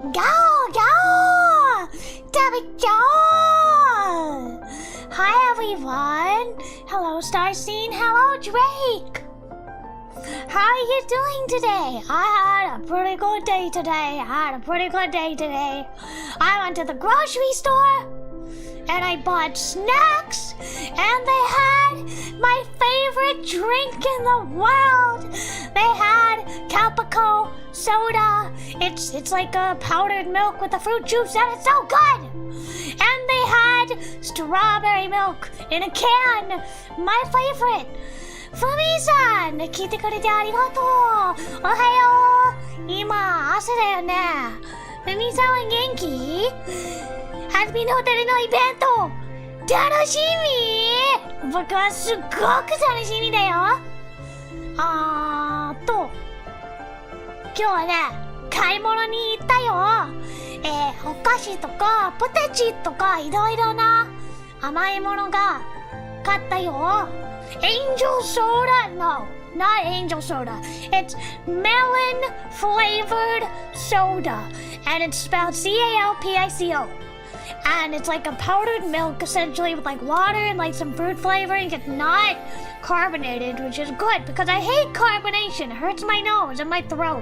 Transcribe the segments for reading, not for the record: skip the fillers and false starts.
Gao gao! Tabitao! Hi everyone! Hello Starstein, hello Drake! How are you doing today? I had a pretty good day today. I went to the grocery store and I bought snacks and they had my favorite drink in the world. They had Calpico soda. It's like a powdered milk with a fruit juice and it's so good. And they had strawberry milk in a can. My favorite. ふみさん、聞いてくれてありがとう。おはよう。今、朝だよね。ふみさんは元気？ハッピーのホテルのイベント、楽しみ？僕はすっごく楽しみだよ。今日はね、買い物に行ったよ。お菓子とか、ポテチとか、いろいろな甘いものが買ったよ。Angel soda? No, not angel soda. It's melon flavored soda. And it's spelled Calpico. And it's like a powdered milk essentially with like water and like some fruit flavoring. It's not carbonated, which is good because I hate carbonation. It hurts my nose and my throat.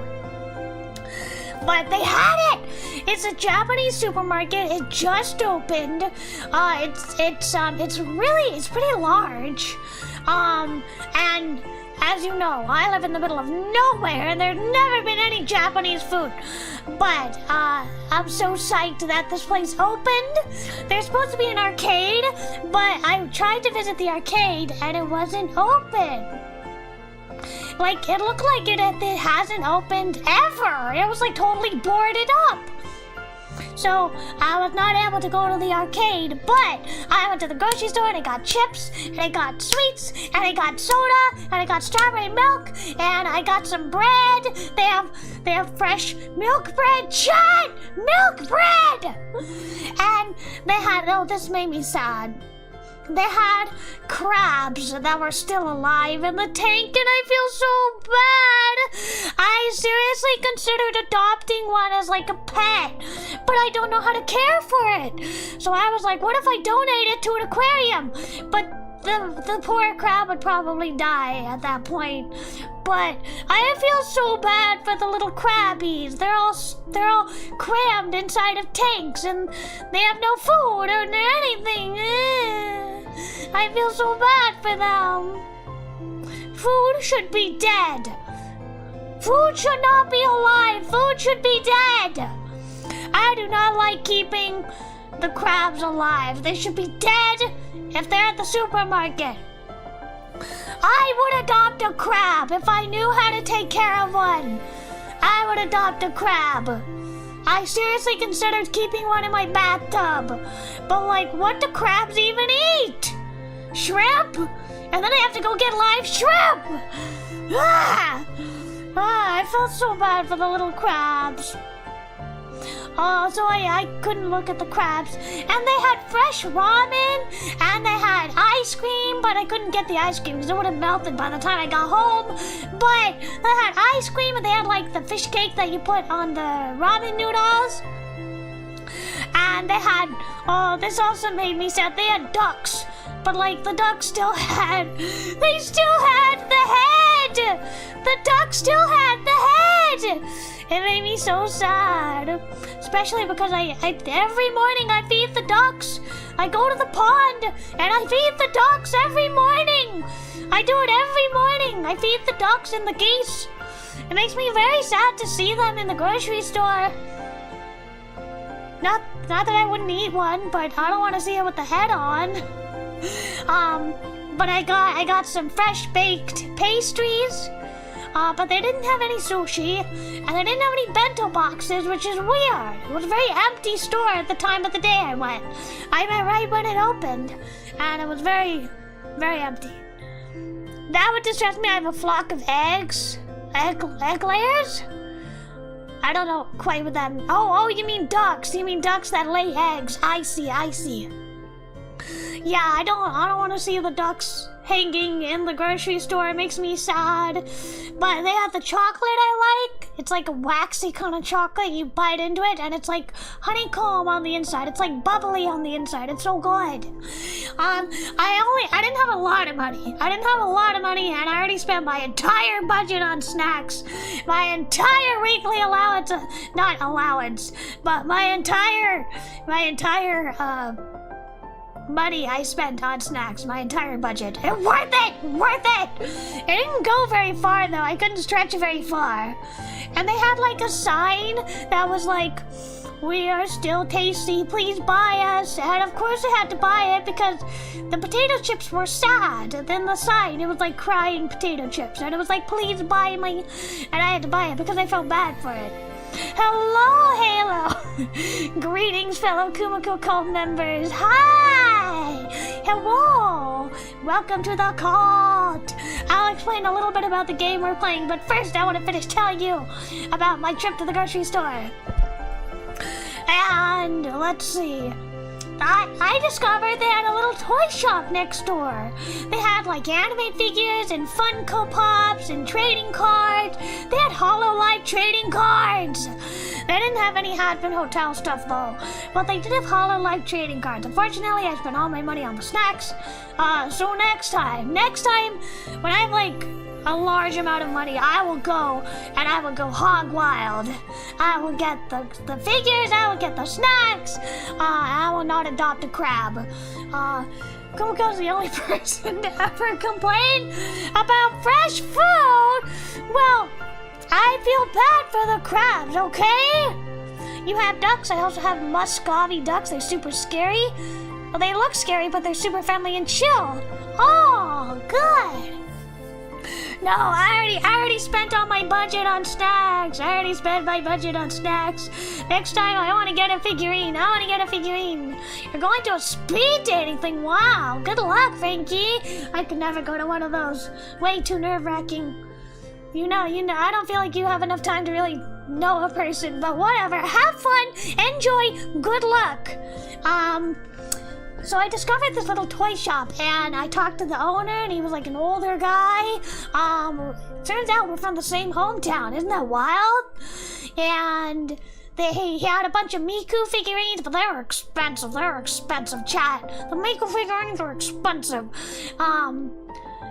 But they had it. It's a Japanese supermarket. It just opened. It's pretty large. And as you know, I live in the middle of nowhere and there's never been any Japanese food. But I'm so psyched that this place opened. There's supposed to be an arcade, but I tried to visit the arcade and it wasn't open. Like, it looked like it hasn't opened ever. It was like totally boarded up. So I was not able to go to the arcade, but I went to the grocery store and I got chips, and I got sweets, and I got soda, and I got strawberry milk, and I got some bread. They have fresh milk bread. Chat! Milk bread! And they had, this made me sad. They had crabs that were still alive in the tank, and I feel so bad. I seriously considered adopting one as like a pet, but I don't know how to care for it. So I was like, what if I donate it to an aquarium? But the poor crab would probably die at that point. But I feel so bad for the little crabbies. They're all crammed inside of tanks, and they have no food or anything. I feel so bad for them. Food should be dead. Food should not be alive. Food should be dead. I do not like keeping the crabs alive. They should be dead if they're at the supermarket. I would adopt a crab if I knew how to take care of one. I would adopt a crab. I seriously considered keeping one in my bathtub. But like, what do crabs even eat? Shrimp? And then I have to go get live shrimp! I felt so bad for the little crabs. So I couldn't look at the crabs. And they had fresh ramen, and they had ice cream, but I couldn't get the ice cream because it would have melted by the time I got home. But they had ice cream, and they had like the fish cake that you put on the ramen noodles. And they had, this also made me sad, they had ducks. But like the duck still had the head! The duck still had the head! It made me so sad. Especially because I every morning I feed the ducks. I go to the pond and I feed the ducks every morning. I do it every morning. I feed the ducks and the geese. It makes me very sad to see them in the grocery store. Not that I wouldn't eat one, but I don't want to see it with the head on. But I got some fresh baked pastries, but they didn't have any sushi, and they didn't have any bento boxes, which is weird. It was a very empty store at the time of the day I went. I went right when it opened, and it was very, very empty. That would distress me. I have a flock of eggs. Egg layers? I don't know quite what that means. Oh, you mean ducks. You mean ducks that lay eggs. I see. Yeah, I don't want to see the ducks hanging in the grocery store. It makes me sad. But they have the chocolate I like. It's like a waxy kind of chocolate. You bite into it and it's like honeycomb on the inside. It's like bubbly on the inside. It's so good. I didn't have a lot of money. And I already spent my entire budget on snacks. My entire weekly allowance, not allowance, but my entire money I spent on snacks, my entire budget. And worth it! It didn't go very far though, I couldn't stretch it very far. And they had like a sign that was like, "We are still tasty, please buy us." And of course I had to buy it because the potato chips were sad. And then the sign, it was like crying potato chips. And it was like, "Please buy me." And I had to buy it because I felt bad for it. Hello, Halo! Greetings, fellow Kumakko cult members. Hi! Hello! Welcome to the cult! I'll explain a little bit about the game we're playing, but first I want to finish telling you about my trip to the grocery store. And let's see. I discovered they had a little toy shop next door. They had like anime figures and Funko Pops and trading cards. They had HoloLive trading cards. They didn't have any Hatpin Hotel stuff though, but they did have HoloLive trading cards. Unfortunately, I spent all my money on the snacks. So next time, when I have like a large amount of money, I will go and I will go hog wild. I will get the figures, I will get the snacks. I will not adopt a crab. Kumakko's the only person to ever complain about fresh food. Well, I feel bad for the crabs, okay? You have ducks, I also have Muscovy ducks. They're super scary. Well, they look scary, but they're super friendly and chill. Oh, good. No, I already spent all my budget on snacks. Next time I want to get a figurine. You're going to a speed dating thing. Wow, good luck, Frankie. I could never go to one of those. Way too nerve-wracking. You know, I don't feel like you have enough time to really know a person, but whatever. Have fun, enjoy, good luck. So I discovered this little toy shop, and I talked to the owner, and he was like an older guy. Turns out we're from the same hometown. Isn't that wild? And he had a bunch of Miku figurines, but they were expensive. Chat. The Miku figurines were expensive.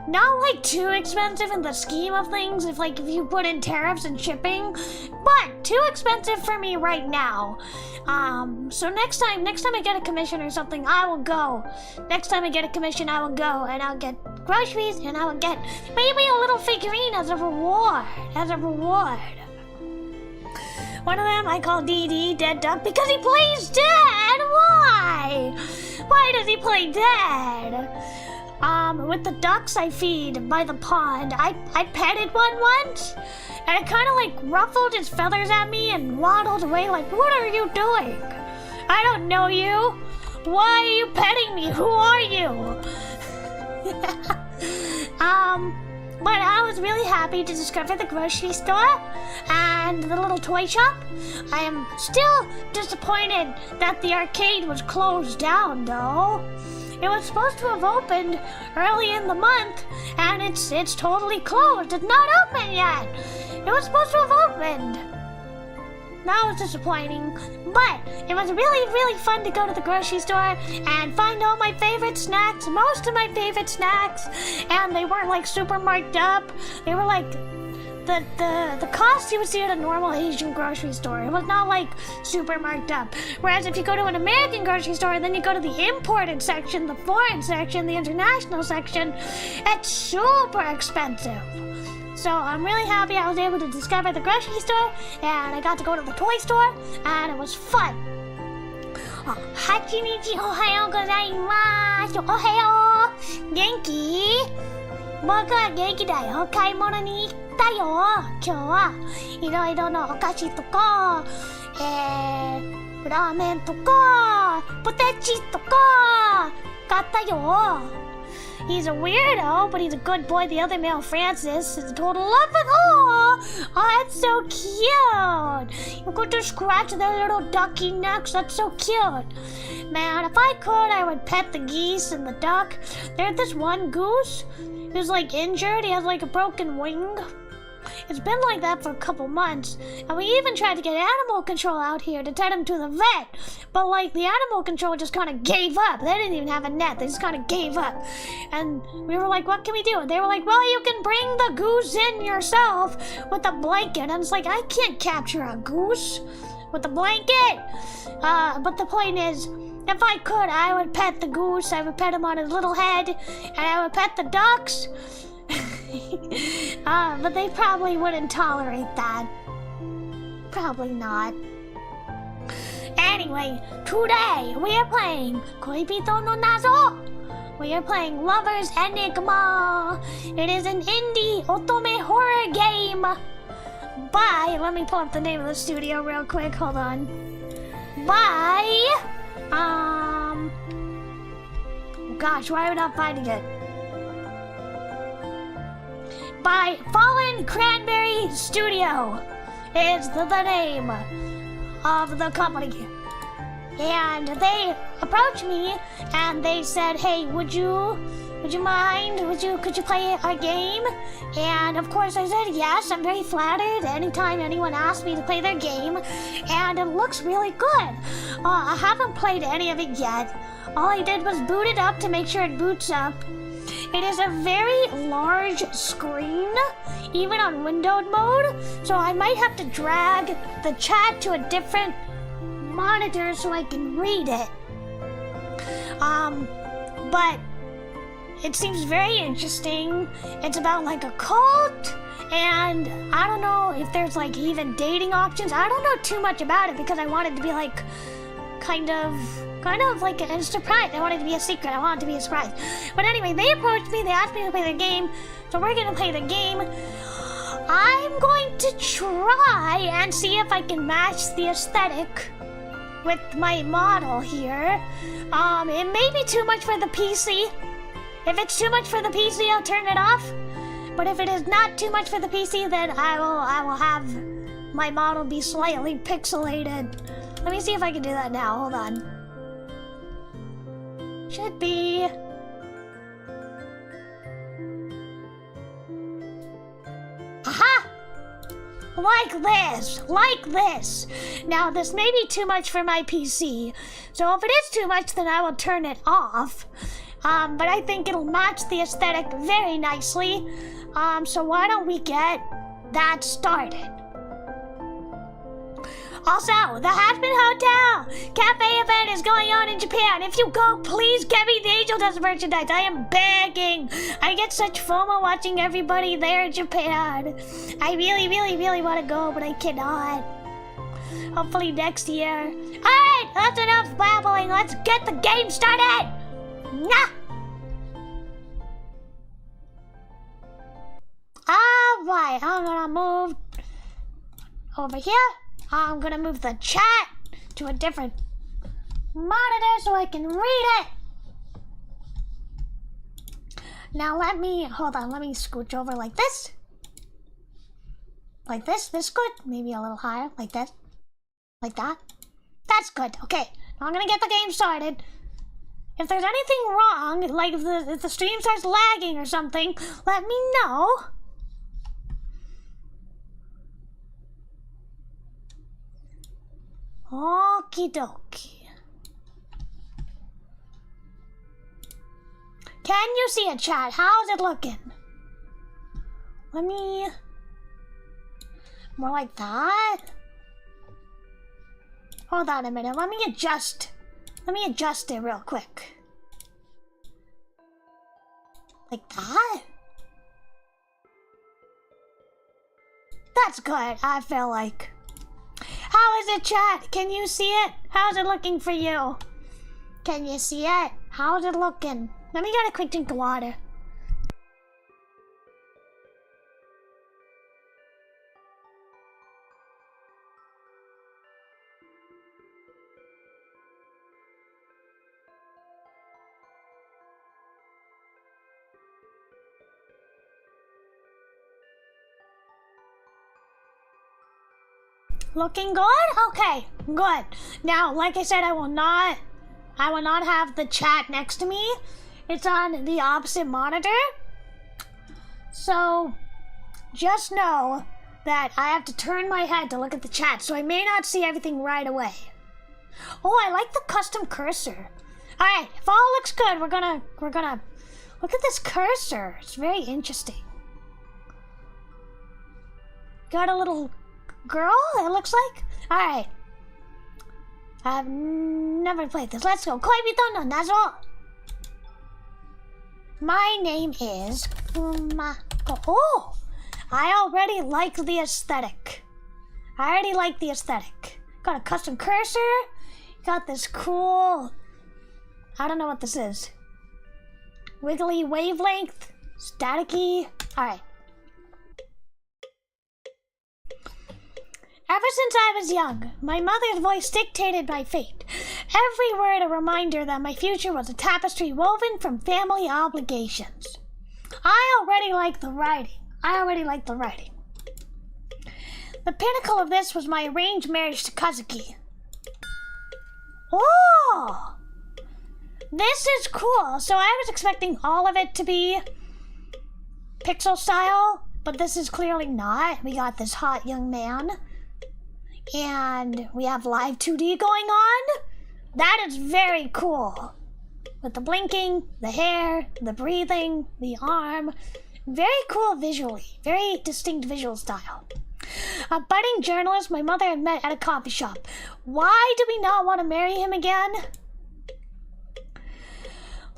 Not like too expensive in the scheme of things if you put in tariffs and shipping, but too expensive for me right now. So next time I get a commission or something, I will go. And I'll get groceries and I will get maybe a little figurine as a reward. One of them I call DD, Dead Duck, because he plays dead. Why does he play dead? With the ducks I feed by the pond, I petted one once, and it kind of ruffled its feathers at me and waddled away like, "What are you doing? I don't know you. Why are you petting me? Who are you?" But I was really happy to discover the grocery store and the little toy shop. I am still disappointed that the arcade was closed down though. It was supposed to have opened early in the month, and it's totally closed. It's not open yet. It was supposed to have opened. That was disappointing, but it was really, really fun to go to the grocery store and find all my favorite snacks, most of my favorite snacks, and they weren't super marked up. They were the cost you would see at a normal Asian grocery store. It was not super marked up. Whereas if you go to an American grocery store, then you go to the imported section, the foreign section, the international section, it's super expensive. So I'm really happy I was able to discover the grocery store, and I got to go to the toy store, and it was fun. Hachimichi ohayo gozaimasu. Ohayo. Genki? 僕は元気だよ。買い物に行ったよ。今日はいろいろなお菓子とか、ラーメンとか、ポテチとか買ったよ。He's a weirdo, but he's a good boy. The other male, Francis, is a total love. Oh, that's so cute. You get to scratch their little ducky necks. That's so cute. Man, if I could, I would pet the geese and the duck. There's this one goose who's injured. He has a broken wing. It's been like that for a couple months, and we even tried to get animal control out here to take him to the vet, but like the animal control just kind of gave up. They didn't even have a net, they just kind of gave up. And we were like, what can we do? And they were like, well, you can bring the goose in yourself with a blanket. And it's like, I can't capture a goose with a blanket. But the point is, if I could, I would pet the goose, I would pet him on his little head, and I would pet the ducks. But they probably wouldn't tolerate that. Probably not. Anyway, today we are playing恋人の謎. We are playing Lover's Enigma. It is an indie otome horror game by, let me pull up the name of the studio real quick, hold on. By, gosh, why am I not finding it? By FallenCranberry Studio is the name of the company. And they approached me and they said, hey, would you mind? Could you play our game? And of course I said yes. I'm very flattered anytime anyone asks me to play their game. And it looks really good. I haven't played any of it yet. All I did was boot it up to make sure it boots up. It is a very large screen, even on windowed mode, so I might have to drag the chat to a different monitor so I can read it. But it seems very interesting. It's about like a cult, and I don't know if there's like even dating options. I don't know too much about it because I wanted to be like kind of like a surprise. I wanted it to be a secret. I wanted it to be a surprise. But anyway, they approached me. They asked me to play the game. So we're going to play the game. I'm going to try and see if I can match the aesthetic with my model here. It may be too much for the PC. If it's too much for the PC, I'll turn it off. But if it is not too much for the PC, then I will have my model be slightly pixelated. Let me see if I can do that now. Hold on. Should be. Aha! Like this. Now this may be too much for my PC, so if it is too much, then I will turn it off. But I think it'll match the aesthetic very nicely. So why don't we get that started? Also, the Hatchman Hotel Cafe event is going on in Japan. If you go, please get me the Angel Dust merchandise. I am begging. I get such FOMO watching everybody there in Japan. I really want to go, but I cannot. Hopefully next year. Alright, that's enough babbling. Let's get the game started. Nah. Alright, I'm gonna move over here. I'm gonna move the chat to a different monitor so I can read it. Now let me scooch over like this. Like this good. Maybe a little higher, like this. Like that. That's good, okay. Now I'm gonna get the game started. If there's anything wrong, like if the stream starts lagging or something, let me know. Okie dokie. Can you see it, chat? How's it looking? Let me... More like that? Hold on a minute. Let me adjust it real quick. Like that? That's good, I feel like. How is it, chat? Can you see it? How's it looking for you? Can you see it? How's it looking? Let me get a quick drink of water. Looking good? Okay, good. Now, like I said, I will not have the chat next to me. It's on the opposite monitor. So, just know that I have to turn my head to look at the chat, so I may not see everything right away. Oh, I like the custom cursor. Alright, if all looks good, we're gonna look at this cursor. It's very interesting. Got a little girl, it looks like. Alright. I've never played this. Let's go.恋人の謎. My name is Kumakko. Oh! I already like the aesthetic. Got a custom cursor. Got this cool... I don't know what this is. Wiggly wavelength. Staticky. Alright. Ever since I was young, my mother's voice dictated my fate. Every word a reminder that my future was a tapestry woven from family obligations. I already like the writing. The pinnacle of this was my arranged marriage to Kazuki. Oh! This is cool. So I was expecting all of it to be pixel style, but this is clearly not. We got this hot young man. And we have live 2D going on. That is very cool. With the blinking, the hair, the breathing, the arm. Very cool visually. Very distinct visual style. A budding journalist my mother had met at a coffee shop. Why do we not want to marry him again?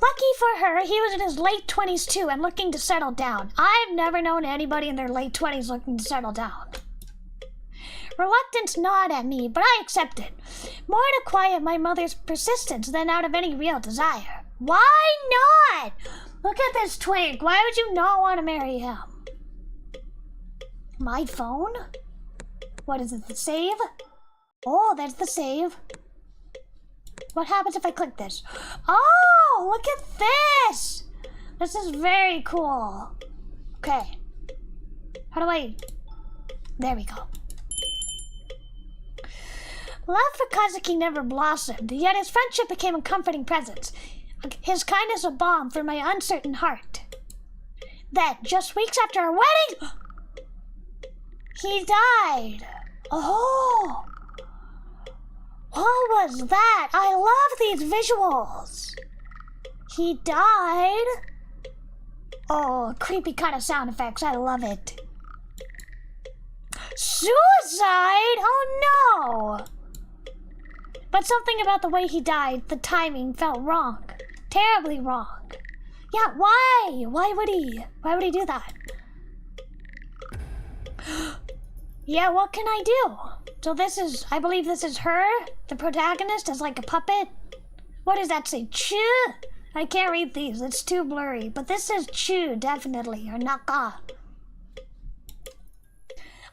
Lucky for her, he was in his late 20s too and looking to settle down. I've never known anybody in their late 20s looking to settle down. Reluctance gnawed at me, but I accepted. More to quiet my mother's persistence than out of any real desire. Why not? Look at this twink. Why would you not want to marry him? My phone? What is it, the save? Oh, that's the save. What happens if I click this? Oh, look at this! This is very cool. Okay. How do I... There we go. Love for Kazuki never blossomed, yet his friendship became a comforting presence. His kindness a balm for my uncertain heart. Then, just weeks after our wedding, he died. Oh! What was that? I love these visuals. He died. Oh, creepy kind of sound effects. I love it. Suicide? Oh no! But something about the way he died, the timing felt wrong. Terribly wrong. Yeah, why? Why would he do that? Yeah, what can I do? So this is, I believe this is her, the protagonist, as like a puppet. What does that say? Chu? I can't read these, it's too blurry. But this says Chu, definitely, or Naka.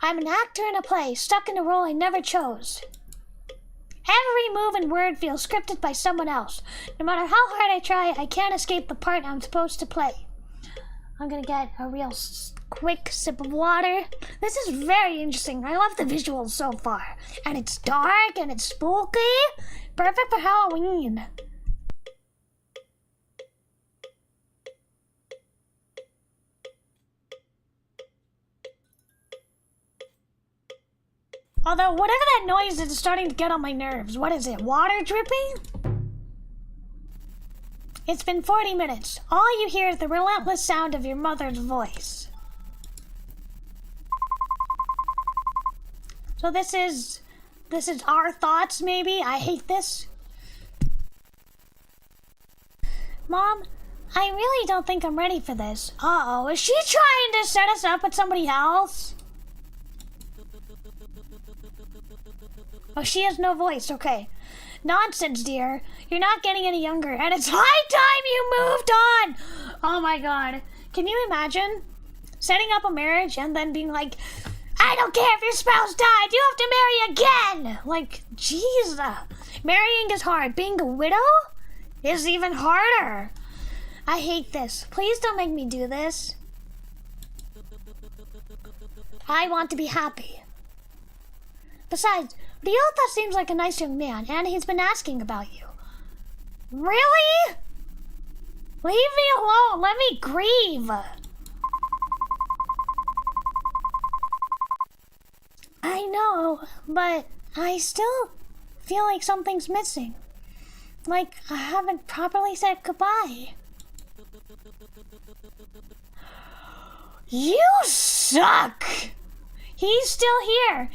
I'm an actor in a play, stuck in a role I never chose. Every move and word feels scripted by someone else. No matter how hard I try, I can't escape the part I'm supposed to play. I'm gonna get a real quick sip of water. This is very interesting. I love the visuals so far. And it's dark and it's spooky. Perfect for Halloween. Although, whatever that noise is starting to get on my nerves. What is it? Water dripping? It's been 40 minutes. All you hear is the relentless sound of your mother's voice. So this is our thoughts, maybe? I hate this. Mom, I really don't think I'm ready for this. Uh-oh, is she trying to set us up with somebody else? Oh, she has no voice, okay. Nonsense, dear. You're not getting any younger, and it's high time you moved on! Oh my god. Can you imagine setting up a marriage and then being like, I don't care if your spouse died, you have to marry again! Like, jeez. Marrying is hard. Being a widow is even harder. I hate this. Please don't make me do this. I want to be happy. Besides, Ryota seems like a nice young man, and he's been asking about you. Really? Leave me alone. Let me grieve. know, but I still feel like something's missing. Like I haven't properly said goodbye. You suck! He's still here.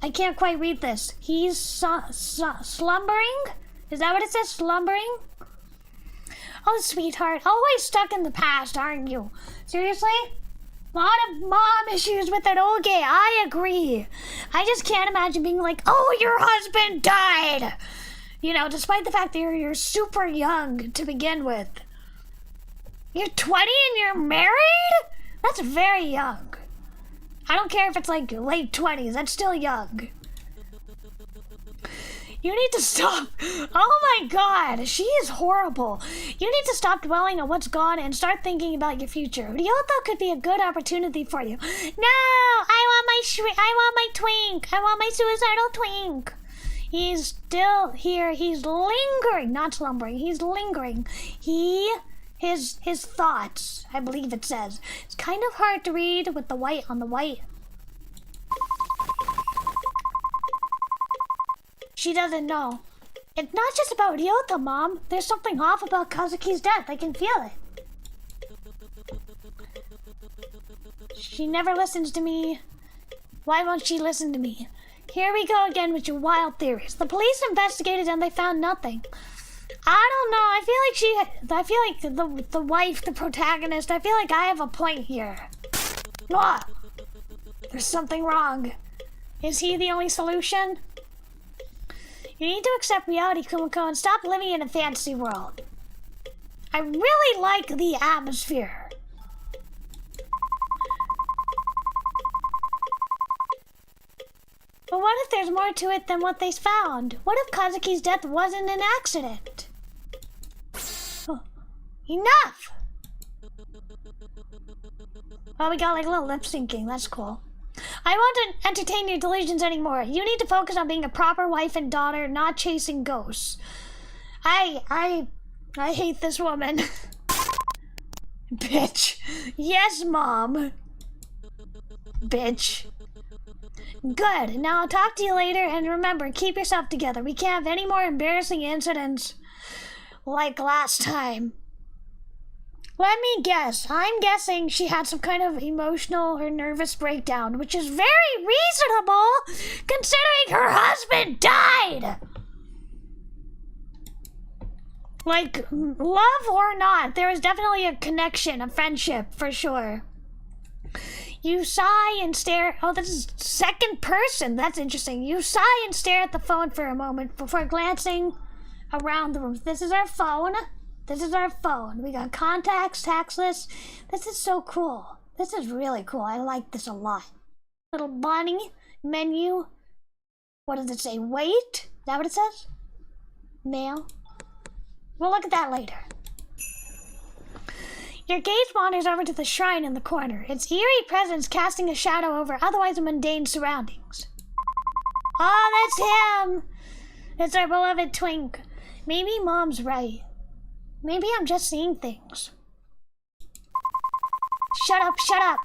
I can't quite read this. He's slumbering? Is that what it says? Slumbering? Oh, sweetheart. Always stuck in the past, aren't you? Seriously? A lot of mom issues with that old gay. I agree. I just can't imagine being like, oh, your husband died. You know, despite the fact that you're super young to begin with. You're 20 and you're married? That's very young. I don't care if it's like late 20s. That's still young. You need to stop. Oh my god, she is horrible. You need to stop dwelling on what's gone and start thinking about your future. Ryota could be a good opportunity for you. No, I want my twink. I want my suicidal twink. He's still here. He's lingering, not slumbering. He's lingering. His thoughts, I believe it says. It's kind of hard to read with the white on the white. She doesn't know. It's not just about Ryota, Mom. There's something off about Kazuki's death. I can feel it. She never listens to me. Why won't she listen to me? Here we go again with your wild theories. The police investigated and they found nothing. I don't know. I feel like the wife, the protagonist, I feel like I have a point here. What? There's something wrong. Is he the only solution? You need to accept reality, Kumakko, and stop living in a fantasy world. I really like the atmosphere. But what if there's more to it than what they found? What if Kazuki's death wasn't an accident? Oh, enough! Oh, we got like a little lip syncing. That's cool. I won't entertain your delusions anymore. You need to focus on being a proper wife and daughter, not chasing ghosts. I hate this woman. Bitch. Yes, Mom. Bitch. Good. Now I'll talk to you later, and remember, keep yourself together. We can't have any more embarrassing incidents like last time. Let me guess. I'm guessing she had some kind of emotional or nervous breakdown, which is very reasonable considering her husband died. Like, love or not, there is definitely a connection, a friendship, for sure. You sigh and stare. Oh, this is second person. That's interesting. You sigh and stare at the phone for a moment before glancing around the room. This is our phone. This is our phone. We got contacts, tax lists. This is so cool. This is really cool. I like this a lot. Little bunny menu. What does it say? Wait? Is that what it says? Mail. We'll look at that later. Your gaze wanders over to the shrine in the corner, its eerie presence casting a shadow over otherwise mundane surroundings. Oh, that's him! It's our beloved twink. Maybe Mom's right. Maybe I'm just seeing things. Shut up, shut up!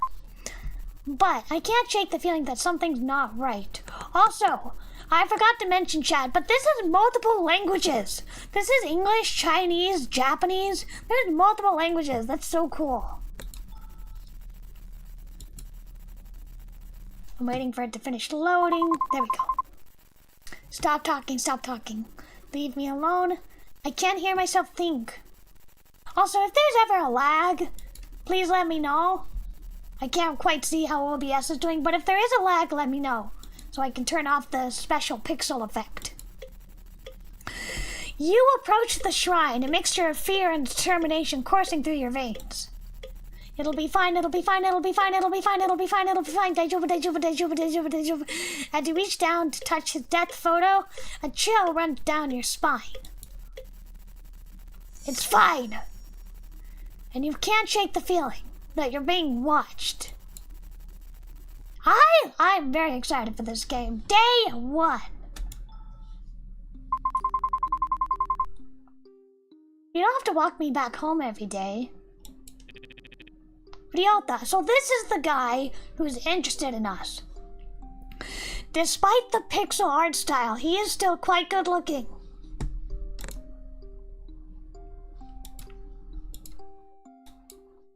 But I can't shake the feeling that something's not right. Also, I forgot to mention, chat, but this is multiple languages. This is English, Chinese, Japanese. There's multiple languages. That's so cool. I'm waiting for it to finish loading. There we go. Stop talking, stop talking. Leave me alone. I can't hear myself think. Also, if there's ever a lag, please let me know. I can't quite see how OBS is doing, but if there is a lag, let me know, so I can turn off the special pixel effect. You approach the shrine, a mixture of fear and determination coursing through your veins. It'll be fine, it'll be fine, it'll be fine, it'll be fine, it'll be fine, it'll be fine. Daijoubu, daijoubu, daijoubu, daijoubu, daijoubu. As you reach down to touch his death photo, a chill runs down your spine. It's fine. And you can't shake the feeling that you're being watched. I'm very excited for this game. Day 1. You don't have to walk me back home every day. Ryota, so this is the guy who's interested in us. Despite the pixel art style, he is still quite good looking.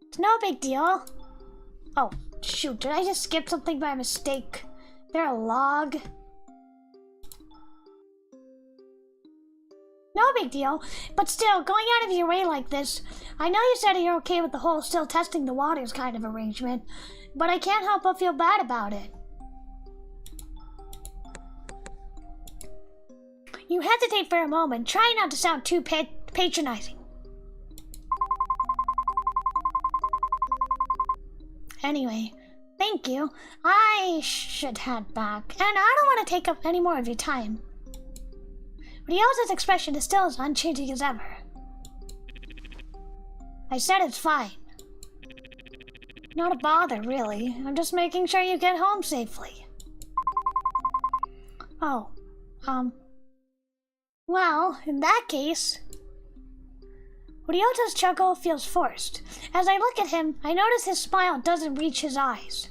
It's no big deal. Oh, shoot, did I just skip something by mistake? There a log? No big deal, but still, going out of your way like this, I know you said you're okay with the whole still testing the waters kind of arrangement, but I can't help but feel bad about it. You hesitate for a moment, trying not to sound too patronizing. Anyway, thank you. I should head back, and I don't want to take up any more of your time. Ryota's expression is still as unchanging as ever. I said it's fine. Not a bother, really. I'm just making sure you get home safely. Oh, well, in that case... Ryota's chuckle feels forced. As I look at him, I notice his smile doesn't reach his eyes.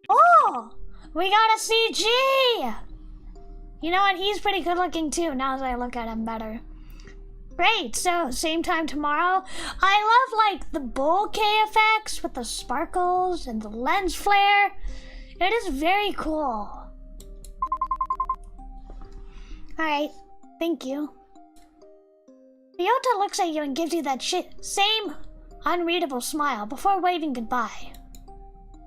Oh! We got a CG! You know what? He's pretty good looking too, now as I look at him better. Great, so same time tomorrow. I love like the bokeh effects with the sparkles and the lens flare. It is very cool. Alright, thank you. Ryota looks at you and gives you that same unreadable smile before waving goodbye.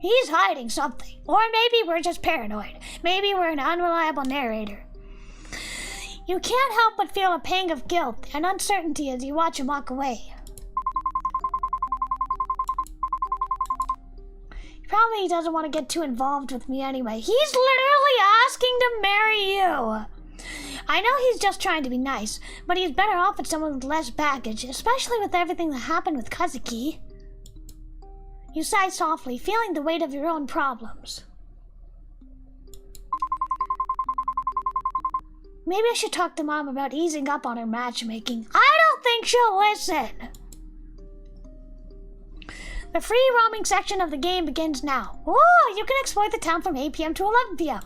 He's hiding something. Or maybe we're just paranoid. Maybe we're an unreliable narrator. You can't help but feel a pang of guilt and uncertainty as you watch him walk away. He probably doesn't want to get too involved with me anyway. He's literally asking to marry you. I know he's just trying to be nice, but he's better off with someone with less baggage, especially with everything that happened with Kazuki. You sigh softly, feeling the weight of your own problems. Maybe I should talk to Mom about easing up on her matchmaking. I don't think she'll listen! The free roaming section of the game begins now. Oh, you can explore the town from 8 p.m. to 11 p.m.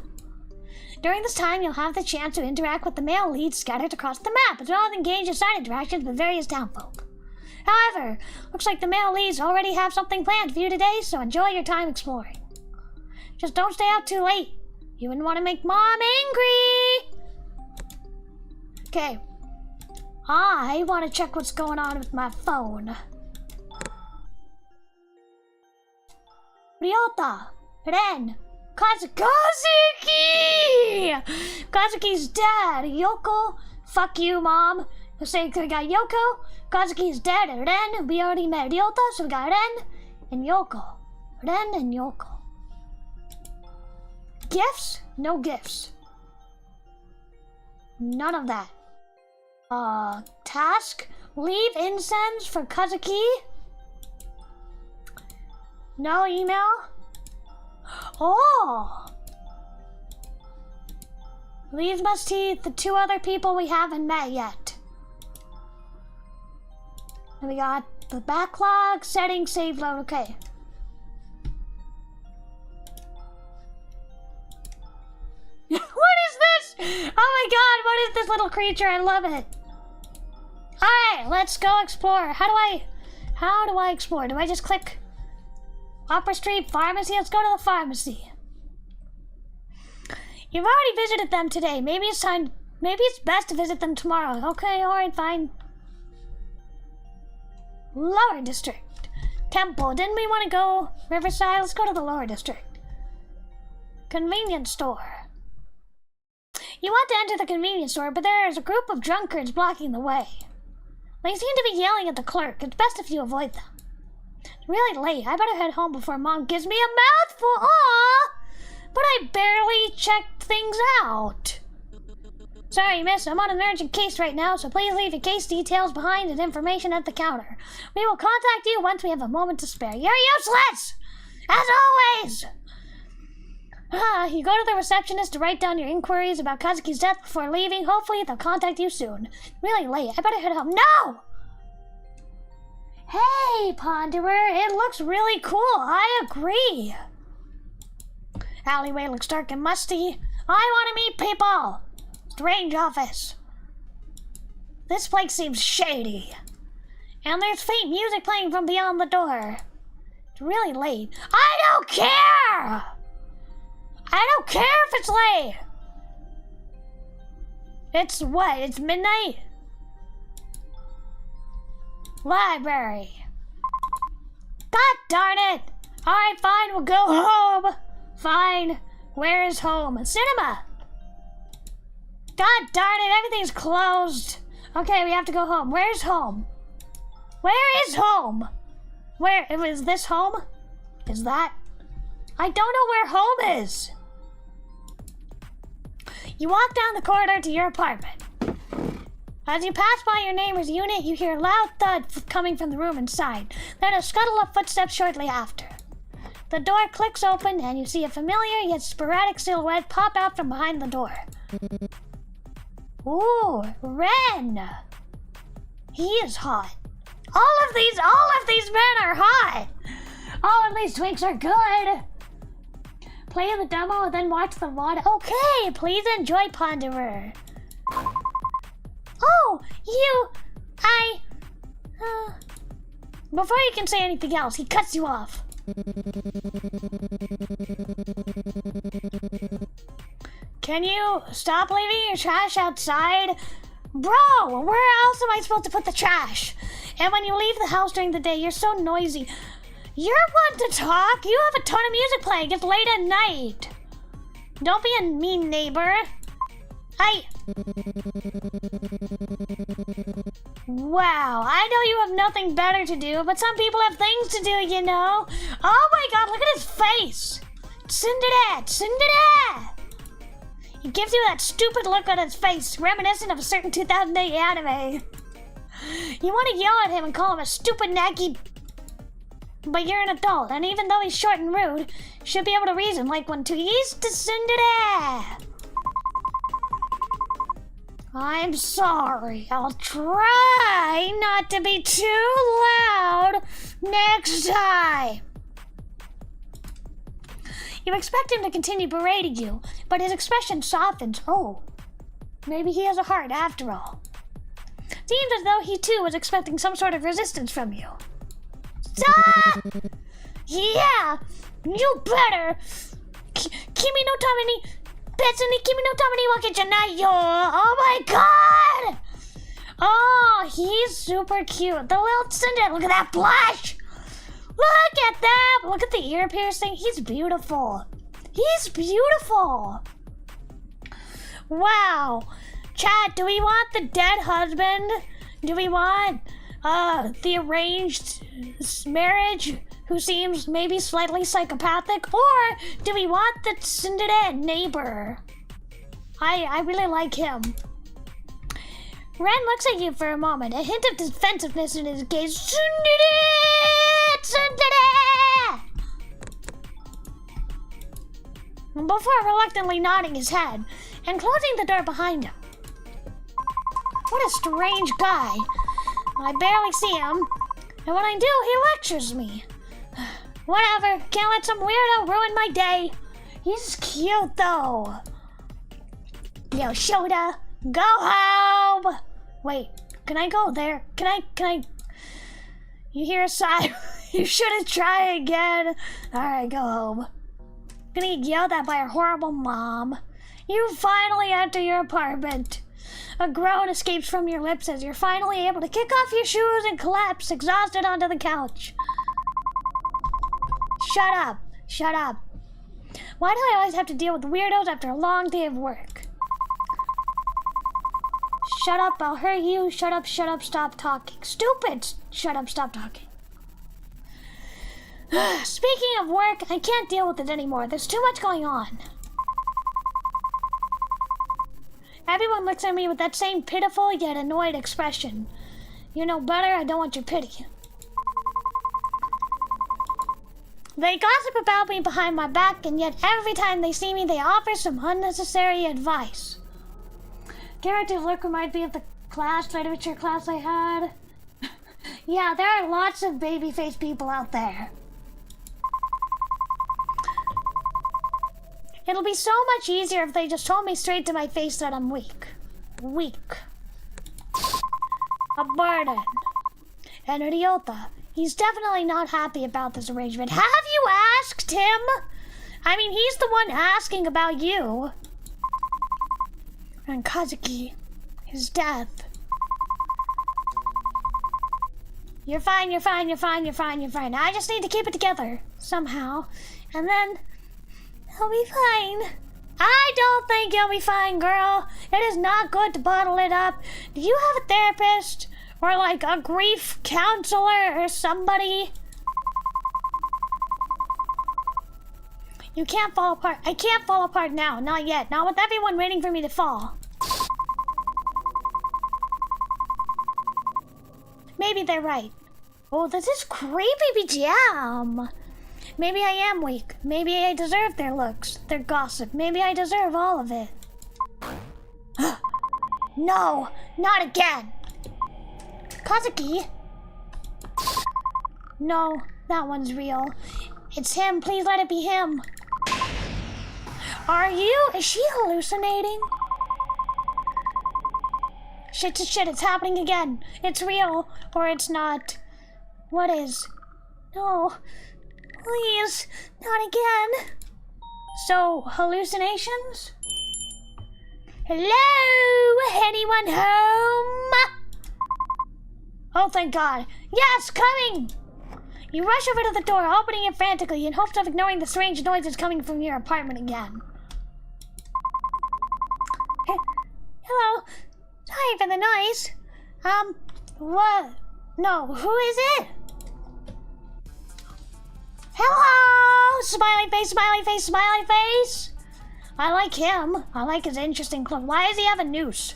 During this time, you'll have the chance to interact with the male leads scattered across the map, as well as engage in side interactions with various townfolk. However, looks like the male leads already have something planned for you today, so enjoy your time exploring. Just don't stay out too late. You wouldn't want to make Mom angry! Okay. I want to check what's going on with my phone. Ryota, Ren, Kazuki! Kazuki's dad, Yoko. Fuck you, Mom. So we got Yoko, Kazuki's dad, and Ren. We already met Ryota, so we got Ren and Yoko. Ren and Yoko. Gifts? No gifts. None of that. Task? Leave incense for Kazuki? No email? Oh! These must be the 2 other people we haven't met yet. And we got the backlog, setting, save load, okay. What is this? Oh my god, what is this little creature? I love it. Alright, let's go explore. How do I explore? Do I just click Opera Street Pharmacy? Let's go to the pharmacy. You've already visited them today. Maybe it's best to visit them tomorrow. Okay, alright, fine. Lower District. Temple. Didn't we want to go Riverside? Let's go to the Lower District. Convenience store. You want to enter the convenience store, but there is a group of drunkards blocking the way. They seem to be yelling at the clerk. It's best if you avoid them. It's really late. I better head home before Mom gives me a mouthful. Aww! But I barely checked things out. Sorry, miss. I'm on an urgent case right now, so please leave your case details behind and information at the counter. We will contact you once we have a moment to spare. You're useless! As always! You go to the receptionist to write down your inquiries about Kazuki's death before leaving. Hopefully they'll contact you soon. Really late. I better head home. No! Hey, Okay, Ponderer, it looks really cool. I agree. Alleyway looks dark and musty. I want to meet people. Strange office. This place seems shady. And there's faint music playing from beyond the door. It's really late. I don't care! I don't care if it's late. It's what? It's midnight? Library. God darn it! Alright, fine, we'll go home. Fine. Where is home? Cinema. God darn it, everything's closed. Okay, we have to go home. Where's home? Where is home? Where? Is this home? Is that? I don't know where home is. You walk down the corridor to your apartment. As you pass by your neighbor's unit, you hear a loud thud coming from the room inside, then a scuttle of footsteps shortly after. The door clicks open and you see a familiar yet sporadic silhouette pop out from behind the door. Ooh, Ren! He is hot. All of these men are hot! All of these twinks are good! Play the demo and then watch the VOD. Okay, please enjoy, Ponderer. Oh, before you can say anything else, he cuts you off. Can you stop leaving your trash outside? Bro, where else am I supposed to put the trash? And when you leave the house during the day, you're so noisy. You're one to talk. You have a ton of music playing. It's late at night. Don't be a mean neighbor. Wow, I know you have nothing better to do, but some people have things to do, you know? Oh my god, look at his face! Tsundere! He gives you that stupid look on his face, reminiscent of a certain 2008 anime. You want to yell at him and call him a stupid naggy, but you're an adult, and even though he's short and rude, you should be able to reason like one to ease to tsundere. I'm sorry. I'll try not to be too loud next time. You expect him to continue berating you, but his expression softens. Oh, maybe he has a heart after all. Seems as though he too was expecting some sort of resistance from you. Stop! Yeah, you better. Kimi no tameni. Oh my god! Oh, he's super cute. The little tsundere. Look at that blush! Look at that! Look at the ear piercing. He's beautiful. He's beautiful. Wow. Chat, do we want the dead husband? Do we want the arranged marriage who seems maybe slightly psychopathic? Or do we want the tsundere neighbor? I really like him. Ren looks at you for a moment, a hint of defensiveness in his gaze. Tsundere! Tsundere! Before reluctantly nodding his head and closing the door behind him. What a strange guy. I barely see him, and when I do, he lectures me. Whatever, can't let some weirdo ruin my day. He's cute though. Yo, Shota, go home! Wait, can I go there? Can I? You hear a sigh? You shouldn't try again. Alright, go home. Gonna get yelled at by her horrible mom. You finally enter your apartment. A groan escapes from your lips as you're finally able to kick off your shoes and collapse exhausted onto the couch. Shut up. Shut up. Why do I always have to deal with weirdos after a long day of work? Shut up, I'll hurt you. Shut up, stop talking. Stupid! Shut up, stop talking. Speaking of work, I can't deal with it anymore. There's too much going on. Everyone looks at me with that same pitiful yet annoyed expression. You know better, I don't want your pity. They gossip about me behind my back, and yet every time they see me, they offer some unnecessary advice. Characters look remind me of the literature class I had. Yeah, there are lots of baby-faced people out there. It'll be so much easier if they just told me straight to my face that I'm weak. Weak. A burden. An idiota. He's definitely not happy about this arrangement. Have you asked him? I mean, he's the one asking about you. And Kazuki. His death. You're fine, you're fine, you're fine, you're fine, you're fine. I just need to keep it together. Somehow. And then... I'll be fine. I don't think you'll be fine, girl. It is not good to bottle it up. Do you have a therapist? Or like a grief counselor or somebody? You can't fall apart. I can't fall apart now. Not yet. Not with everyone waiting for me to fall. Maybe they're right. Oh, this is creepy jam. Maybe I am weak. Maybe I deserve their looks, their gossip. Maybe I deserve all of it. No, not again. Kazuki? No, that one's real. It's him. Please let it be him. Are you? Is she hallucinating? Shit to shit, it's happening again. It's real, or it's not. What is? No. Please, not again. So, hallucinations? Hello? Anyone home? Oh, thank God. Yes, coming! You rush over to the door, opening it frantically in hopes of ignoring the strange noises coming from your apartment again. Hello. Sorry for the noise. What? No, who is it? Hello! Smiley face, smiley face, smiley face! I like him. I like his interesting cloak. Why does he have a noose?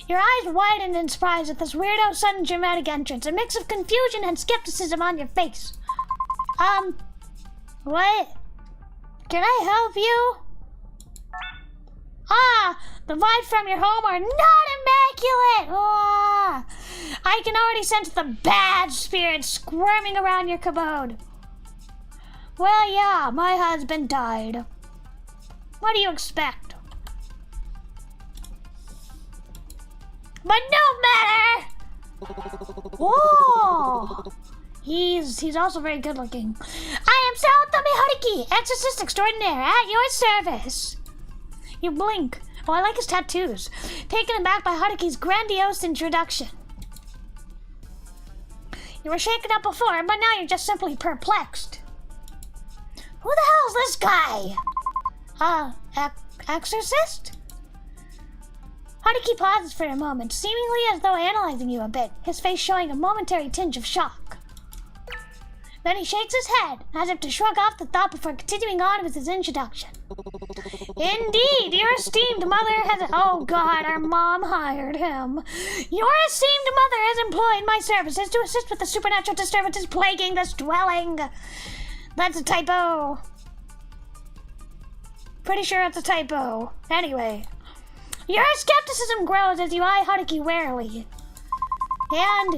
Your eyes widened in surprise at this weirdo sudden dramatic entrance. A mix of confusion and skepticism on your face. What? Can I help you? Ah! The vibes from your home are not immaculate! Ah! I can already sense the bad spirits squirming around your commode. Well, yeah, my husband died. What do you expect? But no matter! Whoa! He's also very good looking. I am otome, exorcist extraordinaire, at your service. You blink. Oh, I like his tattoos. Taken aback by Haruki's grandiose introduction. You were shaken up before, but now you're just simply perplexed. Who the hell is this guy? Exorcist? Haruki pauses for a moment, seemingly as though analyzing you a bit, his face showing a momentary tinge of shock. Then he shakes his head, as if to shrug off the thought before continuing on with his introduction. Indeed, your esteemed mother has... Oh God, our mom hired him. Your esteemed mother has employed my services to assist with the supernatural disturbances plaguing this dwelling. That's a typo. Pretty sure it's a typo. Anyway. Your skepticism grows as you eye Haruki warily. And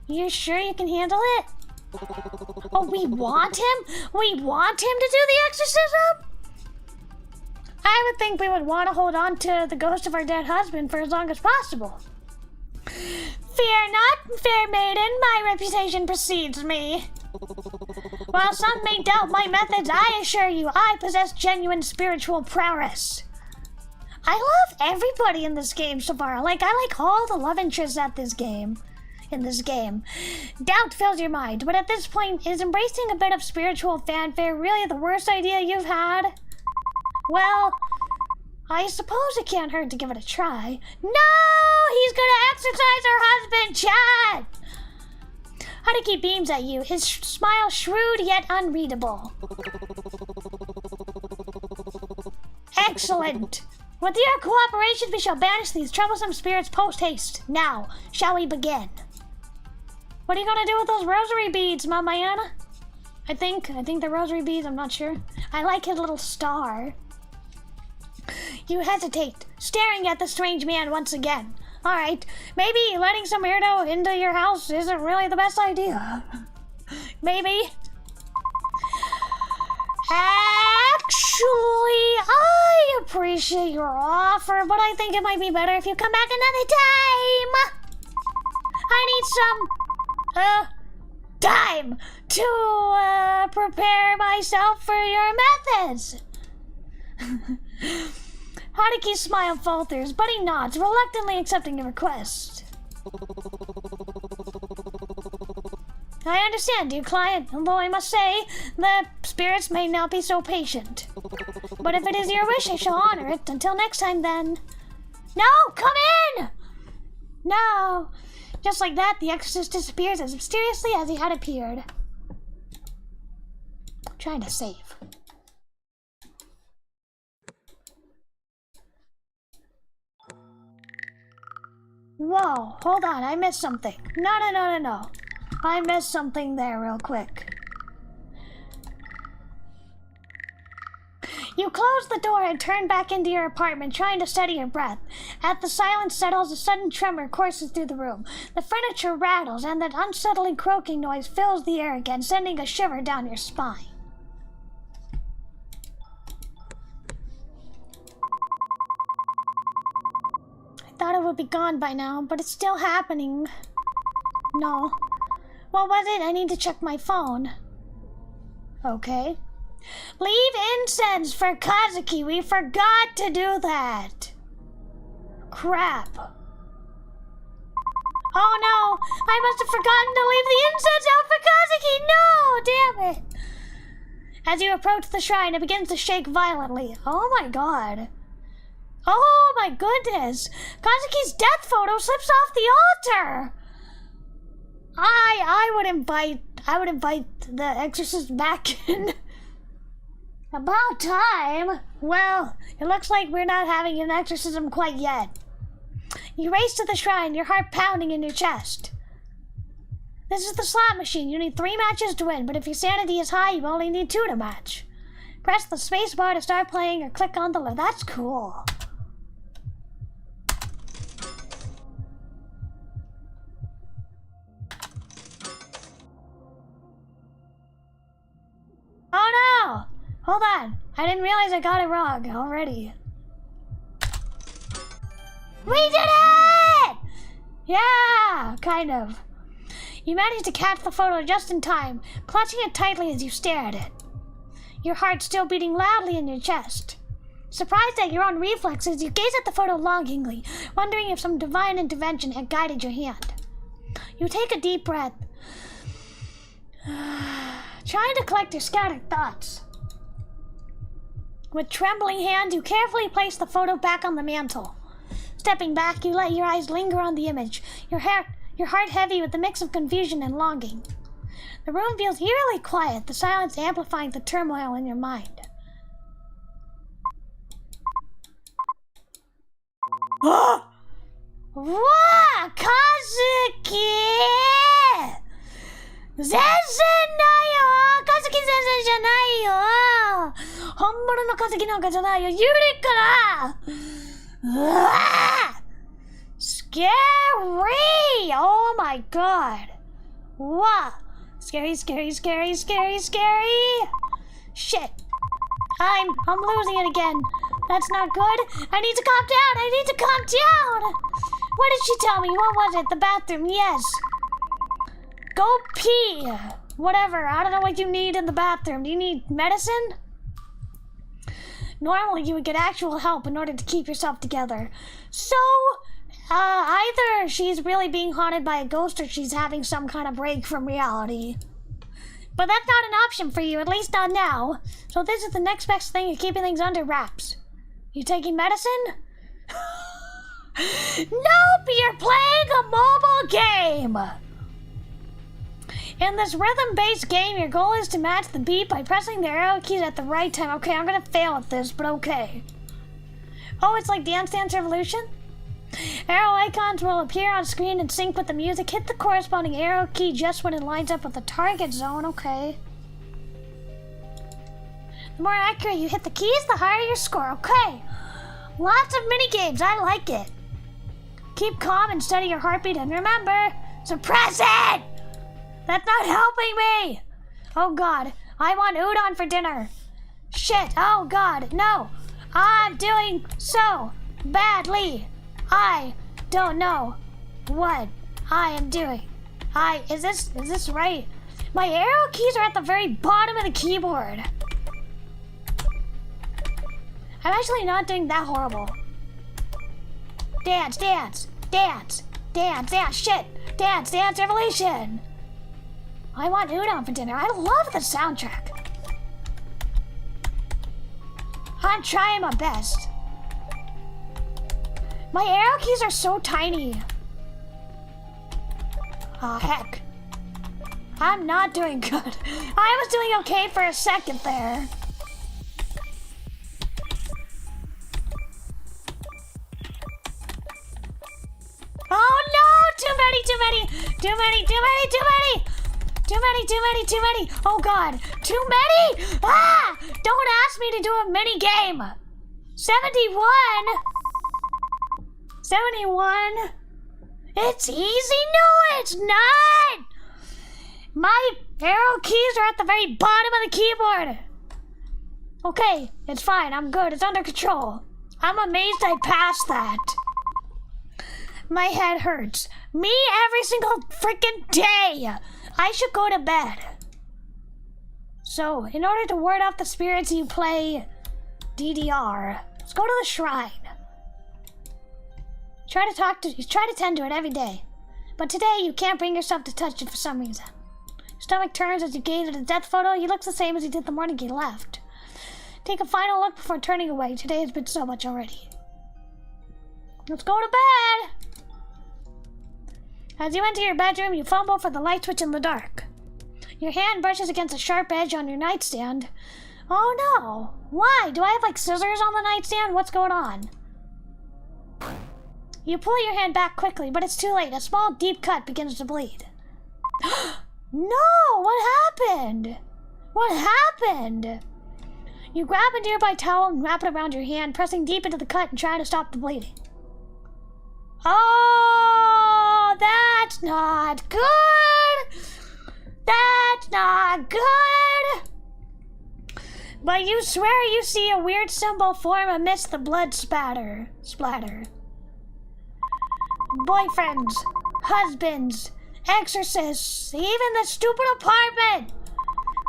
you sure you can handle it? Oh, we want him? We want him to do the exorcism? I would think we would want to hold on to the ghost of our dead husband for as long as possible. Fear not, fair maiden, my reputation precedes me. While some may doubt my methods, I assure you I possess genuine spiritual prowess. I love everybody in this game so far. I like all the love interests at this game. In this game. Doubt fills your mind, but at this point, is embracing a bit of spiritual fanfare really the worst idea you've had? Well, I suppose it can't hurt to give it a try. No! He's gonna exorcise her husband, Chad! Haruki beams at you, his smile shrewd yet unreadable. Excellent! With your cooperation, we shall banish these troublesome spirits post-haste. Now, shall we begin? What are you gonna do with those rosary beads, Mama Anna? I think they're rosary beads, I'm not sure. I like his little star. You hesitate, staring at the strange man once again. Alright, maybe letting some weirdo into your house isn't really the best idea. Maybe. Actually, I appreciate your offer, but I think it might be better if you come back another time. I need some, time to, prepare myself for your methods. Haruki's smile falters, but he nods, reluctantly accepting your request. I understand, dear client, although I must say, the spirits may not be so patient. But if it is your wish, I shall honor it. Until next time, then. No! Come in! No! Just like that, the exorcist disappears as mysteriously as he had appeared. I'm trying to save. Whoa, hold on, I missed something. No. I missed something there real quick. You close the door and turn back into your apartment, trying to steady your breath. As the silence settles, a sudden tremor courses through the room. The furniture rattles, and that unsettling croaking noise fills the air again, sending a shiver down your spine. I thought it would be gone by now, but it's still happening. No. What was it? I need to check my phone. Okay. Leave incense for Kazuki. We forgot to do that. Crap. Oh no! I must have forgotten to leave the incense out for Kazuki! No! Damn it! As you approach the shrine, it begins to shake violently. Oh my god. Oh my goodness! Kazuki's death photo slips off the altar! I would invite the exorcist back in. About time. Well, it looks like we're not having an exorcism quite yet. You race to the shrine, your heart pounding in your chest. This is the slot machine. You need 3 matches to win, but if your sanity is high, you only need 2 to match. Press the space bar to start playing or click on the left. That's cool. Oh no! Hold on. I didn't realize I got it wrong already. We did it! Yeah, kind of. You managed to catch the photo just in time, clutching it tightly as you stare at it. Your heart still beating loudly in your chest. Surprised at your own reflexes, you gaze at the photo longingly, wondering if some divine intervention had guided your hand. You take a deep breath, trying to collect your scattered thoughts. With trembling hands, you carefully place the photo back on the mantle. Stepping back, you let your eyes linger on the image, your heart heavy with a mix of confusion and longing. The room feels eerily quiet, the silence amplifying the turmoil in your mind. What? Kazuki! 全然ないよ! Kazuki 先生じゃないよ! 本物のKazukiなんかじゃないよ! ユリかな! Scary! Oh my god! What? Scary. Shit! I'm losing it again. That's not good. I need to calm down. What did she tell me? What was it? The bathroom? Yes. Go pee. Whatever. I don't know what you need in the bathroom. Do you need medicine? Normally you would get actual help in order to keep yourself together. So, either she's really being haunted by a ghost or she's having some kind of break from reality. But that's not an option for you, at least not now. So this is the next best thing to keeping things under wraps. You taking medicine? Nope, you're playing a mobile game! In this rhythm-based game, your goal is to match the beat by pressing the arrow keys at the right time. Okay, I'm gonna fail at this, but okay. Oh, it's like Dance Dance Revolution? Arrow icons will appear on screen and sync with the music. Hit the corresponding arrow key just when it lines up with the target zone. Okay. The more accurate you hit the keys, the higher your score. Okay. Lots of mini games. I like it. Keep calm and study your heartbeat, and remember, suppress it! That's not helping me! Oh god, I want udon for dinner. Shit, oh god, no! I'm doing so badly! I don't know what I am doing. Is this right? My arrow keys are at the very bottom of the keyboard. I'm actually not doing that horrible. Dance, dance, dance, dance, dance, shit! Dance, dance, revolution! I want udon for dinner. I love the soundtrack. I'm trying my best. My arrow keys are so tiny. Oh, heck. I'm not doing good. I was doing okay for a second there. Oh no! Too many! Oh god! Too many! Ah! Don't ask me to do a mini game! 71? 71? It's easy? No, it's not! My arrow keys are at the very bottom of the keyboard! Okay, it's fine, I'm good, it's under control. I'm amazed I passed that. My head hurts. Me every single freaking day! I should go to bed. So, in order to ward off the spirits, you play DDR. Let's go to the shrine. Try to tend to it every day. But today, you can't bring yourself to touch it for some reason. Your stomach turns as you gaze at a death photo. He looks the same as he did the morning he left. Take a final look before turning away. Today has been so much already. Let's go to bed! As you enter your bedroom, you fumble for the light switch in the dark. Your hand brushes against a sharp edge on your nightstand. Oh no! Why? Do I have like scissors on the nightstand? What's going on? You pull your hand back quickly, but it's too late. A small, deep cut begins to bleed. No! What happened? What happened? You grab a nearby towel and wrap it around your hand, pressing deep into the cut and trying to stop the bleeding. Oh, that's not good! That's not good! But you swear you see a weird symbol form amidst the blood splatter. Boyfriends, husbands, exorcists, even the stupid apartment!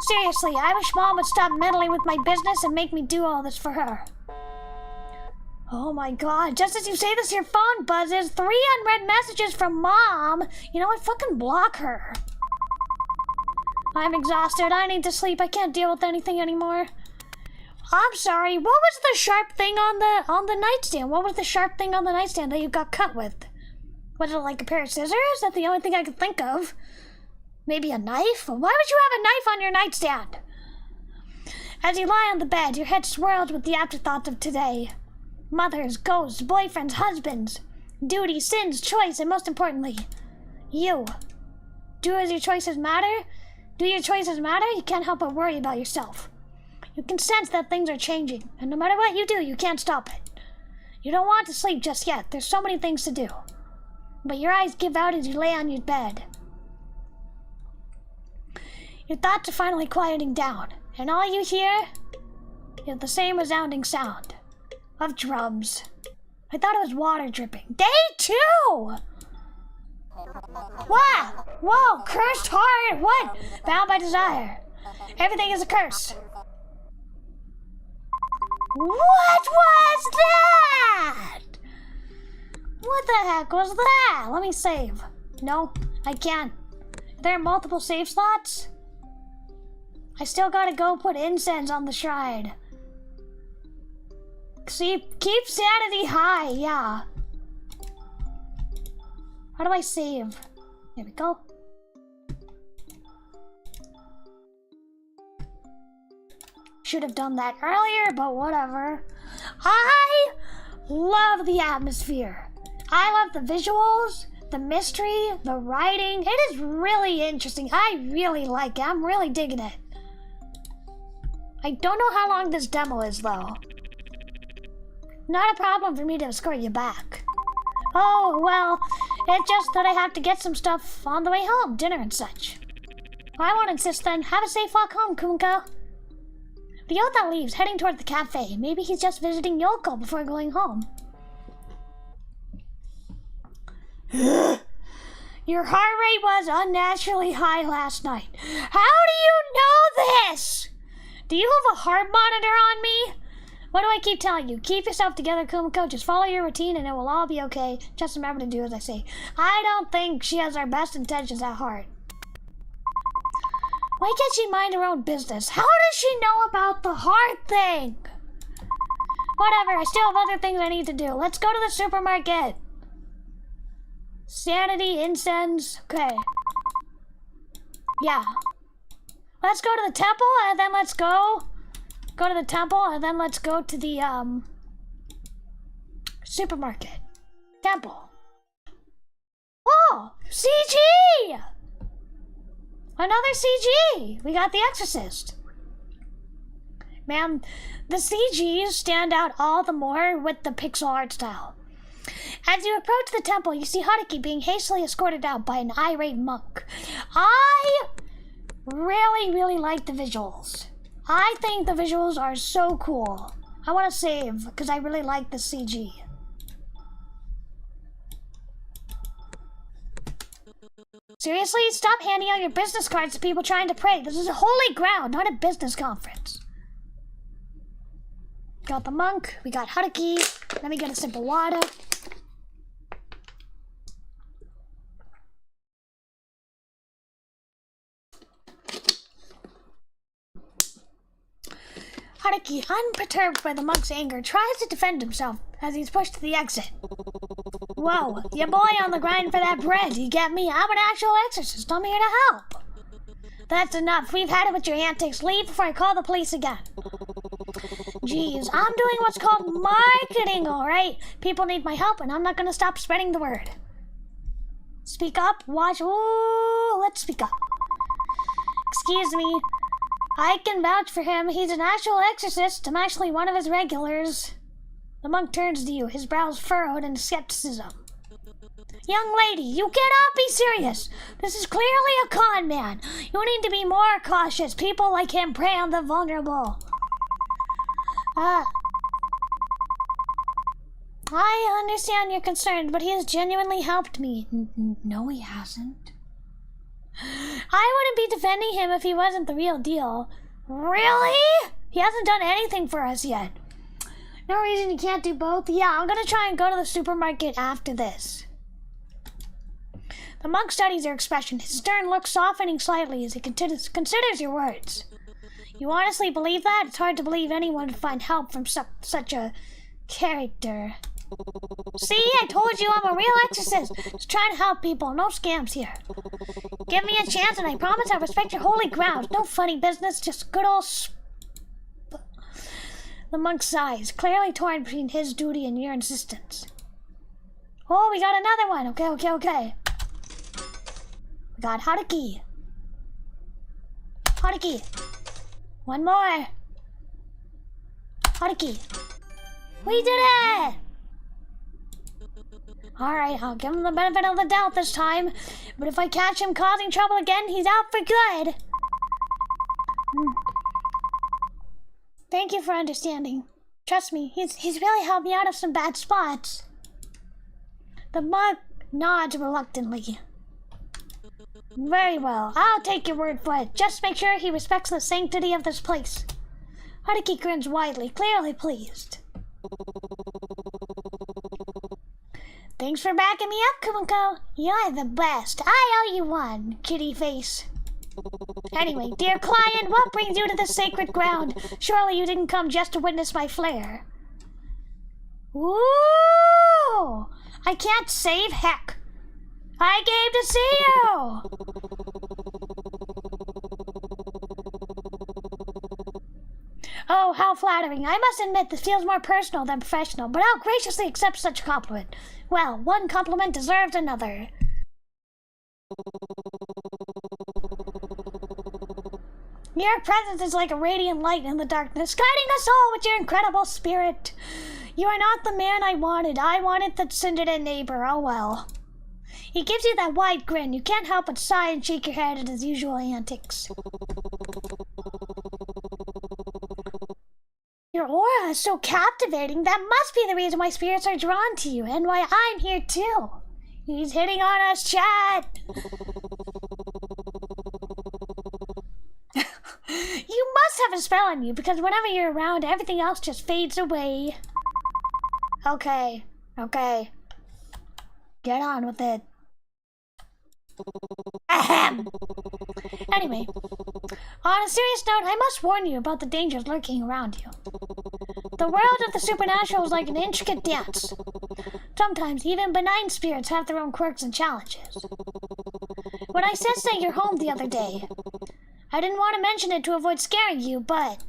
Seriously, I wish Mom would stop meddling with my business and make me do all this for her. Oh my god, just as you say this, your phone buzzes. 3 unread messages from Mom. You know what? Fucking block her. I'm exhausted. I need to sleep. I can't deal with anything anymore. I'm sorry. What was the sharp thing on the nightstand? What was the sharp thing on the nightstand that you got cut with? Was it like a pair of scissors? That's the only thing I could think of. Maybe a knife? Why would you have a knife on your nightstand? As you lie on the bed, your head swirls with the afterthoughts of today. Mothers, ghosts, boyfriends, husbands, duty, sins, choice, and most importantly, you. Do your choices matter? Do your choices matter? You can't help but worry about yourself. You can sense that things are changing, and no matter what you do, you can't stop it. You don't want to sleep just yet. There's so many things to do. But your eyes give out as you lay on your bed. Your thoughts are finally quieting down, and all you hear is the same resounding sound of drums. I thought it was water dripping. Day 2! Wow! Whoa! Cursed heart! What? Bound by desire. Everything is a curse. What was that? What the heck was that? Let me save. No, I can't. There are multiple save slots? I still gotta go put incense on the shrine. See, keep sanity high, yeah. How do I save? There we go. Should have done that earlier, but whatever. I love the atmosphere. I love the visuals, the mystery, the writing. It is really interesting. I really like it. I'm really digging it. I don't know how long this demo is, though. Not a problem for me to escort you back. Oh, well, it's just that I have to get some stuff on the way home, dinner and such. I won't insist then. Have a safe walk home, Kumakko. The Yota leaves, heading toward the cafe. Maybe he's just visiting Yoko before going home. Your heart rate was unnaturally high last night. How do you know this? Do you have a heart monitor on me? What do I keep telling you? Keep yourself together, Kumakko. Just follow your routine and it will all be okay. Just remember to do as I say. I don't think she has our best intentions at heart. Why can't she mind her own business? How does she know about the heart thing? Whatever, I still have other things I need to do. Let's go to the supermarket. Sanity, incense, okay. Yeah. Let's go to the temple and then let's go to the temple and then let's go to the supermarket. Temple. Oh, CG! Another CG! We got The Exorcist. Man, the CGs stand out all the more with the pixel art style. As you approach the temple, you see Haruki being hastily escorted out by an irate monk. I really like the visuals. I think the visuals are so cool. I want to save because I really like the CG. Seriously? Stop handing out your business cards to people trying to pray. This is a holy ground, not a business conference. Got the monk. We got Haruki. Let me get a sip of water. Haruki, unperturbed by the monk's anger, tries to defend himself as he's pushed to the exit. Whoa, your boy on the grind for that bread, you get me? I'm an actual exorcist, I'm here to help. That's enough, we've had it with your antics. Leave before I call the police again. Jeez, I'm doing what's called marketing, alright? People need my help and I'm not gonna stop spreading the word. Speak up, watch, ooh, let's speak up. Excuse me. I can vouch for him. He's an actual exorcist. I'm actually one of his regulars. The monk turns to you, his brows furrowed in skepticism. Young lady, you cannot be serious. This is clearly a con man. You need to be more cautious. People like him prey on the vulnerable. I understand your concern, but he has genuinely helped me. No, he hasn't. I wouldn't be defending him if he wasn't the real deal. Really? He hasn't done anything for us yet. No reason you can't do both? Yeah, I'm gonna try and go to the supermarket after this. The monk studies your expression, his stern look softening slightly as he considers your words. You honestly believe that? It's hard to believe anyone would find help from such a character. See, I told you I'm a real exorcist. Just trying to help people, no scams here. Give me a chance and I promise I'll respect your holy ground. No funny business, just good old The monk sighs, clearly torn between his duty and your insistence. Oh, we got another one. Okay. We got Haruki. Haruki. One more. Haruki. We did it! Alright, I'll give him the benefit of the doubt this time. But if I catch him causing trouble again, he's out for good. Thank you for understanding. Trust me, he's really helped me out of some bad spots. The monk nods reluctantly. Very well, I'll take your word for it. Just make sure he respects the sanctity of this place. Haruki grins widely, clearly pleased. Thanks for backing me up, Kumakko. You're the best. I owe you one, kitty face. Anyway, dear client, what brings you to this sacred ground? Surely you didn't come just to witness my flair. Ooh! I can't save heck. I came to see you! Oh, how flattering. I must admit this feels more personal than professional, but I'll graciously accept such a compliment. Well, one compliment deserves another. Your presence is like a radiant light in the darkness, guiding us all with your incredible spirit. You are not the man I wanted. I wanted the tsundere neighbor. Oh well. He gives you that wide grin. You can't help but sigh and shake your head at his usual antics. Your aura is so captivating. That must be the reason why spirits are drawn to you, and why I'm here too. He's hitting on us, chat. You must have a spell on you, because whenever you're around, everything else just fades away. Okay. Get on with it. Ahem. Anyway, on a serious note, I must warn you about the dangers lurking around you. The world of the supernatural is like an intricate dance. Sometimes even benign spirits have their own quirks and challenges. When I sensed at your home the other day, I didn't want to mention it to avoid scaring you, but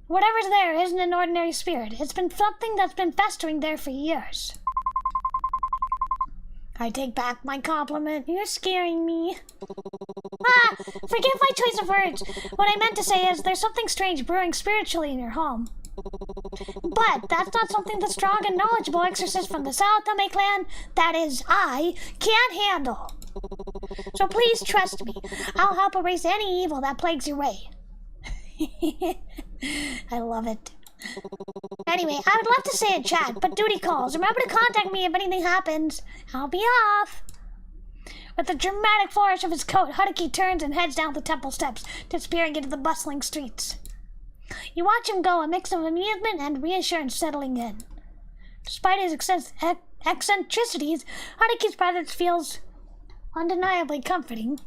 whatever's there isn't an ordinary spirit. It's been something that's been festering there for years. I take back my compliment. You're scaring me. Forgive my choice of words. What I meant to say is there's something strange brewing spiritually in your home. But that's not something the strong and knowledgeable exorcist from the otome clan, that is, I, can't handle. So please trust me. I'll help erase any evil that plagues your way. I love it. Anyway, I would love to say in chat, but duty calls. Remember to contact me if anything happens. I'll be off. With a dramatic flourish of his coat, Haruki turns and heads down the temple steps, disappearing into the bustling streets. You watch him go, a mix of amusement and reassurance settling in. Despite his eccentricities, Haruki's presence feels undeniably comforting.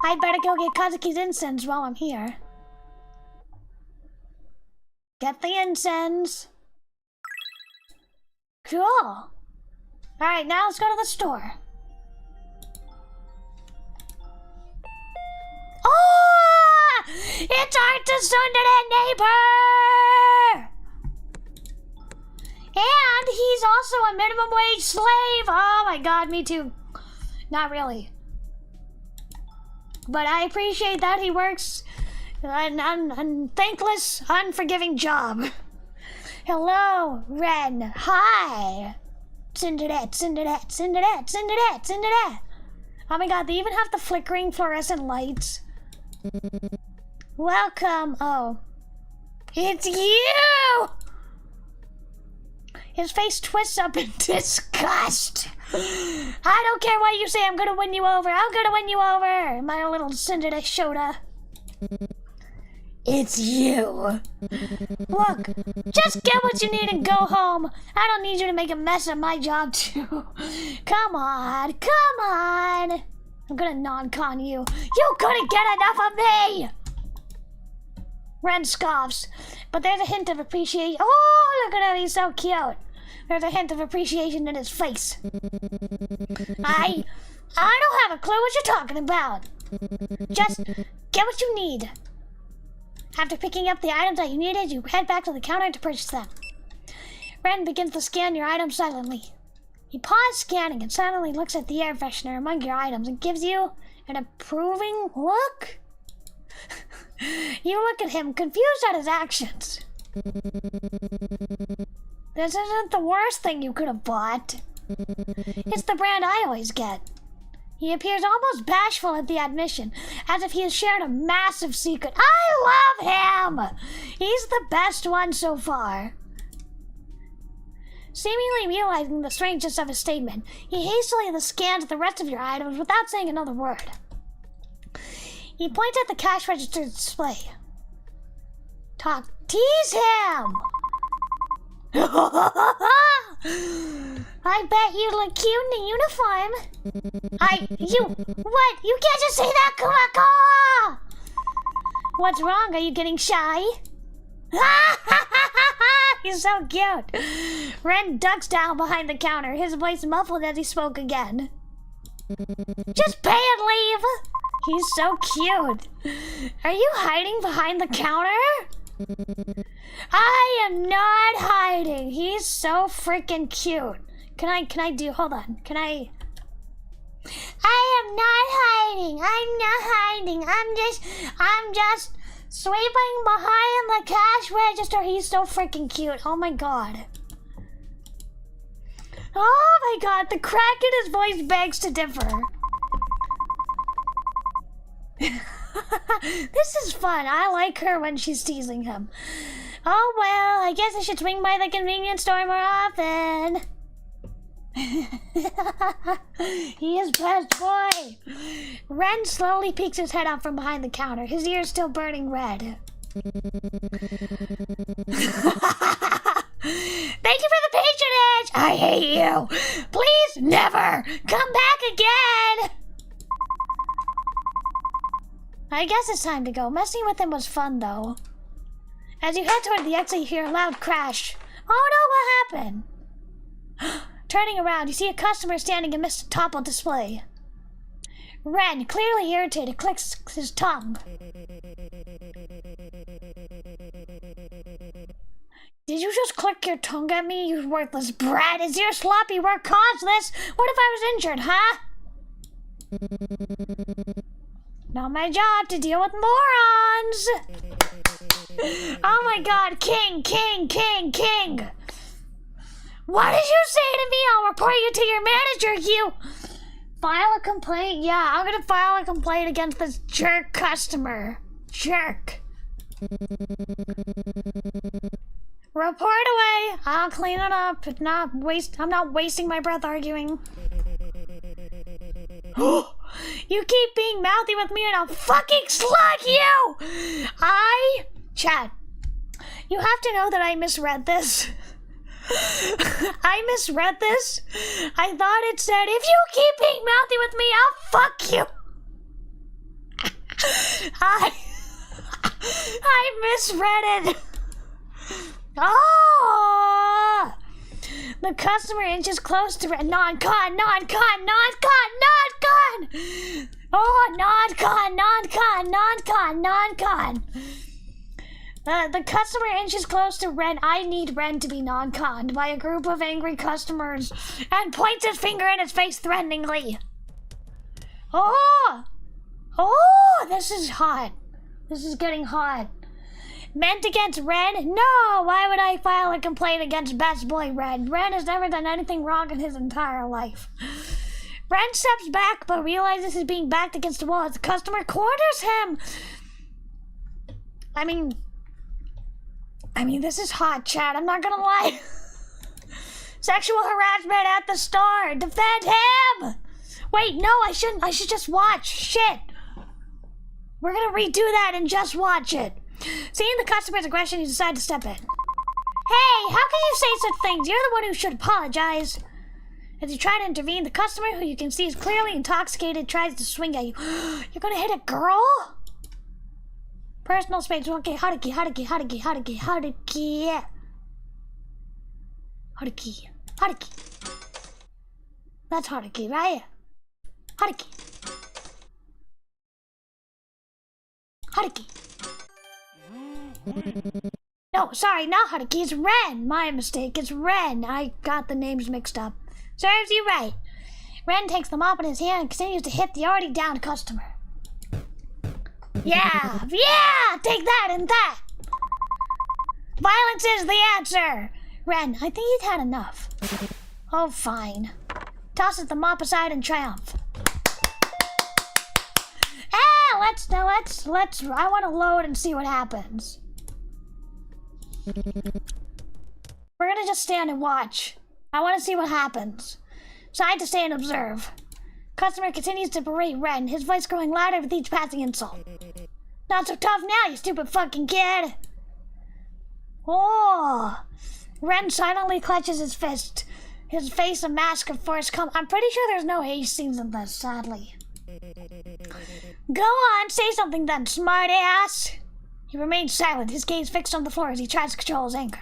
I'd better go get Kazuki's incense while I'm here. Get the incense. Cool. Alright, now let's go to the store. Oh! It's our tsundere neighbor! And he's also a minimum wage slave! Oh my god, me too. Not really. But I appreciate that he works an thankless, unforgiving job. Hello, Ren. Hi. Tsundere. Oh my god, they even have the flickering fluorescent lights. Welcome. Oh. It's you! His face twists up in disgust. I don't care what you say, I'm gonna win you over. I'm gonna win you over, my little tsundere Shota. It's you. Look, just get what you need and go home. I don't need you to make a mess of my job too. Come on. I'm gonna non-con you. You couldn't get enough of me! Ren scoffs, but there's a hint of appreciation. Oh, look at him, he's so cute. There's a hint of appreciation in his face. I don't have a clue what you're talking about. Just get what you need. After picking up the items that you needed, you head back to the counter to purchase them. Ren begins to scan your items silently. He pauses scanning and silently looks at the air freshener among your items and gives you an approving look. You look at him, confused at his actions. This isn't the worst thing you could have bought. It's the brand I always get. He appears almost bashful at the admission, as if he has shared a massive secret. I love him! He's the best one so far. Seemingly realizing the strangeness of his statement, he hastily scans the rest of your items without saying another word. He points at the cash register display. Tease him! I bet you look cute in a uniform. What? You can't just say that, Kumakko! What's wrong? Are you getting shy? He's so cute. Ren ducks down behind the counter, his voice muffled as he spoke again. Just pay and leave. He's so cute. Are you hiding behind the counter? I am not hiding. He's so freaking cute. Hold on. I am not hiding. I'm not hiding. I'm just Sweeping behind the cash register. He's so freaking cute. Oh my god. Oh my god, the crack in his voice begs to differ. This is fun. I like her when she's teasing him. Oh well, I guess I should swing by the convenience store more often. He is best boy. Ren slowly peeks his head out from behind the counter, his ears still burning red. Thank you for the patronage! I hate you! Please never come back again! I guess it's time to go. Messing with him was fun, though. As you head toward the exit, you hear a loud crash. Oh no, what happened? Turning around, you see a customer standing amidst a toppled display. Ren, clearly irritated, clicks his tongue. Did you just click your tongue at me, you worthless brat? Is your sloppy work caused this? What if I was injured, huh? Not my job to deal with morons! Oh my god, King! What did you say to me? I'll report you to your manager, you! File a complaint? Yeah, I'm gonna file a complaint against this jerk customer. Jerk. Report away. I'll clean it up. I'm not wasting my breath arguing. You keep being mouthy with me and I'll fucking slug you! Chad, you have to know that I misread this. I misread this. I thought it said, if you keep being mouthy with me, I'll fuck you. I misread it. Oh! The customer inches close to Ren. Non-con. Oh, non-con. The customer inches close to Ren. I need Ren to be non-conned by a group of angry customers and points his finger in his face threateningly. Oh, this is hot. This is getting hot. Meant against Ren? No! Why would I file a complaint against best boy Ren? Ren has never done anything wrong in his entire life. Ren steps back but realizes he's being backed against the wall as the customer corners him. I mean, this is hot, Chad. I'm not gonna lie. Sexual harassment at the store. Defend him! Wait, no, I shouldn't. I should just watch. Shit. We're gonna redo that and just watch it. Seeing the customer's aggression, you decide to step in. Hey, how can you say such things? You're the one who should apologize. As you try to intervene, the customer, who you can see is clearly intoxicated, tries to swing at you. You're gonna hit a girl? Personal space. Okay, Haruki. That's Haruki, right? Haruki. No, sorry, not Haruki, it's Ren. My mistake, it's Ren. I got the names mixed up. Serves you right. Ren takes the mop in his hand and continues to hit the already downed customer. Yeah, take that and that. Violence is the answer. Ren, I think he's had enough. Oh, fine. Tosses the mop aside in triumph. Let's, I want to load and see what happens. We're gonna just stand and watch. I want to see what happens. Decide to stay and observe. Customer continues to berate Ren, his voice growing louder with each passing insult. Not so tough now, you stupid fucking kid. Oh. Ren silently clutches his fist, his face a mask of forced calm. I'm pretty sure there's no age scenes in this, sadly. Go on, say something then, smart ass. He remains silent, his gaze fixed on the floor as he tries to control his anger.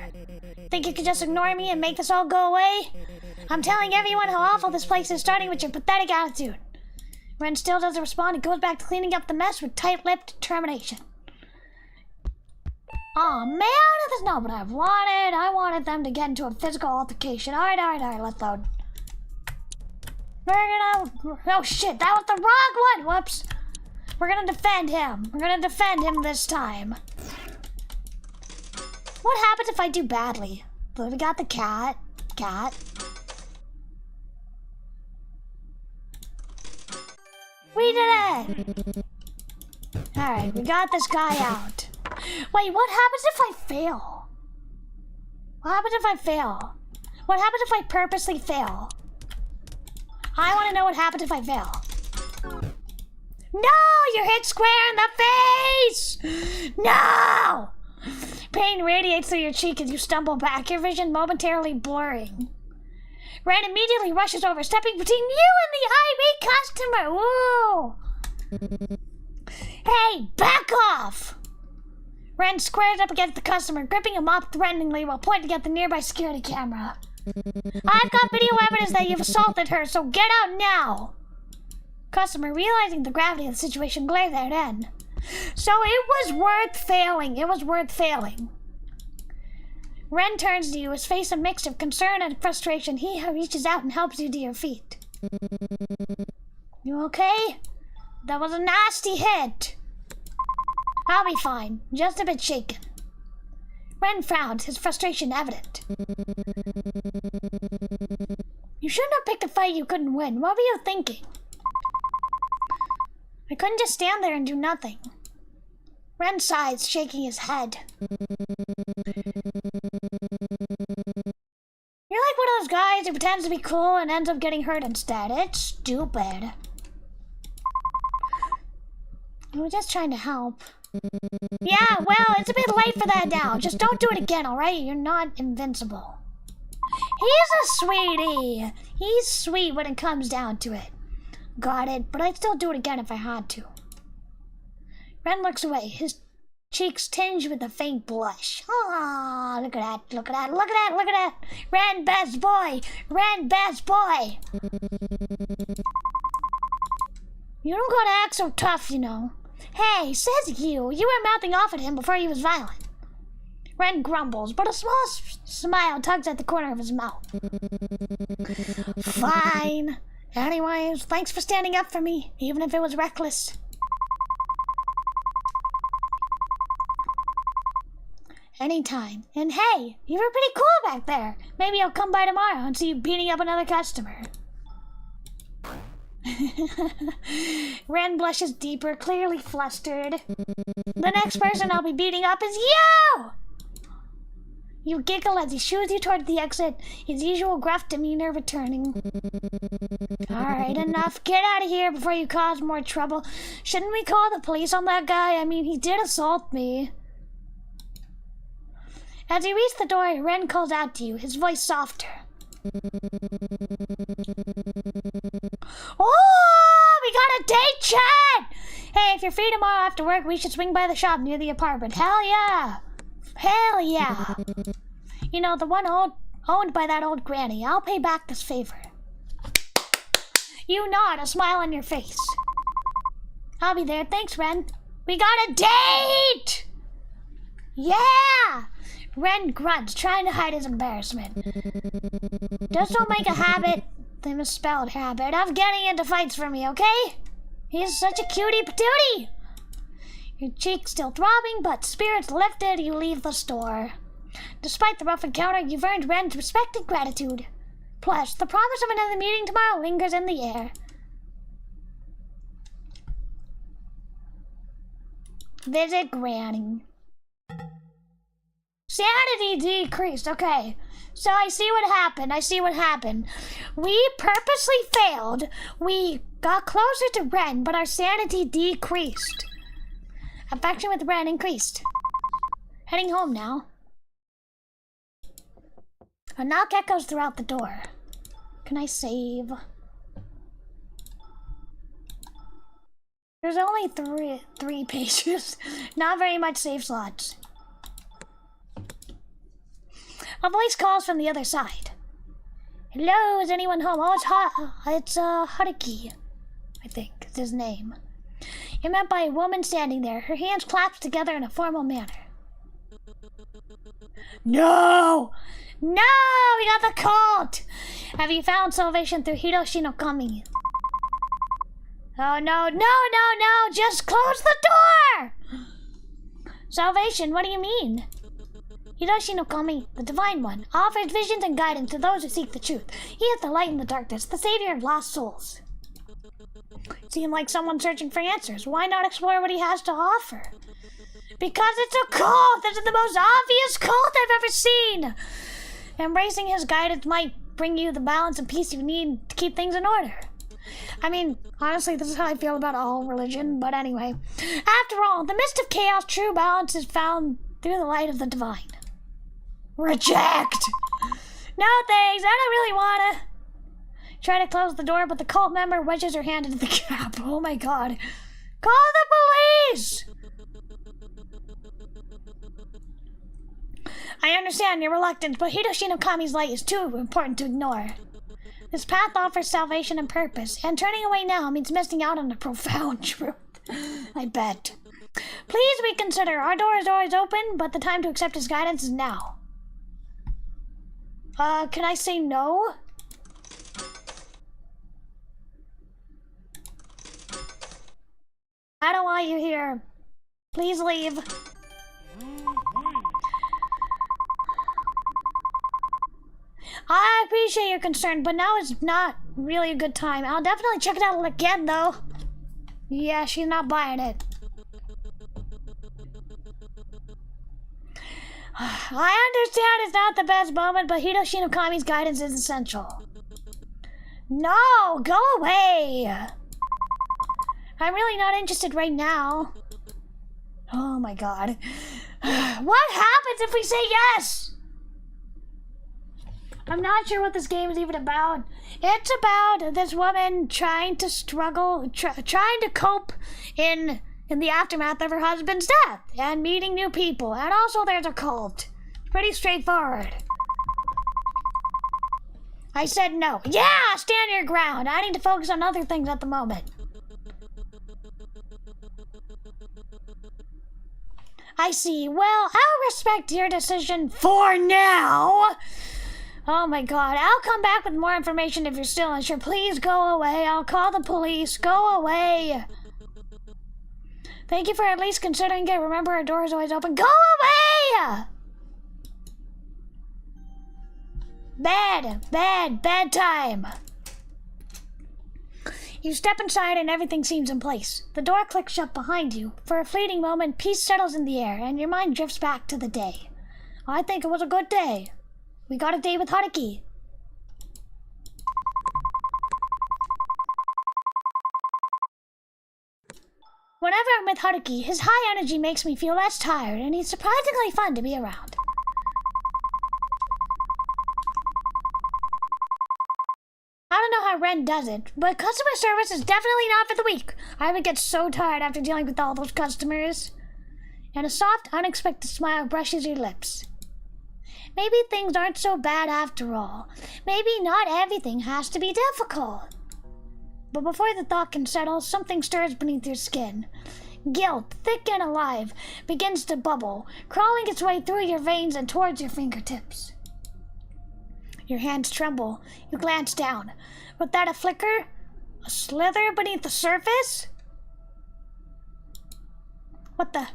Think you could just ignore me and make this all go away? I'm telling everyone how awful this place is, starting with your pathetic attitude. Ren still doesn't respond and goes back to cleaning up the mess with tight-lipped determination. Aw, man, that's not what I wanted. I wanted them to get into a physical altercation. Alright, let's load. We're gonna... Oh shit, that was the wrong one! Whoops. We're gonna defend him. We're gonna defend him this time. What happens if I do badly? We got the cat. Cat. We did it! Alright, we got this guy out. Wait, what happens if I fail? What happens if I fail? What happens if I purposely fail? I want to know what happens if I fail. No! You're hit square in the face! No! Pain radiates through your cheek as you stumble back, your vision momentarily blurring. Ren immediately rushes over, stepping between you and the irate customer. Woo! Hey, back off! Ren squares up against the customer, gripping him up threateningly while pointing at the nearby security camera. I've got video evidence that you've assaulted her, so get out now! Customer, realizing the gravity of the situation, glared at Ren. So it was worth failing. It was worth failing. Ren turns to you, his face a mix of concern and frustration. He reaches out and helps you to your feet. You okay? That was a nasty hit. I'll be fine, just a bit shaken. Ren frowned, his frustration evident. You shouldn't have picked a fight you couldn't win. What were you thinking? I couldn't just stand there and do nothing. Ren sighs, shaking his head. You're like one of those guys who pretends to be cool and ends up getting hurt instead. It's stupid. I was just trying to help. Yeah, well, it's a bit late for that now. Just don't do it again, alright? You're not invincible. He's a sweetie. He's sweet when it comes down to it. Got it, but I'd still do it again if I had to. Ren looks away, his cheeks tinged with a faint blush. Ah, look at that, look at that, look at that, look at that. Ren, best boy. Ren, best boy. You don't gotta act so tough, you know. Hey, says you. You were mouthing off at him before he was violent. Ren grumbles, but a small smile tugs at the corner of his mouth. Fine. Anyways, thanks for standing up for me, even if it was reckless. Anytime. And hey, you were pretty cool back there. Maybe I'll come by tomorrow and see you beating up another customer. Ren blushes deeper, clearly flustered. The next person I'll be beating up is you! You giggle as he shoos you toward the exit, his usual gruff demeanor returning. Alright, enough. Get out of here before you cause more trouble. Shouldn't we call the police on that guy? I mean, he did assault me. As you reach the door, Ren calls out to you, his voice softer. Oh, we got a date chat! Hey, if you're free tomorrow after work, we should swing by the shop near the apartment. Hell yeah! Hell yeah! You know, the one owned by that old granny. I'll pay back this favor. You nod, a smile on your face. I'll be there. Thanks, Ren. We got a date! Yeah! Ren grunts, trying to hide his embarrassment. Just don't make a habit, the misspelled habit, of getting into fights for me, okay? He's such a cutie patootie! Your cheeks still throbbing, but spirits lifted, you leave the store. Despite the rough encounter, you've earned Ren's respect and gratitude. Plus, the promise of another meeting tomorrow lingers in the air. Visit Granny. Sanity decreased. Okay, so I see what happened. We purposely failed. We got closer to Ren, but our sanity decreased. Affection with Ren increased. Heading home now. A knock echoes throughout the door. Can I save? There's only three pages. Not very much save slots. A voice calls from the other side. Hello, is anyone home? Oh, it's Haruki, I think is his name. You're met by a woman standing there, her hands clasped together in a formal manner. No! No! We got the cult! Have you found salvation through Hiroshi no Kami? Oh no, no, no, no! Just close the door! Salvation, what do you mean? Hiroshi no Kami, the Divine One, offers visions and guidance to those who seek the truth. He is the light in the darkness, the savior of lost souls. Seem like someone searching for answers. Why not explore what he has to offer? Because it's a cult! This is the most obvious cult I've ever seen! Embracing his guidance might bring you the balance and peace you need to keep things in order. I mean, honestly, this is how I feel about all religion, but anyway. After all, the midst of chaos, true balance is found through the light of the divine. Reject! No thanks, I don't really wanna. Try to close the door, but the cult member wedges her hand into the gap. Oh my god. Call the police! I understand your reluctance, but Hiroshi no Kami's light is too important to ignore. This path offers salvation and purpose, and turning away now means missing out on a profound truth. I bet. Please reconsider. Our door is always open, but the time to accept his guidance is now. Can I say no? I don't want you here. Please leave. I appreciate your concern, but now is not really a good time. I'll definitely check it out again, though. Yeah, she's not buying it. I understand it's not the best moment, but Hiroshi no Kami's guidance is essential. No, go away. I'm really not interested right now. Oh my god. What happens if we say yes? I'm not sure what this game is even about. It's about this woman trying to struggle, trying to cope in the aftermath of her husband's death and meeting new people. And also there's a cult. It's pretty straightforward. I said no. Yeah, stand your ground. I need to focus on other things at the moment. I see. Well, I'll respect your decision for now. Oh my god, I'll come back with more information if you're still unsure. Please go away. I'll call the police. Go away. Thank you for at least considering it. Remember, our door is always open. Go away! Bedtime. You step inside and everything seems in place. The door clicks shut behind you. For a fleeting moment, peace settles in the air and your mind drifts back to the day. I think it was a good day. We got a date with Haruki. Whenever I'm with Haruki, his high energy makes me feel less tired, and he's surprisingly fun to be around. I don't know how Ren does it, but customer service is definitely not for the weak. I would get so tired after dealing with all those customers. And a soft, unexpected smile brushes your lips. Maybe things aren't so bad after all. Maybe not everything has to be difficult. But before the thought can settle, something stirs beneath your skin. Guilt, thick and alive, begins to bubble, crawling its way through your veins and towards your fingertips. Your hands tremble. You glance down. Was that a flicker? A slither beneath the surface? What the?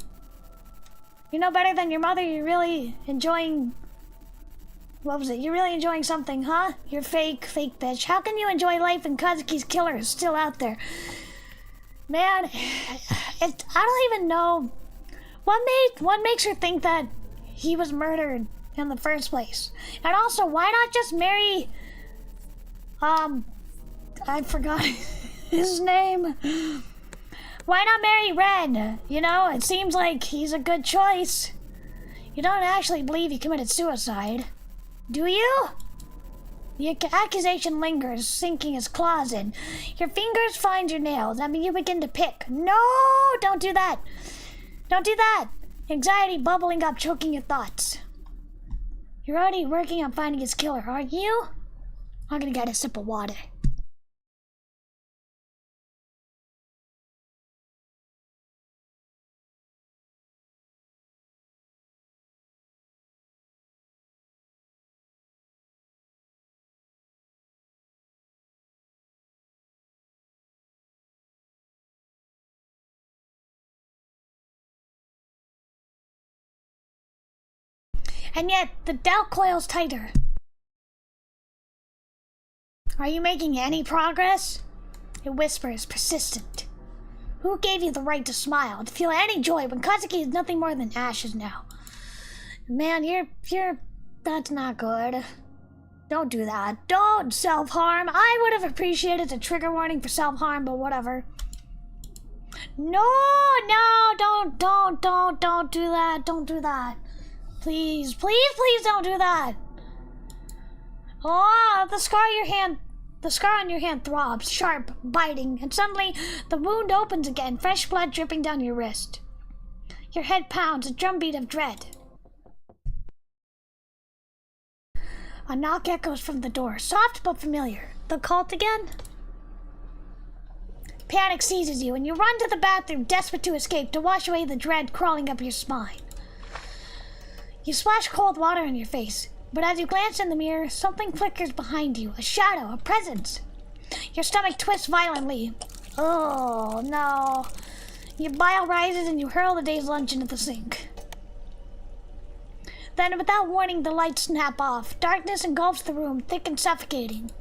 You know better than your mother. You're really enjoying... What was it? You're really enjoying something, huh? You're fake bitch. How can you enjoy life and Kazuki's killer is still out there? Man, I don't even know. What makes her think that he was murdered in the first place? And also, why not just marry... I forgot his name. Why not marry Ren? You know, it seems like he's a good choice. You don't actually believe he committed suicide. Do you? The accusation lingers, sinking his claws in. Your fingers find your nails. I mean, you begin to pick. No! Don't do that! Don't do that! Anxiety bubbling up, choking your thoughts. You're already working on finding his killer, aren't you? I'm gonna get a sip of water. and yet the doubt coils tighter. Are you making any progress? It whispers, persistent. Who gave you the right to smile, to feel any joy when Kazuki is nothing more than ashes now? Man, that's not good. Don't do that. Don't self-harm. I would have appreciated a trigger warning for self-harm, but whatever. No, don't do that. Don't do that. Please don't do that. Oh, the scar on your hand throbs, sharp, biting, and suddenly the wound opens again, fresh blood dripping down your wrist. Your head pounds, a drumbeat of dread. A knock echoes from the door, soft but familiar. The cult again? Panic seizes you, and you run to the bathroom, desperate to escape, to wash away the dread crawling up your spine. You splash cold water in your face, but as you glance in the mirror, something flickers behind you, a shadow, a presence. Your stomach twists violently. Oh, no. Your bile rises and you hurl the day's lunch into the sink. Then, without warning, the lights snap off. Darkness engulfs the room, thick and suffocating.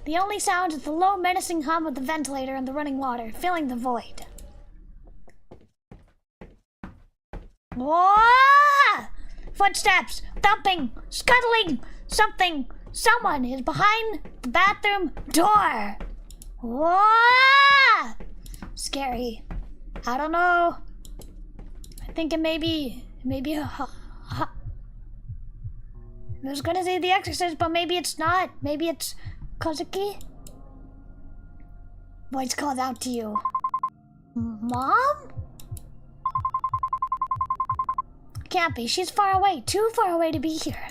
The only sound is the low, menacing hum of the ventilator and the running water, filling the void. Whoa! Footsteps, thumping, scuttling, something. Someone is behind the bathroom door. Whoa! Scary. I don't know. I think it may be I was gonna say The Exorcist, but maybe it's not. Maybe it's Kazuki? Voice calls out to you. Mom? Can't be. She's far away. Too far away to be here.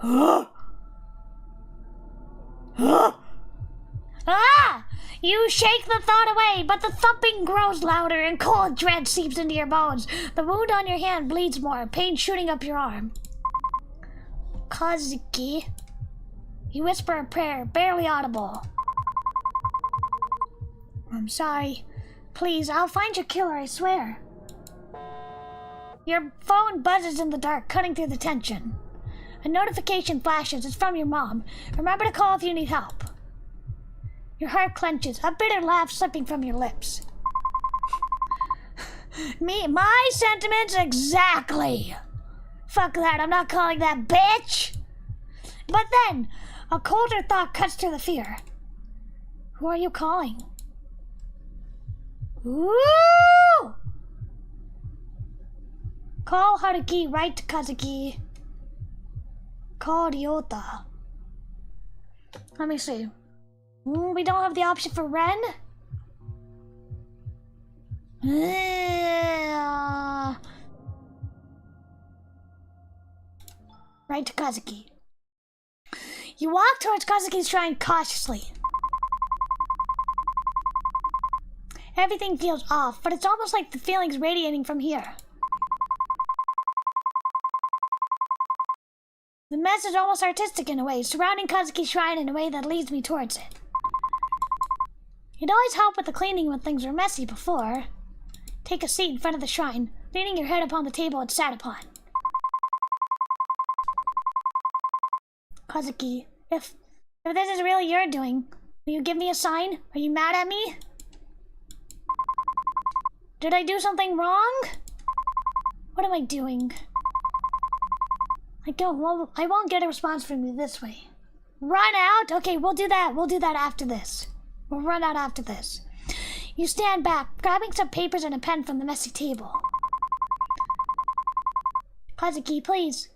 Ah! You shake the thought away, but the thumping grows louder and cold dread seeps into your bones. The wound on your hand bleeds more, pain shooting up your arm. Kazuki. You whisper a prayer, barely audible. I'm sorry. Please, I'll find your killer, I swear. Your phone buzzes in the dark, cutting through the tension. A notification flashes. It's from your mom. Remember to call if you need help. Your heart clenches, a bitter laugh slipping from your lips. My sentiments exactly. Fuck that, I'm not calling that bitch. But then, a colder thought cuts through the fear. Who are you calling? Ooh! Call Haruki, write to Kazuki. Call Ryota. Let me see. We don't have the option for Ren? Right to Kazuki. You walk towards Kazuki's shrine cautiously. Everything feels off, but it's almost like the feeling's radiating from here. The mess is almost artistic in a way, surrounding Kazuki's shrine in a way that leads me towards it. You'd always help with the cleaning when things were messy before. Take a seat in front of the shrine, leaning your head upon the table it sat upon. Kazuki, if this is really your doing, will you give me a sign? Are you mad at me? Did I do something wrong? What am I doing? I won't get a response from you this way. Run out? Okay, we'll do that. We'll do that after this. We'll run out after this. You stand back, grabbing some papers and a pen from the messy table. Kazuki, please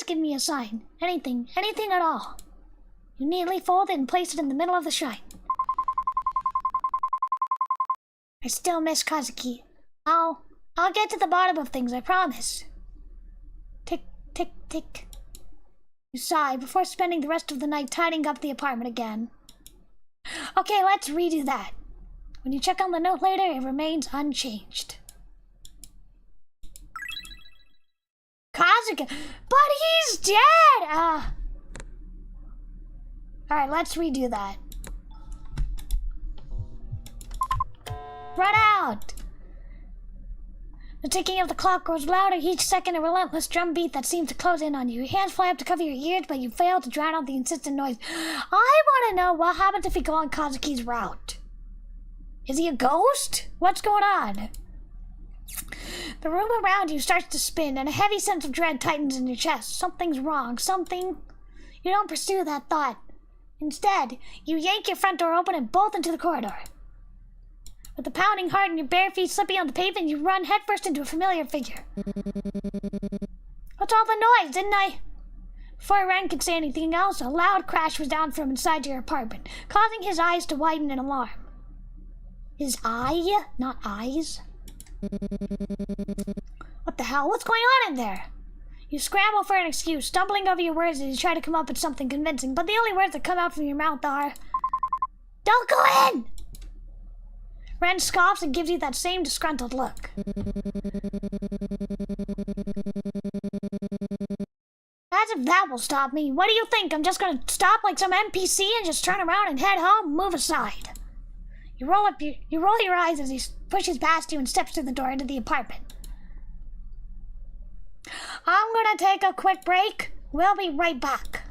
give me a sign. Anything at all. You neatly fold it and place it in the middle of the shrine. I still miss Kazuki. I'll get to the bottom of things, I promise. Tick, tick, tick. You sigh before spending the rest of the night tidying up the apartment again. Okay, let's redo that. When you check on the note later, it remains unchanged. Kazuki, but he's dead! Alright, let's redo that. Run out! The ticking of the clock grows louder each second, a relentless drumbeat that seems to close in on you. Your hands fly up to cover your ears, but you fail to drown out the insistent noise. I want to know what happens if we go on Kazuki's route. Is he a ghost? What's going on? The room around you starts to spin, and a heavy sense of dread tightens in your chest. Something's wrong. Something... You don't pursue that thought. Instead, you yank your front door open and bolt into the corridor. With a pounding heart and your bare feet slipping on the pavement, you run headfirst into a familiar figure. What's all the noise? Didn't I? Before Ren could say anything else, a loud crash was down from inside your apartment, causing his eyes to widen in alarm. His eye? Not eyes? What the hell? What's going on in there? You scramble for an excuse, stumbling over your words as you try to come up with something convincing, but the only words that come out from your mouth are... Don't go in! Ren scoffs and gives you that same disgruntled look. As if that will stop me. What do you think? I'm just gonna stop like some NPC and just turn around and head home? Move aside. You roll your eyes as he pushes past you and steps through the door into the apartment. I'm gonna take a quick break. We'll be right back.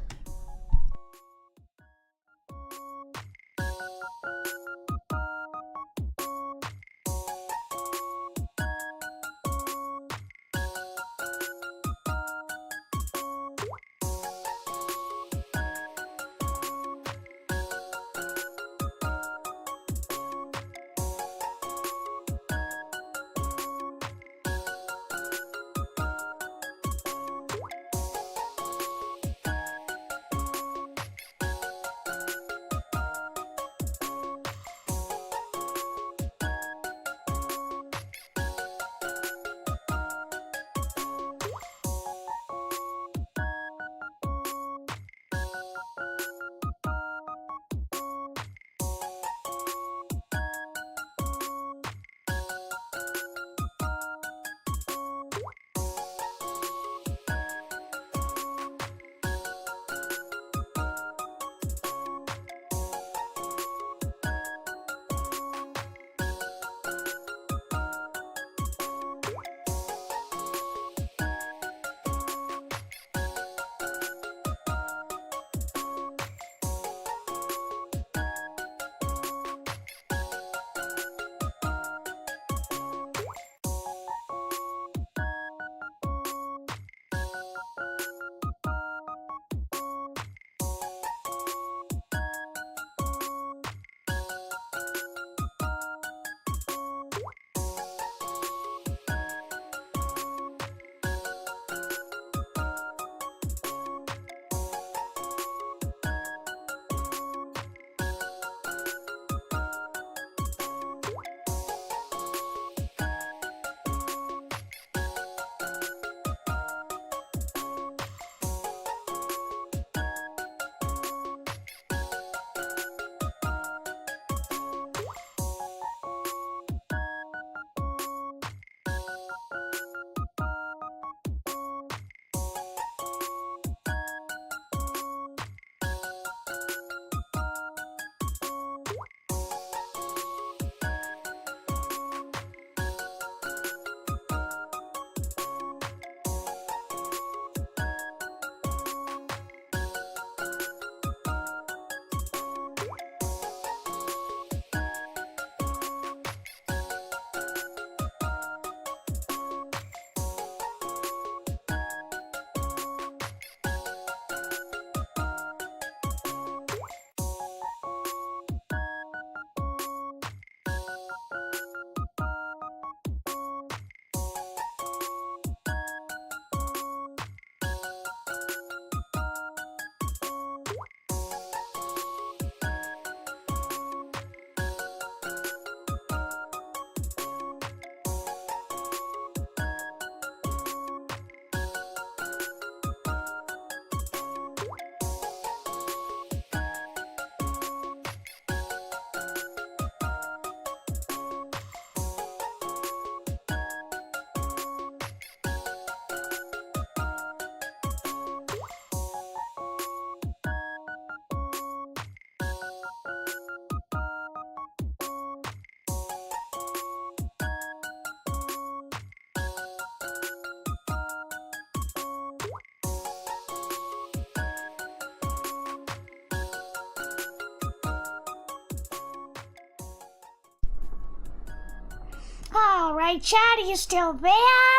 Alright, Chad, are you still there?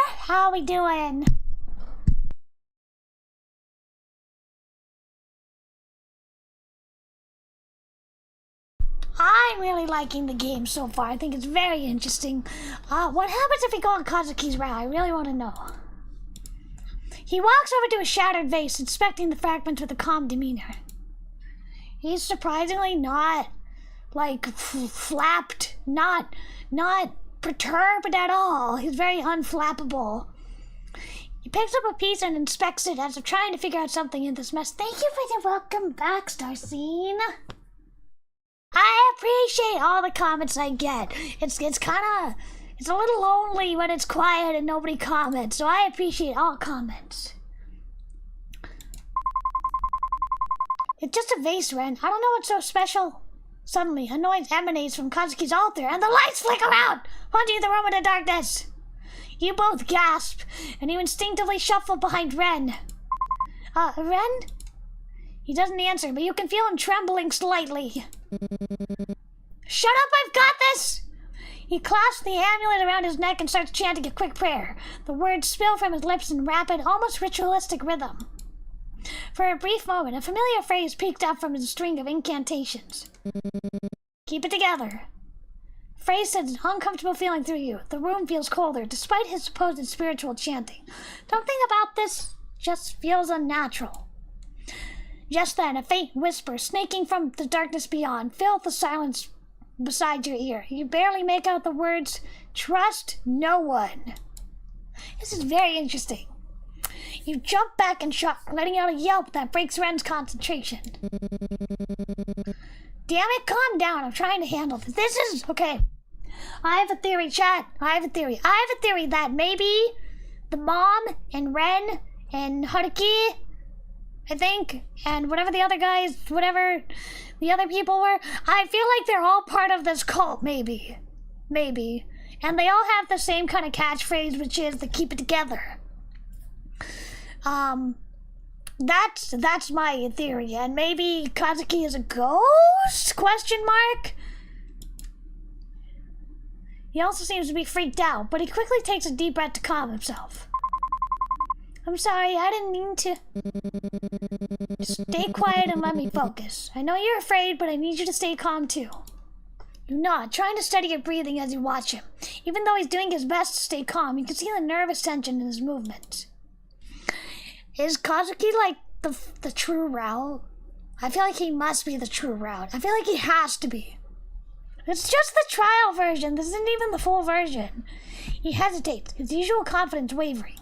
How are we doing? I'm really liking the game so far. I think it's very interesting. What happens if we go on Kazuki's route? I really want to know. He walks over to a shattered vase, inspecting the fragments with a calm demeanor. He's surprisingly not, like, flapped, not perturbed at all. He's very unflappable. He picks up a piece and inspects it as if trying to figure out something in this mess. Thank you for the welcome back, Starcene. I appreciate all the comments I get. It's a little lonely when it's quiet and nobody comments, so I appreciate all comments. It's just a vase, Ren. I don't know what's so special. Suddenly, a noise emanates from Kazuki's altar, and the lights flicker out, plunging the room into darkness. You both gasp, and you instinctively shuffle behind Ren. Ren? He doesn't answer, but you can feel him trembling slightly. Shut up, I've got this! He clasps the amulet around his neck and starts chanting a quick prayer. The words spill from his lips in rapid, almost ritualistic rhythm. For a brief moment, a familiar phrase peeked up from his string of incantations. Keep it together. Phrase sends an uncomfortable feeling through you. The room feels colder, despite his supposed spiritual chanting. Something about this just feels unnatural. Just then, a faint whisper, snaking from the darkness beyond, filled the silence beside your ear. You barely make out the words, "Trust no one." This is very interesting. You jump back in shock, letting out a yelp that breaks Ren's concentration. Damn it, calm down. I'm trying to handle this. This is... Okay. I have a theory, chat. I have a theory that maybe the mom and Ren and Haruki, I think, and whatever the other guys, whatever the other people were, I feel like they're all part of this cult, maybe. Maybe. And they all have the same kind of catchphrase, which is the keep it together. That's my theory. And maybe Kazuki is a ghost? Question mark? He also seems to be freaked out, but he quickly takes a deep breath to calm himself. I'm sorry, I didn't mean to. Stay quiet and let me focus. I know you're afraid, but I need you to stay calm too. You nod, trying to steady your breathing as you watch him. Even though he's doing his best to stay calm, you can see the nervous tension in his movements. Is Kazuki like the true route? I feel like he must be the true route. I feel like he has to be. It's just the trial version. This isn't even the full version. He hesitates, his usual confidence wavering.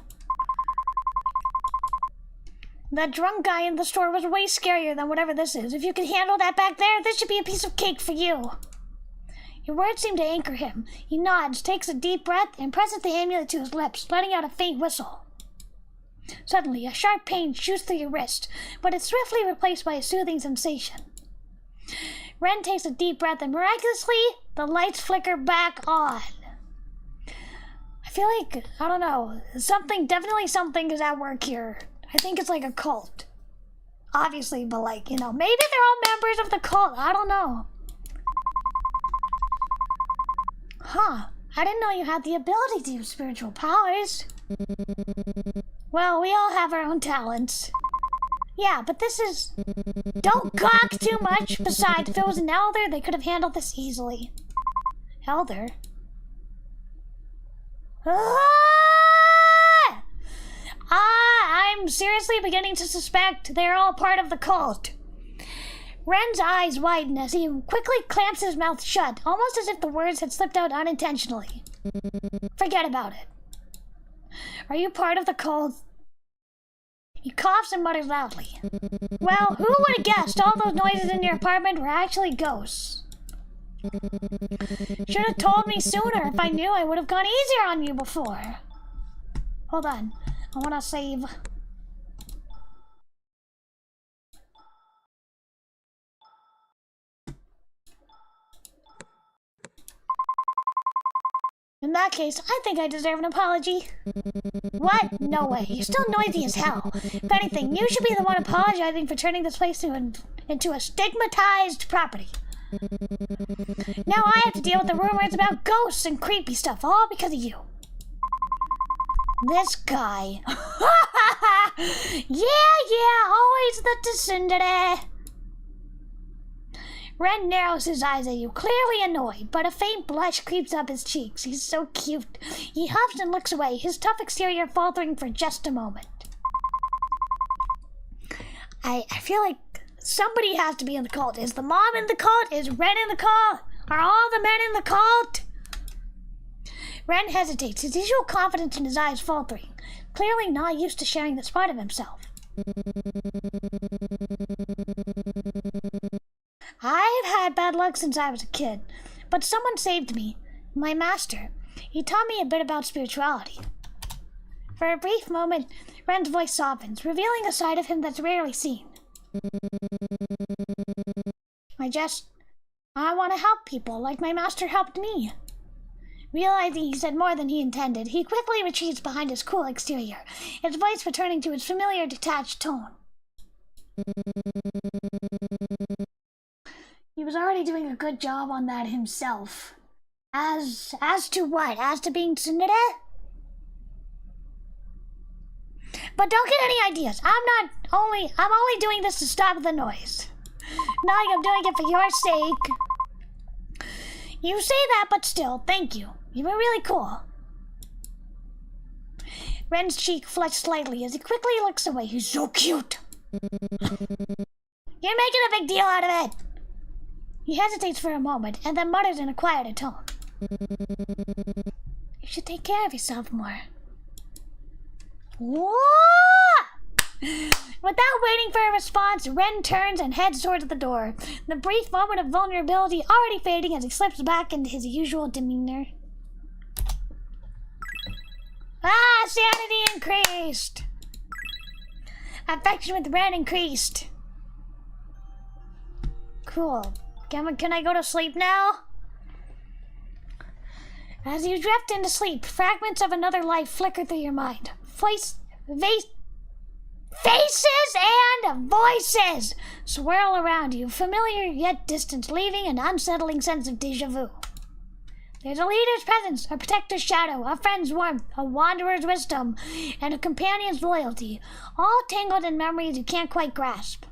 That drunk guy in the store was way scarier than whatever this is. If you can handle that back there, this should be a piece of cake for you. Your words seem to anchor him. He nods, takes a deep breath, and presses the amulet to his lips, letting out a faint whistle. Suddenly, a sharp pain shoots through your wrist, but it's swiftly replaced by a soothing sensation. Ren takes a deep breath, and miraculously, the lights flicker back on. I feel like, I don't know, definitely something is at work here. I think it's like a cult. Obviously, but like, you know, maybe they're all members of the cult. I don't know. Huh. I didn't know you had the ability to use spiritual powers. Well, we all have our own talents. Yeah, but this is... Don't gawk too much. Besides, if it was an elder, they could have handled this easily. Elder? I'm seriously beginning to suspect they're all part of the cult. Ren's eyes widen as he quickly clamps his mouth shut, almost as if the words had slipped out unintentionally. Forget about it. Are you part of the cult? He coughs and mutters loudly. Well, who would have guessed all those noises in your apartment were actually ghosts? Should have told me sooner. If I knew, I would have gone easier on you before. Hold on. I want to save. In that case, I think I deserve an apology. What? No way. You're still noisy as hell. If anything, you should be the one apologizing for turning this place into a stigmatized property. Now I have to deal with the rumors about ghosts and creepy stuff, all because of you. This guy. Yeah, always the tsundere. Ren narrows his eyes at you, clearly annoyed, but a faint blush creeps up his cheeks. He's so cute. He huffs and looks away, his tough exterior faltering for just a moment. I feel like somebody has to be in the cult. Is the mom in the cult? Is Ren in the cult? Are all the men in the cult? Ren hesitates, his usual confidence in his eyes faltering, clearly not used to sharing this part of himself. I've had bad luck since I was a kid, but someone saved me. My master. He taught me a bit about spirituality. For a brief moment, Ren's voice softens, revealing a side of him that's rarely seen. I want to help people like my master helped me. Realizing he said more than he intended, he quickly retreats behind his cool exterior, his voice returning to its familiar detached tone. He was already doing a good job on that himself. As to what? As to being tsundere? But don't get any ideas. I'm only doing this to stop the noise. Not like I'm doing it for your sake. You say that, but still, thank you. You were really cool. Ren's cheek flushed slightly as he quickly looks away. He's so cute. You're making a big deal out of it. He hesitates for a moment and then mutters in a quieter tone. You should take care of yourself more. Whoa! Without waiting for a response, Ren turns and heads towards the door, the brief moment of vulnerability already fading as he slips back into his usual demeanor. Sanity increased! Affection with Ren increased. Cool. Can I go to sleep now? As you drift into sleep, fragments of another life flicker through your mind. Faces and voices swirl around you, familiar yet distant, leaving an unsettling sense of déjà vu. There's a leader's presence, a protector's shadow, a friend's warmth, a wanderer's wisdom, and a companion's loyalty, all tangled in memories you can't quite grasp.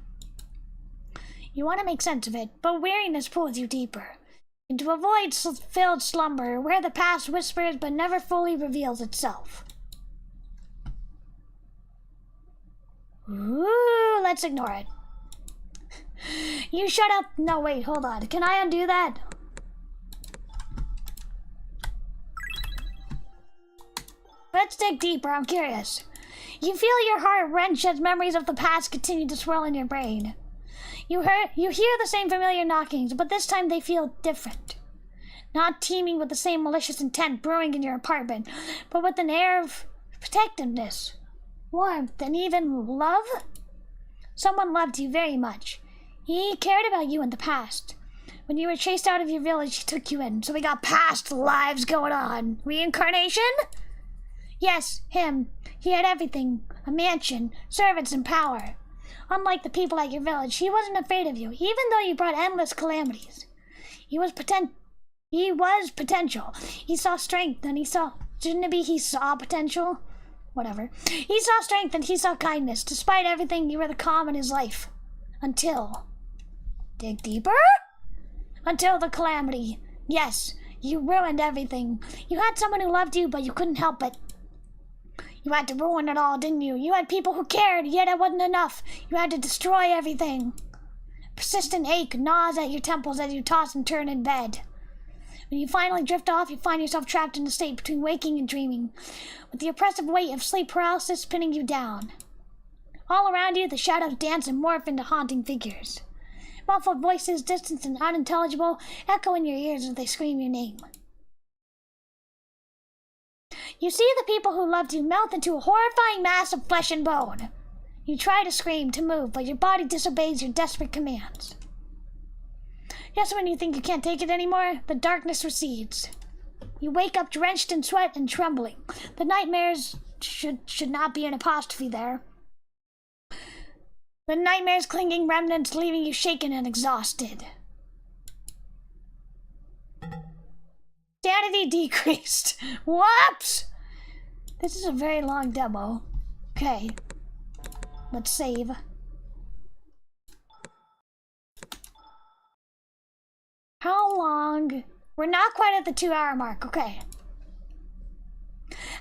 You want to make sense of it, but weariness pulls you deeper, into a void-filled slumber where the past whispers but never fully reveals itself. Ooh, let's ignore it. You shut up. No, wait, hold on. Can I undo that? Let's dig deeper, I'm curious. You feel your heart wrench as memories of the past continue to swirl in your brain. You hear the same familiar knockings, but this time they feel different. Not teeming with the same malicious intent brewing in your apartment, but with an air of protectiveness, warmth, and even love? Someone loved you very much. He cared about you in the past. When you were chased out of your village, he took you in, so we got past lives going on. Reincarnation? Yes, him. He had everything. A mansion, servants, and power. Unlike the people at your village, he wasn't afraid of you, even though you brought endless calamities. He was potential. He saw strength, and he saw potential? Whatever. He saw strength and he saw kindness. Despite everything, you were the calm in his life. Until... Dig deeper? Until the calamity. Yes, you ruined everything. You had someone who loved you, but you couldn't help it. You had to ruin it all, didn't you? You had people who cared, yet it wasn't enough. You had to destroy everything. Persistent ache gnaws at your temples as you toss and turn in bed. When you finally drift off, you find yourself trapped in a state between waking and dreaming, with the oppressive weight of sleep paralysis spinning you down. All around you, the shadows dance and morph into haunting figures. Muffled voices, distant and unintelligible, echo in your ears as they scream your name. You see the people who loved you melt into a horrifying mass of flesh and bone. You try to scream, to move, but your body disobeys your desperate commands. Just when you think you can't take it anymore, the darkness recedes. You wake up drenched in sweat and trembling. The nightmares should not be an apostrophe there. The nightmares clinging remnants, leaving you shaken and exhausted. HP decreased. Whoops! This is a very long demo. Okay. Let's save. How long? We're not quite at the 2-hour mark. Okay.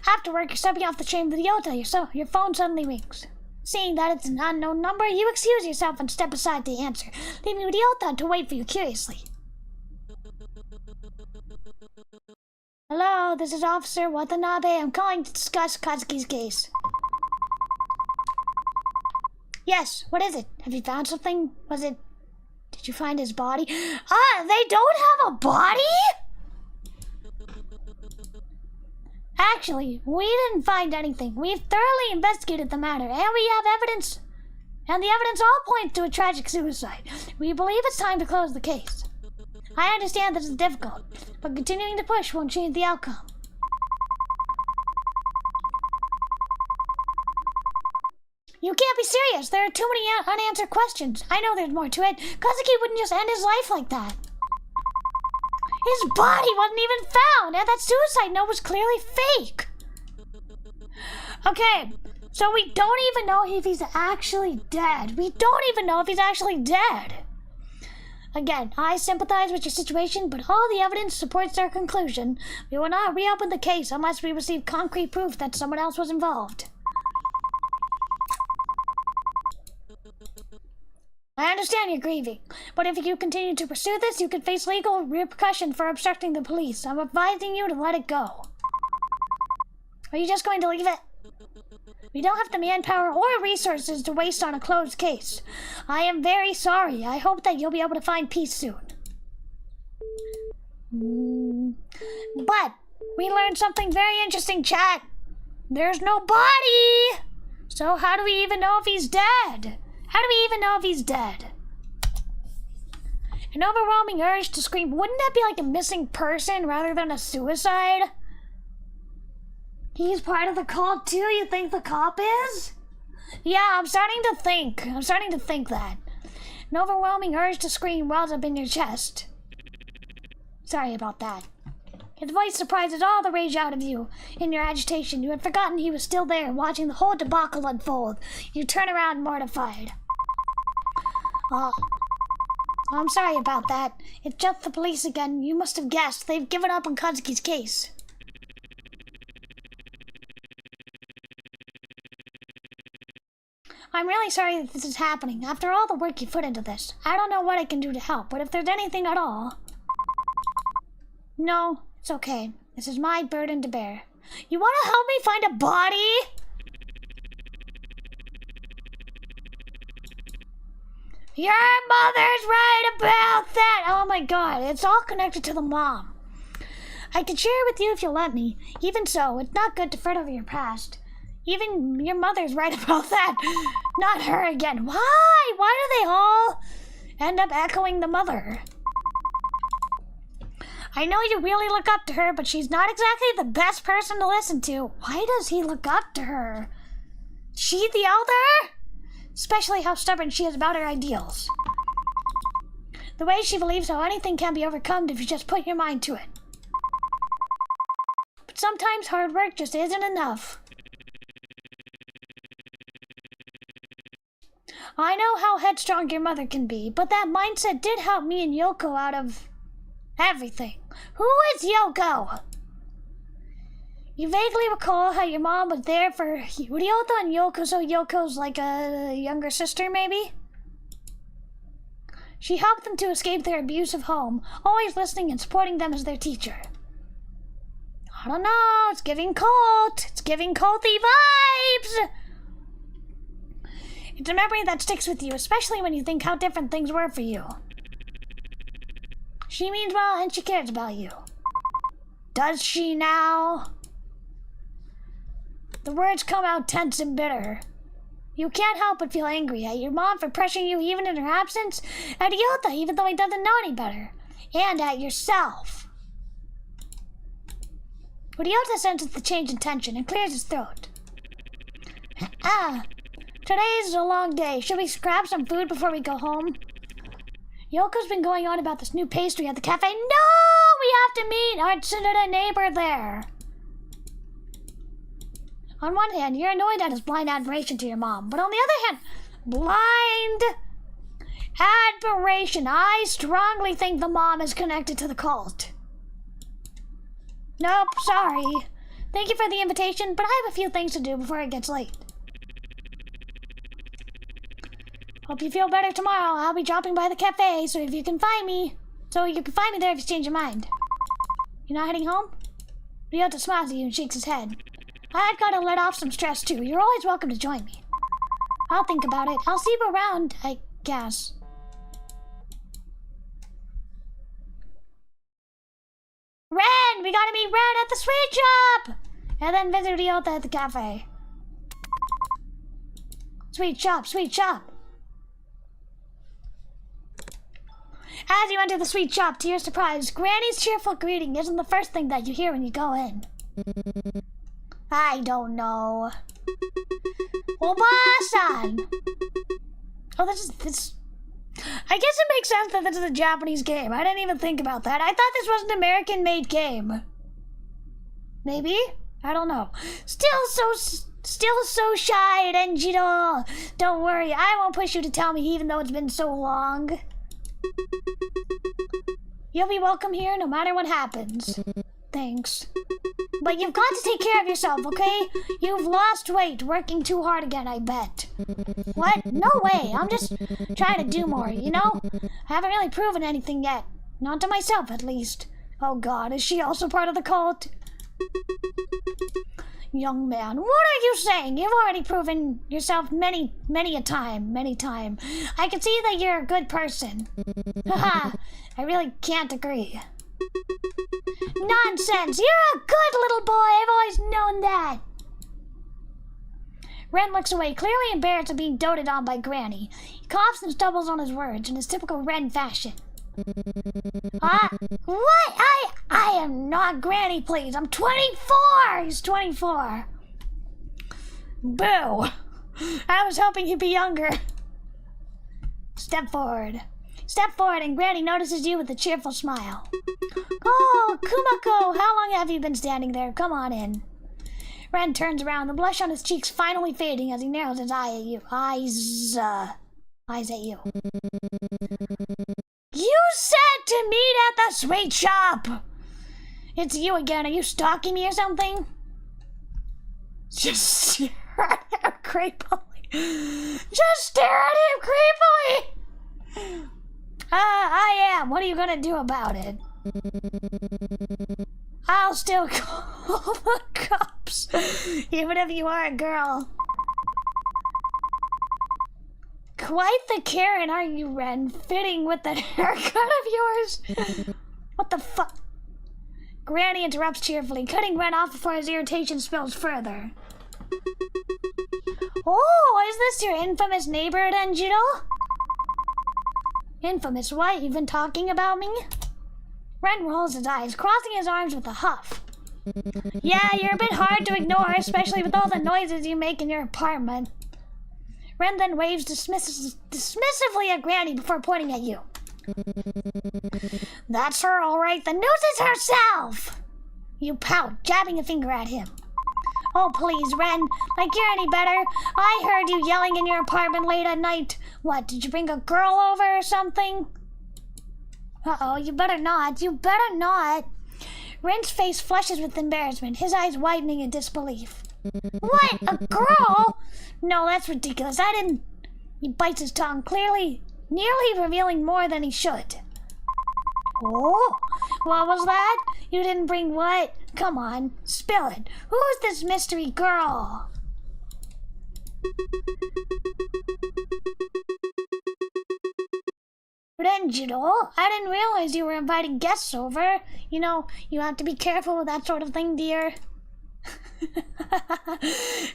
After work, you're stepping off the train with Yota. Your phone suddenly rings. Seeing that it's an unknown number, you excuse yourself and step aside to answer, leaving Yota to wait for you curiously. Hello, this is Officer Watanabe. I'm calling to discuss Kazuki's case. Yes, what is it? Have you found something? Did you find his body? Ah, they don't have a body? Actually, we didn't find anything. We've thoroughly investigated the matter, and we have evidence. And the evidence all points to a tragic suicide. We believe it's time to close the case. I understand this is difficult, but continuing to push won't change the outcome. You can't be serious. There are too many unanswered questions. I know there's more to it. Kazuki wouldn't just end his life like that. His body wasn't even found, and that suicide note was clearly fake. Okay, so we don't even know if he's actually dead. We don't even know if he's actually dead. Again, I sympathize with your situation, but all the evidence supports our conclusion. We will not reopen the case unless we receive concrete proof that someone else was involved. I understand you're grieving, but if you continue to pursue this, you could face legal repercussion for obstructing the police. I'm advising you to let it go. Are you just going to leave it? We don't have the manpower or resources to waste on a closed case. I am very sorry. I hope that you'll be able to find peace soon. But we learned something very interesting, chat. There's no body! So how do we even know if he's dead? How do we even know if he's dead? An overwhelming urge to scream. Wouldn't that be like a missing person rather than a suicide? He's part of the cult too? You think the cop is? Yeah, I'm starting to think that. An overwhelming urge to scream wells up in your chest. Sorry about that. His voice surprises all the rage out of you. In your agitation, you had forgotten he was still there, watching the whole debacle unfold. You turn around mortified. Oh, I'm sorry about that. It's just the police again. You must have guessed. They've given up on Kazuki's case. I'm really sorry that this is happening. After all the work you put into this, I don't know what I can do to help, but if there's anything at all... No, it's okay. This is my burden to bear. You want to help me find a body? Your mother's right about that! Oh my god, it's all connected to the mom. I could share it with you if you let me. Even so, it's not good to fret over your past. Even your mother's right about that. Not her again. Why? Why do they all end up echoing the mother? I know you really look up to her, but she's not exactly the best person to listen to. Why does he look up to her? She the elder? Especially how stubborn she is about her ideals. The way she believes how anything can be overcome if you just put your mind to it. But sometimes hard work just isn't enough. I know how headstrong your mother can be, but that mindset did help me and Yoko out of everything. Who is Yoko? You vaguely recall how your mom was there for Ryota and Yoko, so Yoko's like a younger sister, maybe? She helped them to escape their abusive home, always listening and supporting them as their teacher. I don't know, it's giving cult. It's giving culty vibes! It's a memory that sticks with you, especially when you think how different things were for you. She means well and she cares about you. Does she now? The words come out tense and bitter. You can't help but feel angry at your mom for pressuring you even in her absence, at Ryota even though he doesn't know any better, and at yourself. Ryota senses the change in tension and clears his throat. Today's a long day. Should we grab some food before we go home? Yoko's been going on about this new pastry at the cafe. No! We have to meet! heart-centered a neighbor there. On one hand, you're annoyed at his blind admiration to your mom, but on the other hand, blind admiration. I strongly think the mom is connected to the cult. Nope, sorry. Thank you for the invitation, but I have a few things to do before it gets late. Hope you feel better tomorrow. I'll be dropping by the cafe, so you can find me there if you change your mind. You're not heading home? Ryota smiles at you and shakes his head. I've got to let off some stress too. You're always welcome to join me. I'll think about it. I'll see you around, I guess. Ren! We gotta meet Ren at the sweet shop! And then visit Ryota at the cafe. Sweet shop, sweet shop. As you enter the sweet shop, to your surprise, Granny's cheerful greeting isn't the first thing that you hear when you go in. I don't know. Oba-san! Oh, this... I guess it makes sense that this is a Japanese game. I didn't even think about that. I thought this was an American-made game. Maybe? I don't know. Still so shy, Renjiro. Don't worry, I won't push you to tell me even though it's been so long. You'll be welcome here no matter what happens. Thanks. But you've got to take care of yourself, okay? You've lost weight working too hard again, I bet. What? No way. I'm just trying to do more, you know? I haven't really proven anything yet. Not to myself, at least. Oh god, is she also part of the cult? Young man, what are you saying? You've already proven yourself many a time. I can see that you're a good person. Haha, I really can't agree. Nonsense! You're a good little boy! I've always known that! Ren looks away, clearly embarrassed at being doted on by Granny. He coughs and stumbles on his words in his typical Ren fashion. What? I am not Granny, please. I'm 24! He's 24. Boo! I was hoping he'd be younger. Step forward. Step forward and Granny notices you with a cheerful smile. Oh, Kumakko, how long have you been standing there? Come on in. Ren turns around, the blush on his cheeks finally fading as he narrows his eyes at you. You said to meet at the sweet shop! It's you again. Are you stalking me or something? Just stare at him creepily. Just stare at him creepily! I am. What are you gonna do about it? I'll still call the cops, even if you are a girl. Quite the Karen, are you, Ren? Fitting with that haircut of yours. What the fuck? Granny interrupts cheerfully, cutting Ren off before his irritation spills further. Oh, is this your infamous neighbor, Renjiro? Infamous what? You've been talking about me? Ren rolls his eyes, crossing his arms with a huff. Yeah, you're a bit hard to ignore, especially with all the noises you make in your apartment. Ren then waves dismissively at Granny before pointing at you. That's her, all right. The news is herself! You pout, jabbing a finger at him. Oh, please, Ren. Like you're any better. I heard you yelling in your apartment late at night. What, did you bring a girl over or something? Uh-oh, you better not. You better not. Ren's face flushes with embarrassment, his eyes widening in disbelief. What? A girl? No, that's ridiculous. I didn't... He bites his tongue, nearly revealing more than he should. Oh? What was that? You didn't bring what? Come on, spill it. Who's this mystery girl? Renjiro, I didn't realize you were inviting guests over. You know, you have to be careful with that sort of thing, dear.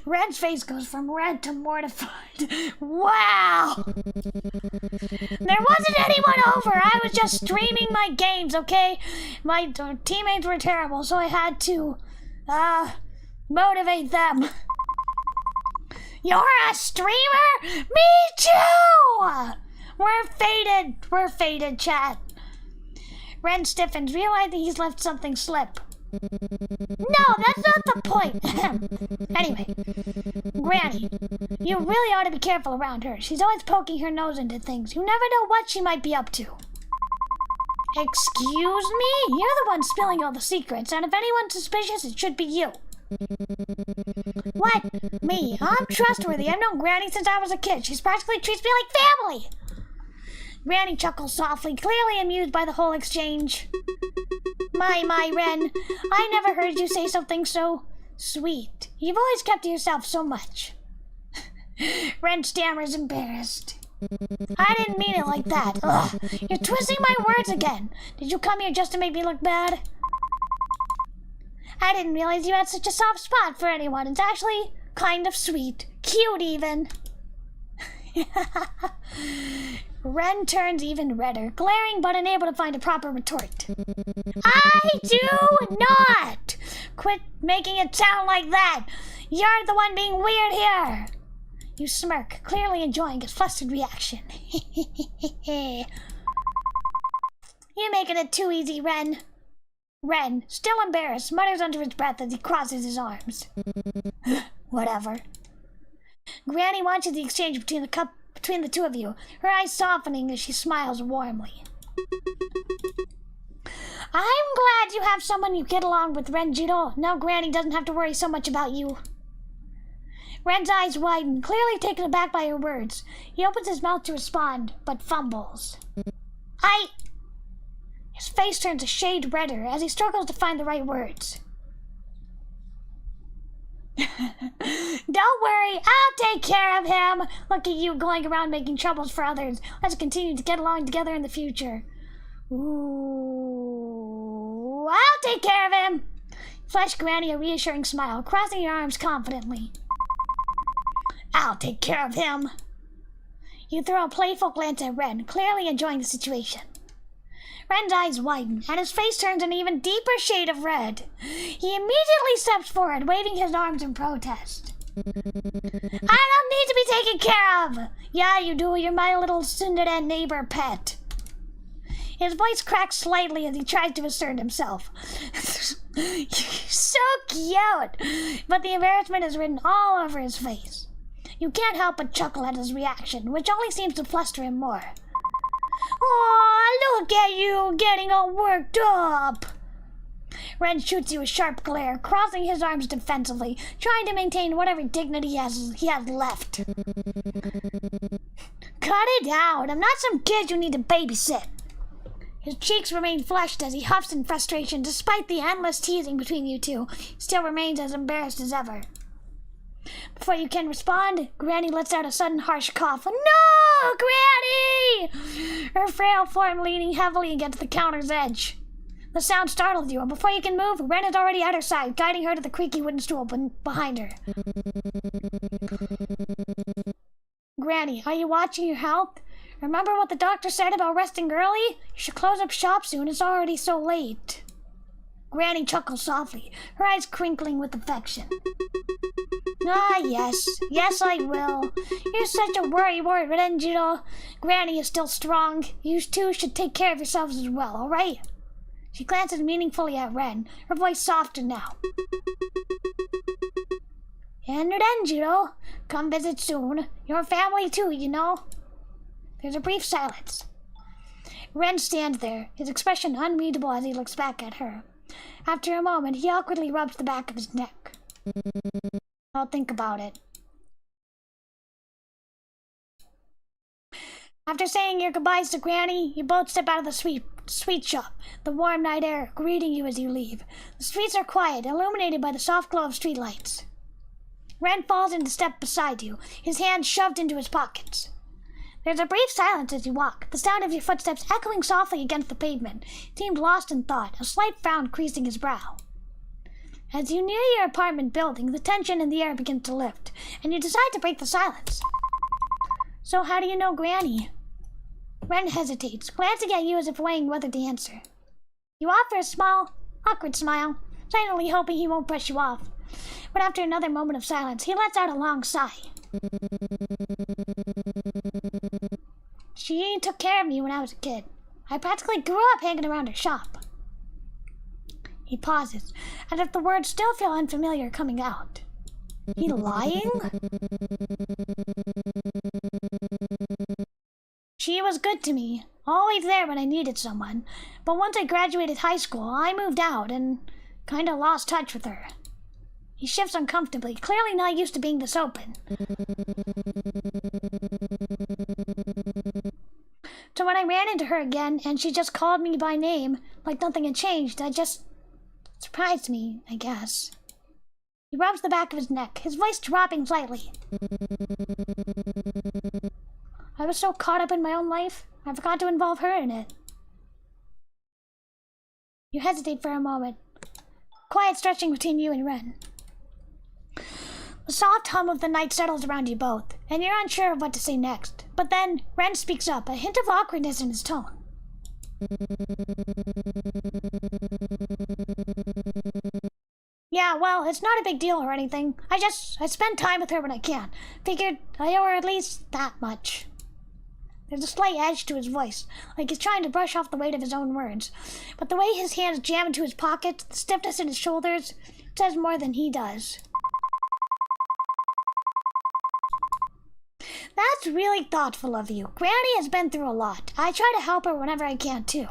Ren's face goes from red to mortified. Wow! There wasn't anyone over. I was just streaming my games, okay? My teammates were terrible, so I had to, motivate them. You're a streamer? Me too! We're faded, chat. Ren stiffens, realizing he's left something slip. No, that's not the point. Anyway, Granny, you really ought to be careful around her. She's always poking her nose into things. You never know what she might be up to. Excuse me? You're the one spilling all the secrets, and if anyone's suspicious, it should be you. What? Me? I'm trustworthy. I've known Granny since I was a kid. She practically treats me like family. Granny chuckles softly, clearly amused by the whole exchange. My, Ren. I never heard you say something so sweet. You've always kept to yourself so much. Ren stammers, embarrassed. I didn't mean it like that. Ugh, you're twisting my words again. Did you come here just to make me look bad? I didn't realize you had such a soft spot for anyone. It's actually kind of sweet. Cute, even. Ren turns even redder, glaring but unable to find a proper retort. I do not! Quit making it sound like that! You're the one being weird here! You smirk, clearly enjoying his flustered reaction. You're making it too easy, Ren. Ren, still embarrassed, mutters under his breath as he crosses his arms. Whatever. Granny watches the exchange between the two of you, her eyes softening as she smiles warmly. I'm glad you have someone you get along with, Renjiro. Now Granny doesn't have to worry so much about you. Ren's eyes widen, clearly taken aback by her words. He opens his mouth to respond, but fumbles. His face turns a shade redder as he struggles to find the right words. Don't worry, I'll take care of him. Look at you going around making troubles for others. Let's continue to get along together in the future. Ooh, I'll take care of him. Flash Granny a reassuring smile, crossing your arms confidently. I'll take care of him. You throw a playful glance at Ren, clearly enjoying the situation. Ren's eyes widen, and his face turns an even deeper shade of red. He immediately steps forward, waving his arms in protest. I don't need to be taken care of! Yeah, you do. You're my little tsundere neighbor pet. His voice cracks slightly as he tries to assert himself. You're so cute! But the embarrassment is written all over his face. You can't help but chuckle at his reaction, which only seems to fluster him more. Aw, look at you, getting all worked up! Ren shoots you a sharp glare, crossing his arms defensively, trying to maintain whatever dignity he has left. Cut it out! I'm not some kid you need to babysit! His cheeks remain flushed as he huffs in frustration. Despite the endless teasing between you two, he still remains as embarrassed as ever. Before you can respond, Granny lets out a sudden harsh cough. No, Granny! Her frail form leaning heavily against the counter's edge. The sound startled you, and before you can move, Ren is already at her side, guiding her to the creaky wooden stool behind her. Granny, are you watching your health? Remember what the doctor said about resting early? You should close up shop soon, it's already so late. Granny chuckles softly, her eyes crinkling with affection. Ah, yes, I will. You're such a worrywart, Renjiro. Granny is still strong. You two should take care of yourselves as well, alright? She glances meaningfully at Ren, her voice softer now. And Renjiro, come visit soon. Your family too, you know. There's a brief silence. Ren stands there, his expression unreadable as he looks back at her. After a moment, he awkwardly rubs the back of his neck. I'll think about it. After saying your goodbyes to Granny, you both step out of the sweet shop, the warm night air greeting you as you leave. The streets are quiet, illuminated by the soft glow of streetlights. Ren falls into step beside you, his hands shoved into his pockets. There's a brief silence as you walk, the sound of your footsteps echoing softly against the pavement. He seemed lost in thought, a slight frown creasing his brow. As you near your apartment building, the tension in the air begins to lift, and you decide to break the silence. So how do you know Granny? Ren hesitates, glancing at you as if weighing whether to answer. You offer a small, awkward smile, silently hoping he won't brush you off. But after another moment of silence, he lets out a long sigh. She took care of me when I was a kid. I practically grew up hanging around her shop. He pauses, as if the words still feel unfamiliar coming out. He lying? She was good to me, always there when I needed someone. But once I graduated high school, I moved out and kinda lost touch with her. He shifts uncomfortably, clearly not used to being this open. So when I ran into her again and she just called me by name, like nothing had changed, that just surprised me, I guess. He rubs the back of his neck, his voice dropping slightly. I was so caught up in my own life, I forgot to involve her in it. You hesitate for a moment. Quiet stretching between you and Ren. The soft hum of the night settles around you both, and you're unsure of what to say next. But then, Ren speaks up, a hint of awkwardness in his tone. Yeah, well, it's not a big deal or anything. I spend time with her when I can. Figured I owe her at least that much. There's a slight edge to his voice, like he's trying to brush off the weight of his own words. But the way his hands jam into his pockets, the stiffness in his shoulders, says more than he does. That's really thoughtful of you. Granny has been through a lot. I try to help her whenever I can, too.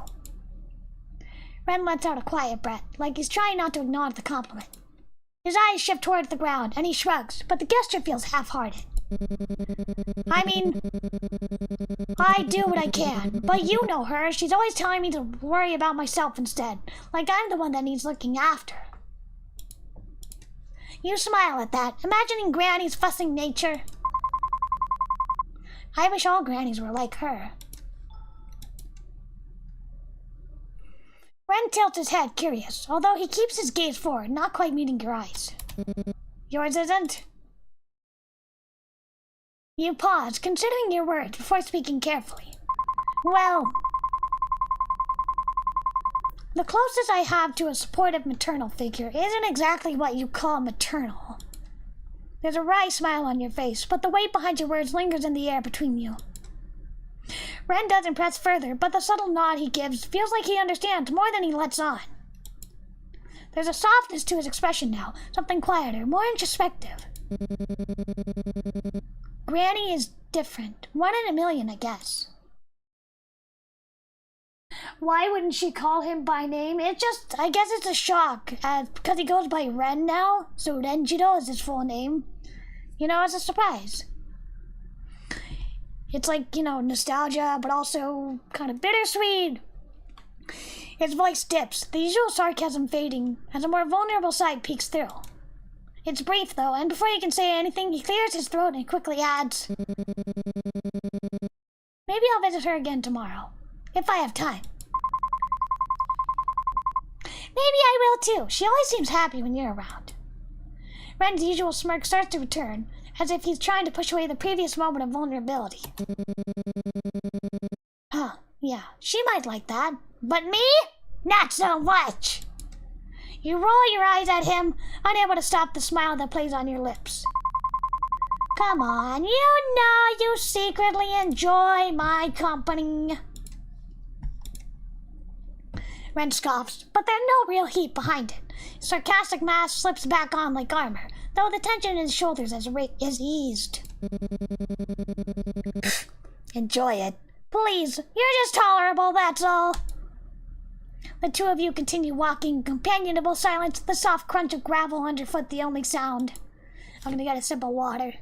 Ren lets out a quiet breath, like he's trying not to acknowledge the compliment. His eyes shift towards the ground, and he shrugs, but the gesture feels half-hearted. I mean, I do what I can, but you know her. She's always telling me to worry about myself instead, like I'm the one that needs looking after. You smile at that, imagining Granny's fussing nature. I wish all grannies were like her. Ren tilts his head, curious, although he keeps his gaze forward, not quite meeting your eyes. Yours isn't? You pause, considering your words before speaking carefully. Well, the closest I have to a supportive maternal figure isn't exactly what you call maternal. There's a wry smile on your face, but the weight behind your words lingers in the air between you. Ren doesn't press further, but the subtle nod he gives feels like he understands more than he lets on. There's a softness to his expression now, something quieter, more introspective. Granny is different. 1 in a million, I guess. Why wouldn't she call him by name? I guess it's a shock, because he goes by Ren now, so Renjiro is his full name. You know, it's a surprise. It's like, nostalgia, but also kind of bittersweet. His voice dips, the usual sarcasm fading, as a more vulnerable side peeks through. It's brief, though, and before he can say anything, he clears his throat and quickly adds, maybe I'll visit her again tomorrow, if I have time. Maybe I will, too. She always seems happy when you're around. Ren's usual smirk starts to return, as if he's trying to push away the previous moment of vulnerability. Huh, yeah, she might like that. But me? Not so much! You roll your eyes at him, unable to stop the smile that plays on your lips. Come on, you know you secretly enjoy my company. Ren scoffs, but there's no real heat behind it. His sarcastic mask slips back on like armor, though the tension in his shoulders is eased. Enjoy it. Please, you're just tolerable, that's all. The two of you continue walking in companionable silence, the soft crunch of gravel underfoot the only sound. I'm gonna get a sip of water.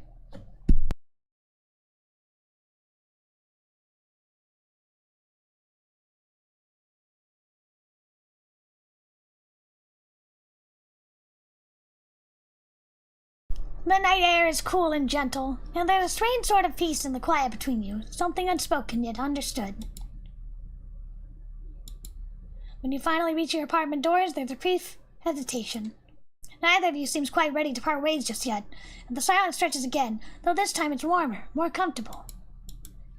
The night air is cool and gentle, and there's a strange sort of peace in the quiet between you, something unspoken yet understood. When you finally reach your apartment doors, there's a brief hesitation. Neither of you seems quite ready to part ways just yet, and the silence stretches again, though this time it's warmer, more comfortable.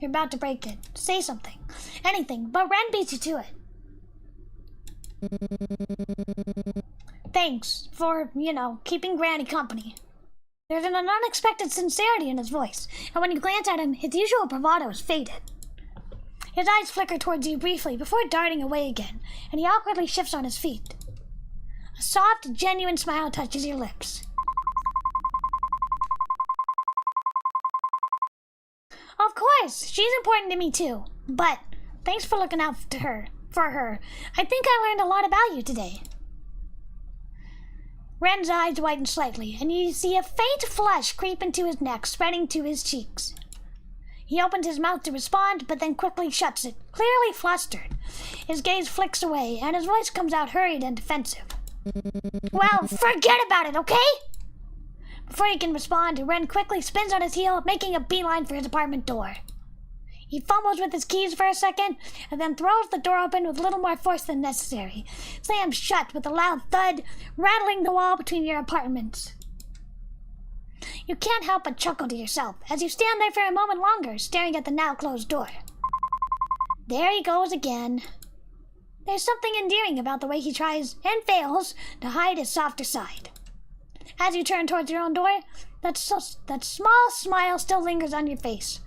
You're about to break it, say something, anything, but Ren beats you to it. Thanks for, keeping Granny company. There's an unexpected sincerity in his voice, and when you glance at him, his usual bravado is faded. His eyes flicker towards you briefly before darting away again, and he awkwardly shifts on his feet. A soft, genuine smile touches your lips. Of course, she's important to me too, but thanks for looking out for her. I think I learned a lot about you today. Ren's eyes widen slightly, and you see a faint flush creep into his neck, spreading to his cheeks. He opens his mouth to respond, but then quickly shuts it, clearly flustered. His gaze flicks away, and his voice comes out hurried and defensive. Well, forget about it, okay? Before he can respond, Ren quickly spins on his heel, making a beeline for his apartment door. He fumbles with his keys for a second, and then throws the door open with a little more force than necessary. Slams shut with a loud thud, rattling the wall between your apartments. You can't help but chuckle to yourself as you stand there for a moment longer, staring at the now closed door. There he goes again. There's something endearing about the way he tries, and fails, to hide his softer side. As you turn towards your own door, that small smile still lingers on your face,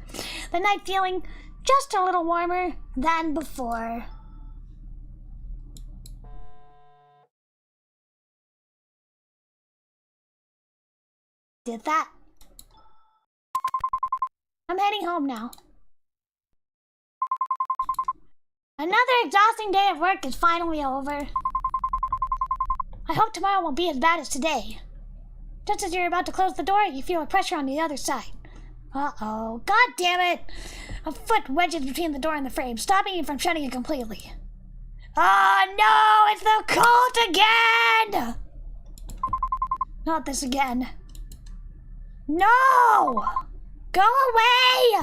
the night feeling just a little warmer than before. Did that. I'm heading home now. Another exhausting day of work is finally over. I hope tomorrow won't be as bad as today. Just as you're about to close the door, you feel a pressure on the other side. Uh-oh. God damn it! A foot wedges between the door and the frame, stopping you from shutting it completely. Oh no! It's the cult again! Not this again. No! Go away!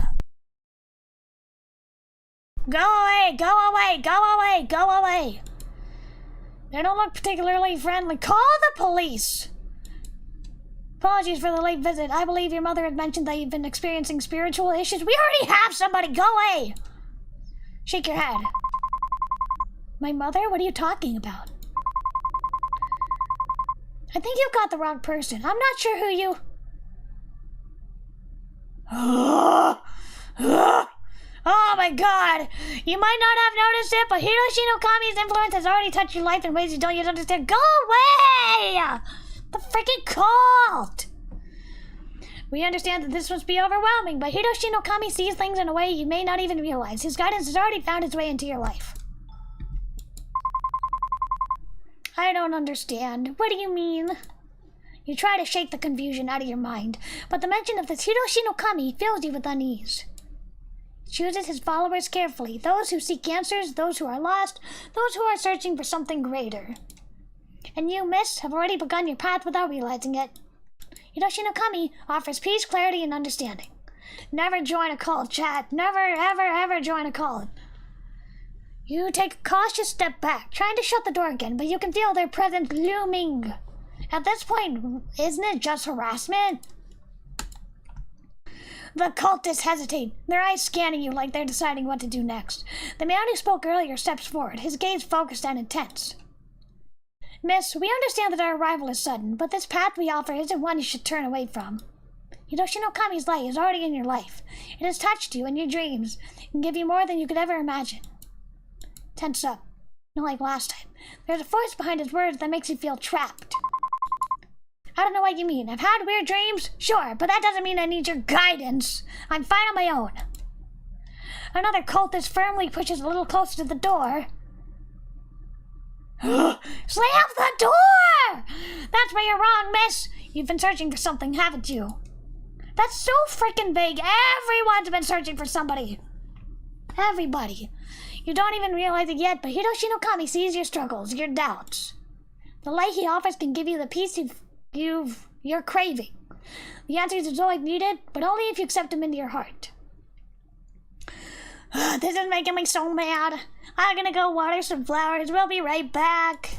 Go away! Go away! Go away! Go away! They don't look particularly friendly. Call the police! Apologies for the late visit. I believe your mother had mentioned that you've been experiencing spiritual issues. We already have somebody! Go away! Shake your head. My mother? What are you talking about? I think you've got the wrong person. I'm not sure who you... Oh my god! You might not have noticed it, but Hiroshi no Kami's influence has already touched your life in ways you don't yet understand. Go away! The freaking cult! We understand that this must be overwhelming, but Hiroshi no Kami sees things in a way you may not even realize. His guidance has already found its way into your life. I don't understand. What do you mean? You try to shake the confusion out of your mind, but the mention of this Hiroshi no Kami fills you with unease. He chooses his followers carefully, those who seek answers, those who are lost, those who are searching for something greater. And you, miss, have already begun your path without realizing it. Hiroshi no Kami offers peace, clarity, and understanding. Never join a cult, chat. Never, ever, ever join a cult. You take a cautious step back, trying to shut the door again, but you can feel their presence looming. At this point, isn't it just harassment? The cultists hesitate, their eyes scanning you like they're deciding what to do next. The man who spoke earlier steps forward, his gaze focused and intense. Miss, we understand that our arrival is sudden, but this path we offer isn't one you should turn away from. Hiroshi no Kami's light is already in your life. It has touched you in your dreams and give you more than you could ever imagine. Tense up. Not like last time. There's a force behind his words that makes you feel trapped. I don't know what you mean. I've had weird dreams? Sure, but that doesn't mean I need your guidance. I'm fine on my own. Another cultist firmly pushes a little closer to the door. Slam the door! That's where you're wrong, miss. You've been searching for something, haven't you? That's so freaking vague. Everyone's been searching for somebody. Everybody. You don't even realize it yet, but Hiroshi no Kami sees your struggles, your doubts. The light he offers can give you the peace you're craving. The answers is always needed, but only if you accept them into your heart. This is making me so mad. I'm gonna go water some flowers. We'll be right back.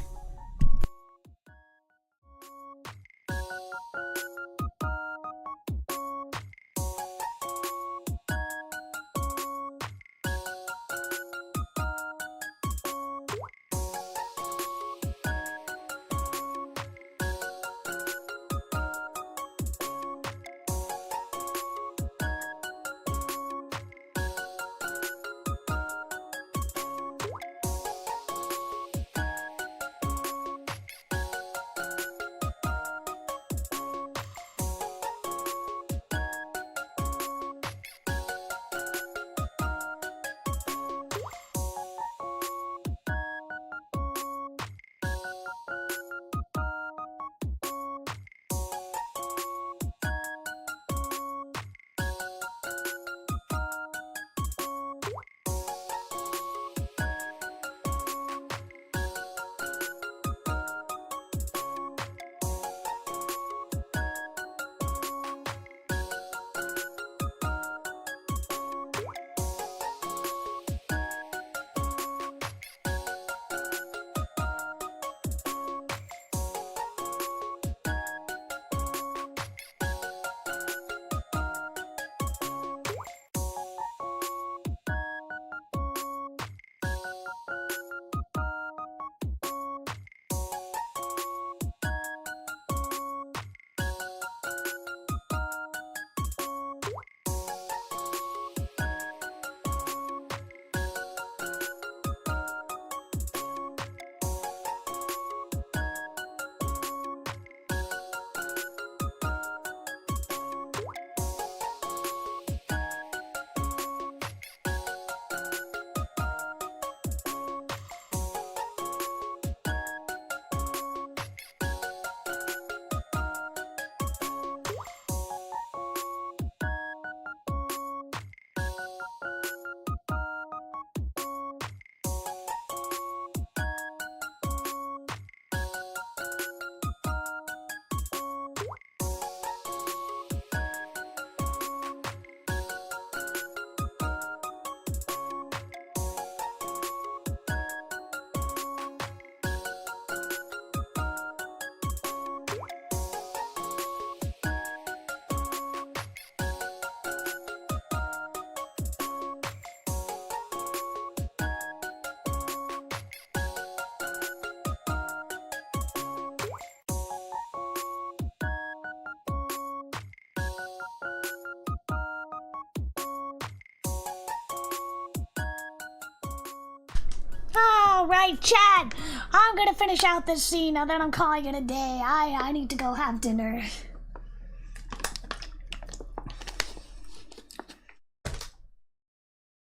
Alright, Chad. I'm gonna finish out this scene and then I'm calling it a day. I need to go have dinner.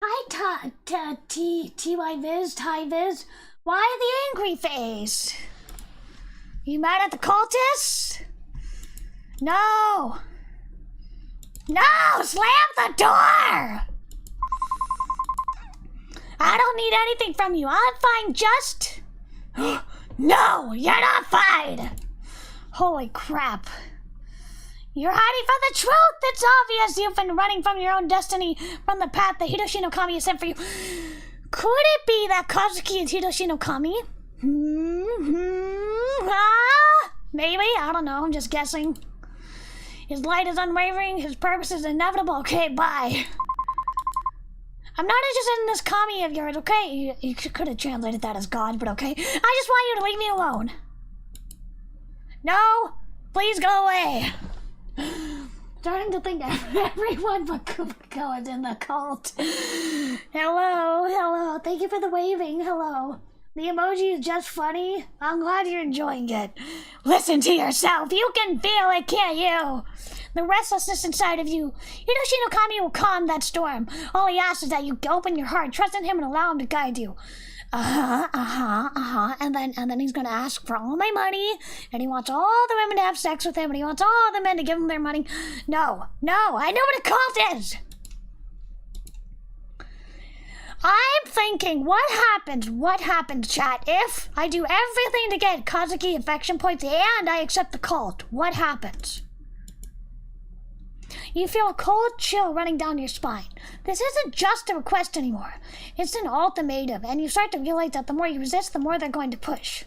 Hi, T.Y. Viz, Ty Viz. Why the angry face? You mad at the cultists? No! No! Slam the door! I don't need anything from you. I'm fine, just... No! You're not fine! Holy crap. You're hiding from the truth! It's obvious you've been running from your own destiny, from the path that Hiroshi no Kami has sent for you. Could it be that Kazuki is Hiroshi no Kami? Maybe? I don't know. I'm just guessing. His light is unwavering. His purpose is inevitable. Okay, bye. I'm not interested in this Kami of yours, okay? You could have translated that as God, but okay. I just want you to leave me alone. No! Please go away. Starting to think everyone but Kumakko is in the cult. Hello. Thank you for the waving. Hello. The emoji is just funny. I'm glad you're enjoying it. Listen to yourself. You can feel it, can't you? The restlessness inside of you. Hiroshi no Kami will calm that storm. All he asks is that you open your heart, trust in him, and allow him to guide you. And then he's gonna ask for all my money, and he wants all the women to have sex with him, and he wants all the men to give him their money. No, I know what a cult is! I'm thinking, what happens, chat, if I do everything to get Kazuki affection points and I accept the cult? What happens? You feel a cold chill running down your spine. This isn't just a request anymore. It's an ultimatum, and you start to realize that the more you resist, the more they're going to push.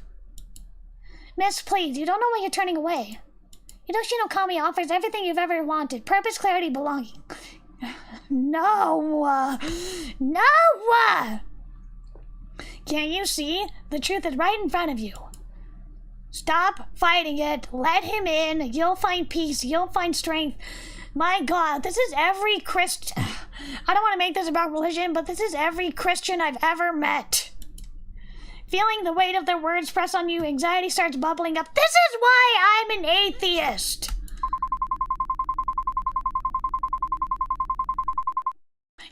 Miss, please, you don't know why you're turning away. Hiroshi no Kami offers everything you've ever wanted. Purpose, clarity, belonging. No! Can't you see? The truth is right in front of you. Stop fighting it. Let him in. You'll find peace. You'll find strength. My God, this is every Christian. I don't want to make this about religion, but this is every Christian I've ever met. Feeling the weight of their words press on you, anxiety starts bubbling up. This is why I'm an atheist.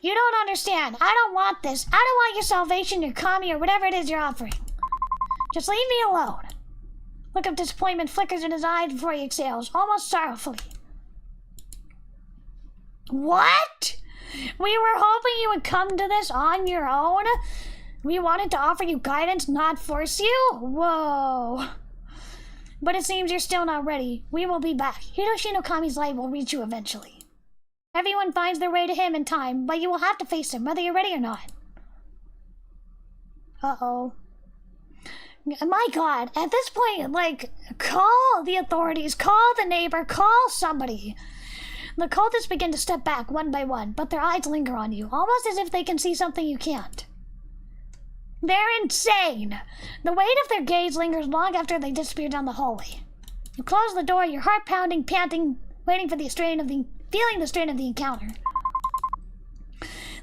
You don't understand. I don't want this. I don't want your salvation, your kami, or whatever it is you're offering. Just leave me alone. Look of disappointment flickers in his eyes before he exhales, almost sorrowfully. What? We were hoping you would come to this on your own? We wanted to offer you guidance, not force you? Whoa. But it seems you're still not ready. We will be back. Hiroshi no Kami's light will reach you eventually. Everyone finds their way to him in time, but you will have to face him, whether you're ready or not. Uh-oh. My God, at this point, like, call the authorities, call the neighbor, call somebody. The cultists begin to step back one by one, but their eyes linger on you, almost as if they can see something you can't. They're insane! The weight of their gaze lingers long after they disappear down the hallway. You close the door, your heart pounding, panting, waiting for feeling the strain of the encounter.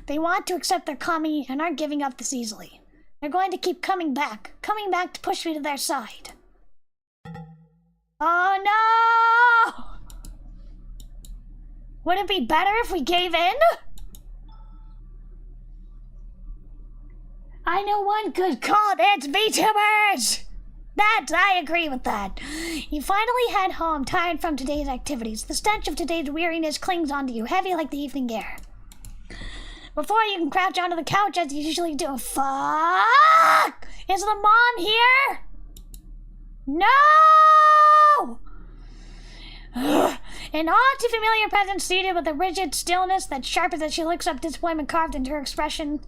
They want to accept their kami and aren't giving up this easily. They're going to keep coming back to push me to their side. Oh no! Would it be better if we gave in? I know one good cult, it's Vtubers! I agree with that. You finally head home, tired from today's activities. The stench of today's weariness clings onto you, heavy like the evening air. Before you can crouch onto the couch as you usually do, fuck! Is the mom here? No! An all too familiar presence seated with a rigid stillness that sharpens as she looks up, disappointment carved into her expression.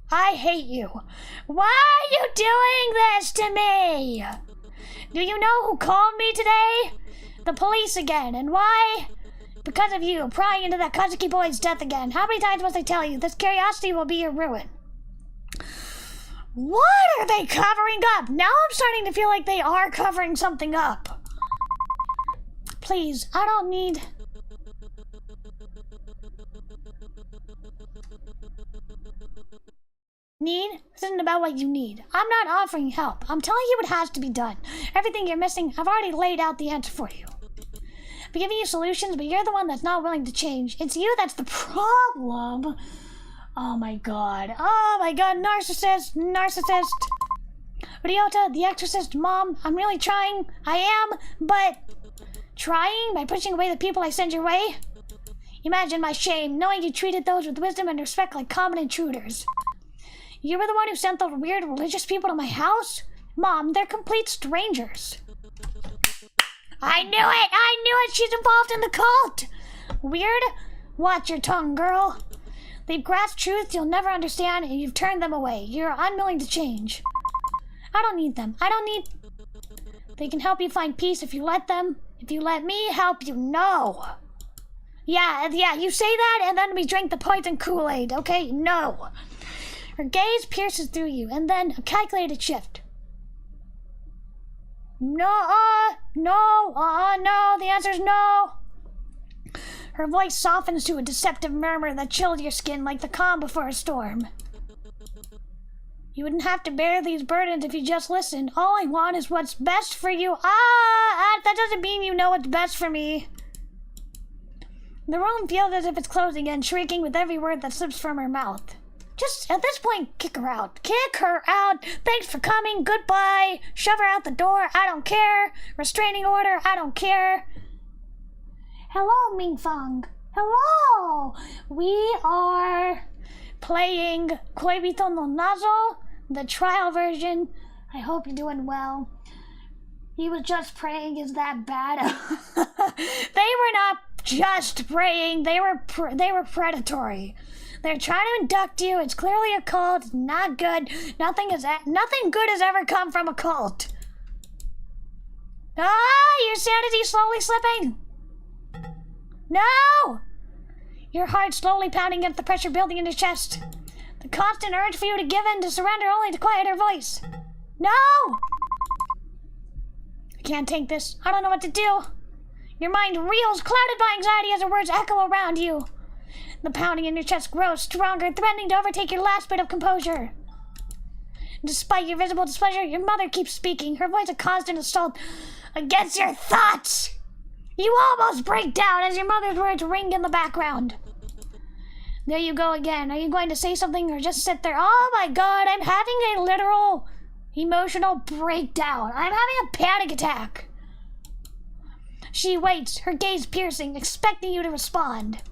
I hate you. Why are you doing this to me? Do you know who called me today? The police again. And why? Because of you, prying into that Kazuki boy's death again. How many times must I tell you? This curiosity will be your ruin. What are they covering up? Now I'm starting to feel like they are covering something up. Please, I don't need... Need? This isn't about what you need. I'm not offering help. I'm telling you what has to be done. Everything you're missing, I've already laid out the answer for you. I'm giving you solutions, but you're the one that's not willing to change. It's you that's the problem. Oh my god. Oh my god, narcissist. Ryota, the exorcist, Mom, I'm really trying. I am, but... Trying? By pushing away the people I send your way? Imagine my shame, knowing you treated those with wisdom and respect like common intruders. You were the one who sent those weird religious people to my house? Mom, they're complete strangers. I knew it! She's involved in the cult! Weird? Watch your tongue, girl. They've grasped truths you'll never understand, and you've turned them away. You're unwilling to change. I don't need them. They can help you find peace if you let them. If you let me help you, no. Yeah, you say that, and then we drink the poison Kool-Aid, okay? No. Her gaze pierces through you, and then a calculated shift. No, the answer's no. Her voice softens to a deceptive murmur that chills your skin like the calm before a storm. You wouldn't have to bear these burdens if you just listened. All I want is what's best for you. That doesn't mean you know what's best for me. The room feels as if it's closing in, shrieking with every word that slips from her mouth. Just, at this point, kick her out. Kick her out! Thanks for coming, goodbye! Shove her out the door, I don't care! Restraining order, I don't care! Hello, Mingfeng. Hello! We are playing恋人の謎, the trial version. I hope you're doing well. He was just praying, is that bad? They were not just praying, they were predatory. They're trying to induct you. It's clearly a cult. It's not good. Nothing good has ever come from a cult. Your sanity's slowly slipping. No! Your heart slowly pounding against the pressure building in your chest. The constant urge for you to give in, to surrender only to quiet her voice. No! I can't take this. I don't know what to do. Your mind reels, clouded by anxiety as her words echo around you. The pounding in your chest grows stronger, threatening to overtake your last bit of composure. Despite your visible displeasure, your mother keeps speaking, her voice a constant assault against your thoughts. You almost break down as your mother's words ring in the background. There you go again. Are you going to say something or just sit there? Oh my god, I'm having a literal emotional breakdown. I'm having a panic attack. She waits, her gaze piercing, expecting you to respond.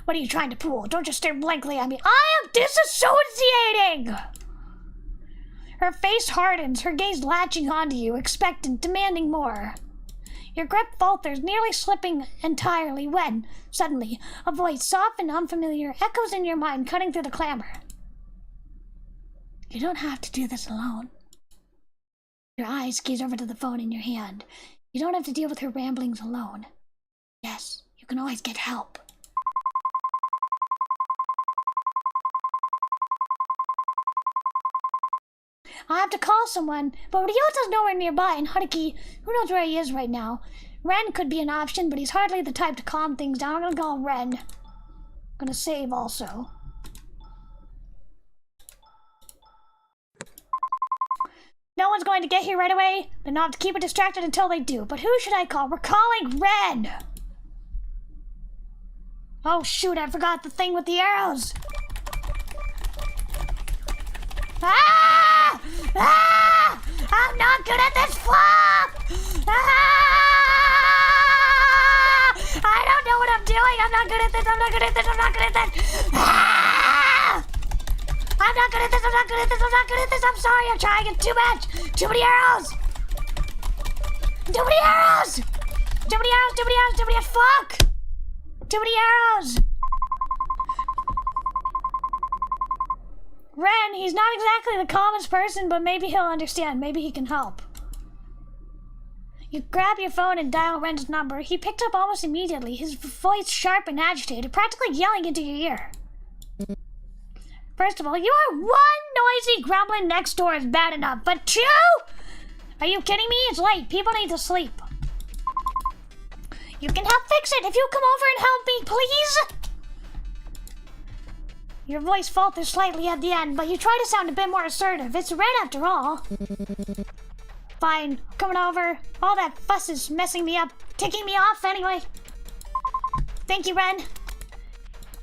What are you trying to pull? Don't just stare blankly at me. I am disassociating! Her face hardens, her gaze latching onto you, expectant, demanding more. Your grip falters, nearly slipping entirely when, suddenly, a voice, soft and unfamiliar, echoes in your mind, cutting through the clamor. You don't have to do this alone. Your eyes gaze over to the phone in your hand. You don't have to deal with her ramblings alone. Yes, you can always get help. I have to call someone, but Ryota's nowhere nearby, and Haruki, who knows where he is right now? Ren could be an option, but he's hardly the type to calm things down. I'm gonna call Ren. I'm gonna save also. No one's going to get here right away, then I'll have to keep it distracted until they do. But who should I call? We're calling Ren! Oh shoot, I forgot the thing with the arrows! Ah! Ah! I'm not good at this flop! Ah! I don't know what I'm doing! I'm not good at this! I'm not good at this! I'm not good at this! Ah! I'm not good at this! I'm not good at this! I'm not good at this! I'm sorry! I'm trying! It's too much! Too many arrows! Too many arrows! Too many arrows! Too many arrows! Too many arrows! Fuck! Too many arrows! Ren, he's not exactly the calmest person, but maybe he'll understand. Maybe he can help. You grab your phone and dial Ren's number. He picked up almost immediately, his voice sharp and agitated, practically yelling into your ear. First of all, you are one noisy gremlin next door is bad enough, but two? Are you kidding me? It's late. People need to sleep. You can help fix it if you come over and help me, please. Your voice falters slightly at the end, but you try to sound a bit more assertive. It's Ren after all. Fine, coming over. All that fuss is messing me up, ticking me off anyway. Thank you, Ren.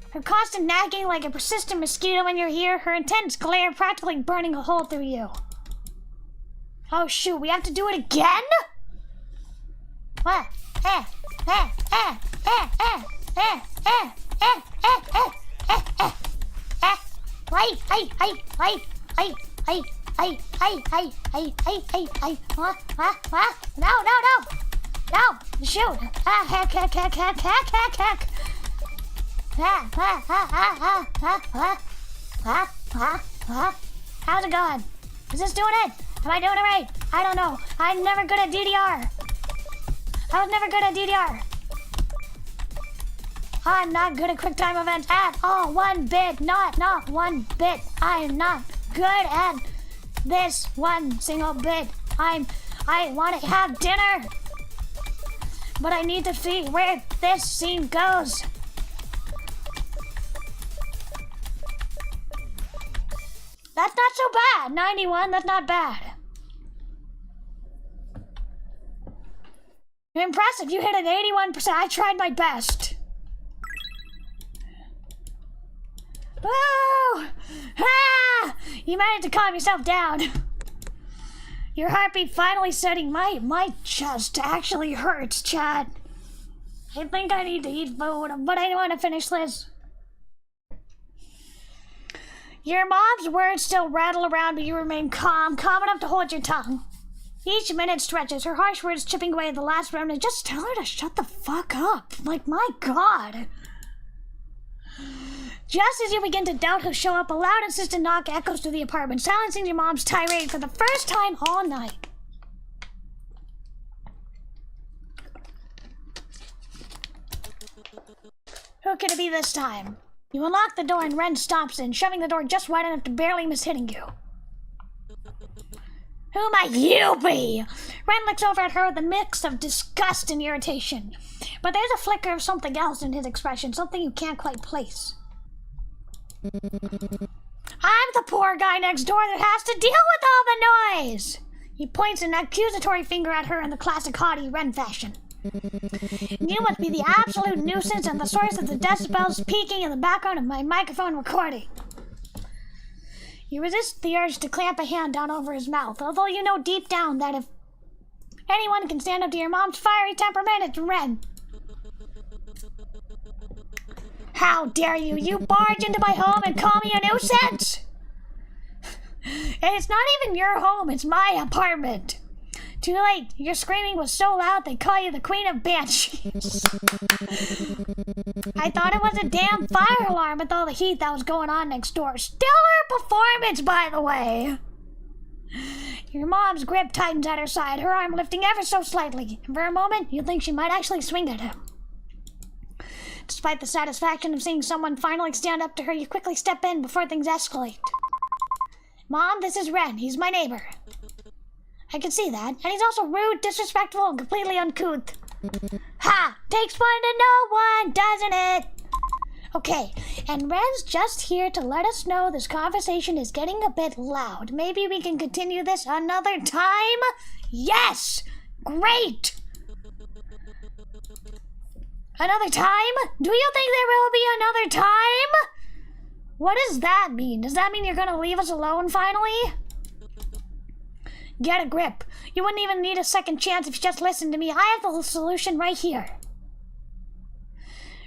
Her constant nagging like a persistent mosquito in your ear, her intense glare practically burning a hole through you. Oh shoot, we have to do it again? What? No! Shoot! Heck. How's it going? Is this doing it? Am I doing it right? I don't know. I'm never good at DDR. I was never good at DDR. I'm not good at QuickTime events at all. One bit. Not one bit. I'm not good at this one single bit. I want to have dinner. But I need to see where this scene goes. That's not so bad. 91, that's not bad. Impressive, you hit an 81%. I tried my best. Woo! Ah! You managed to calm yourself down. Your heartbeat finally setting. My chest actually hurts, Chad. I think I need to eat food, but I want to finish this. Your mom's words still rattle around, but you remain calm enough to hold your tongue. Each minute stretches, her harsh words chipping away at the last remnant. Just tell her to shut the fuck up. Like, my God. Just as you begin to doubt he'll show up, a loud, insistent knock echoes through the apartment, silencing your mom's tirade for the first time all night. Who could it be this time? You unlock the door and Ren stomps in, shoving the door just wide enough to barely miss hitting you. Who might you be? Ren looks over at her with a mix of disgust and irritation. But there's a flicker of something else in his expression, something you can't quite place. I'm the poor guy next door that has to deal with all the noise! He points an accusatory finger at her in the classic haughty Ren fashion. You must be the absolute nuisance and the source of the decibels peaking in the background of my microphone recording. You resist the urge to clamp a hand down over his mouth, although you know deep down that if anyone can stand up to your mom's fiery temperament, it's Ren. How dare you! You barge into my home and call me a nuisance! And it's not even your home, it's my apartment. Too late. Your screaming was so loud they call you the Queen of Banshees. I thought it was a damn fire alarm with all the heat that was going on next door. Stellar performance, by the way. Your mom's grip tightens at her side, her arm lifting ever so slightly. And for a moment, you think she might actually swing at him. Despite the satisfaction of seeing someone finally stand up to her, you quickly step in before things escalate. Mom, this is Ren. He's my neighbor. I can see that. And he's also rude, disrespectful, and completely uncouth. Ha! Takes one to know one, doesn't it? Okay, and Ren's just here to let us know this conversation is getting a bit loud. Maybe we can continue this another time? Yes! Great! Another time? Do you think there will be another time? What does that mean? Does that mean you're gonna leave us alone finally? Get a grip. You wouldn't even need a second chance if you just listened to me. I have the solution right here.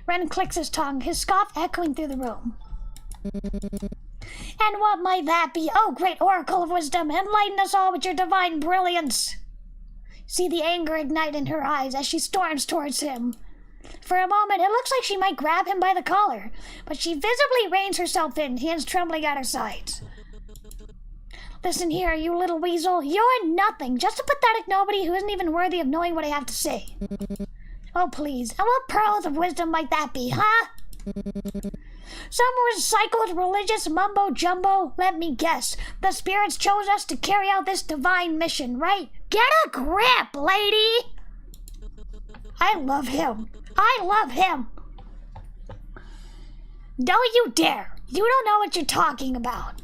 Ren clicks his tongue, his scoff echoing through the room. And what might that be? Oh, great oracle of wisdom, enlighten us all with your divine brilliance. See the anger ignite in her eyes as she storms towards him. For a moment, it looks like she might grab him by the collar, but she visibly reins herself in, hands trembling at her sides. Listen here, you little weasel. You're nothing, just a pathetic nobody who isn't even worthy of knowing what I have to say. Oh, please. And what pearls of wisdom might that be, huh? Some recycled religious mumbo-jumbo? Let me guess. The spirits chose us to carry out this divine mission, right? Get a grip, lady! I love him. I love him. Don't you dare. You don't know what you're talking about.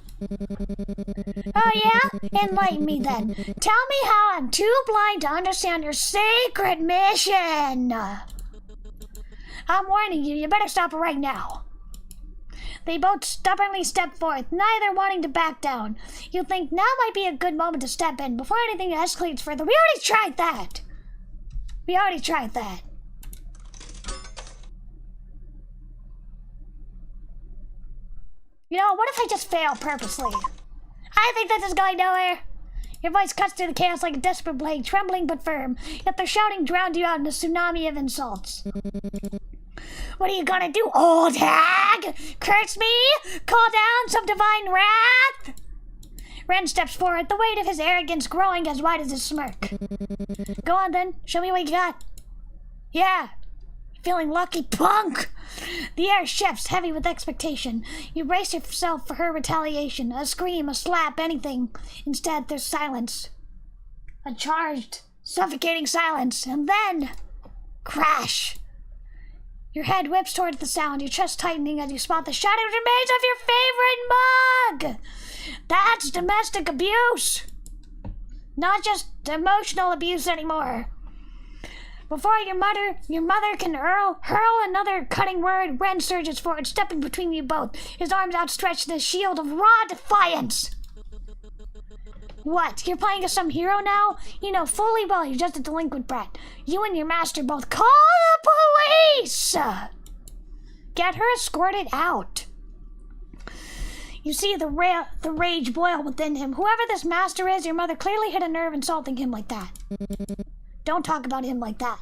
Oh yeah? Enlighten me then. Tell me how I'm too blind to understand your sacred mission. I'm warning you, you better stop it right now. They both stubbornly step forth, neither wanting to back down. You think now might be a good moment to step in before anything escalates further. We already tried that. You know, what if I just fail purposely? I think this is going nowhere. Your voice cuts through the chaos like a desperate blade, trembling but firm, yet their shouting drowned you out in a tsunami of insults. What are you gonna do, old hag? Curse me? Call down some divine wrath? Ren steps forward, the weight of his arrogance growing as wide as his smirk. Go on then, show me what you got. Yeah. Feeling lucky, punk? The air shifts, heavy with expectation. You brace yourself for her retaliation. A scream, a slap, anything. Instead, there's silence. A charged, suffocating silence. And then... crash! Your head whips towards the sound, your chest tightening as you spot the shattered remains of your favorite mug! That's domestic abuse! Not just emotional abuse anymore. Before your mother can hurl another cutting word, Ren surges forward, stepping between you both, his arms outstretched in a shield of raw defiance. What, you're playing as some hero now? You know fully well you're just a delinquent brat. You and your master both call the police! Get her escorted out. You see the rage boil within him. Whoever this master is, your mother clearly hit a nerve insulting him like that. Don't talk about him like that.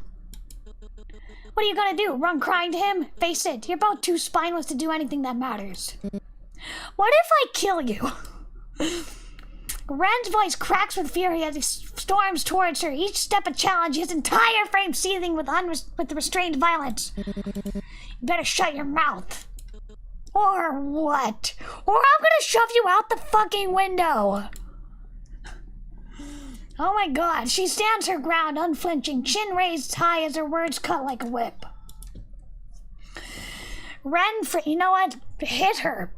What are you gonna do? Run crying to him? Face it, you're both too spineless to do anything that matters. What if I kill you? Ren's voice cracks with fury as he storms towards her, each step a challenge, his entire frame seething with restrained violence. You better shut your mouth. Or what? Or I'm gonna shove you out the fucking window. Oh my god, she stands her ground, unflinching, chin raised high as her words cut like a whip. You know what? Hit her.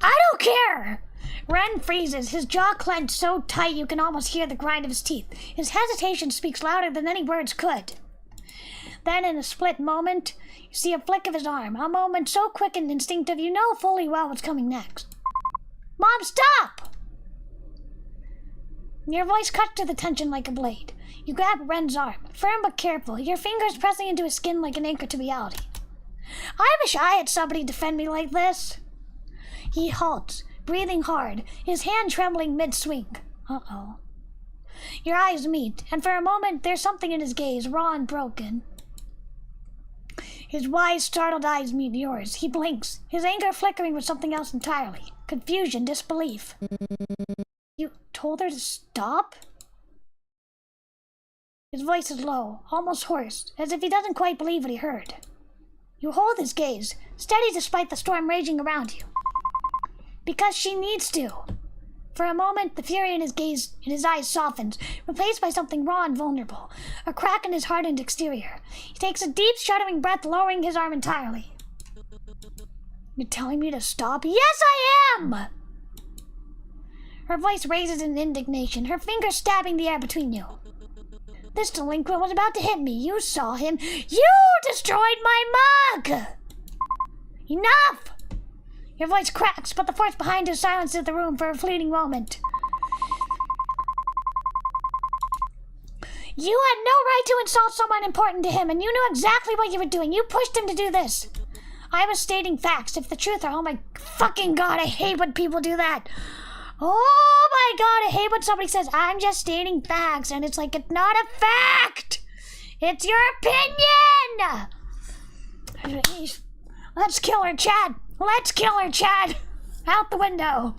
I don't care! Ren freezes, his jaw clenched so tight you can almost hear the grind of his teeth. His hesitation speaks louder than any words could. Then, in a split moment, you see a flick of his arm, a moment so quick and instinctive you know fully well what's coming next. Mom, stop! Your voice cuts to the tension like a blade. You grab Ren's arm, firm but careful, your fingers pressing into his skin like an anchor to reality. I wish I had somebody defend me like this. He halts, breathing hard, his hand trembling mid-swing. Uh-oh. Your eyes meet, and for a moment there's something in his gaze, raw and broken. His wise, startled eyes meet yours. He blinks, his anger flickering with something else entirely. Confusion, disbelief. You told her to stop? His voice is low, almost hoarse, as if he doesn't quite believe what he heard. You hold his gaze, steady despite the storm raging around you. Because she needs to. For a moment, the fury in his eyes softens, replaced by something raw and vulnerable, a crack in his hardened exterior. He takes a deep, shuddering breath, lowering his arm entirely. You're telling me to stop? Yes, I am! Her voice raises in indignation, her fingers stabbing the air between you. This delinquent was about to hit me. You saw him. You destroyed my mug! Enough! Your voice cracks, but the force behind her silences the room for a fleeting moment. You had no right to insult someone important to him, and you knew exactly what you were doing. You pushed him to do this. I was stating facts. If the truth are, oh my fucking god, I hate when people do that. Oh my god, I hate when somebody says, I'm just stating facts, and it's like, it's not a fact! It's your opinion! Let's kill her, Chad! Let's kill her, Chad! Out the window!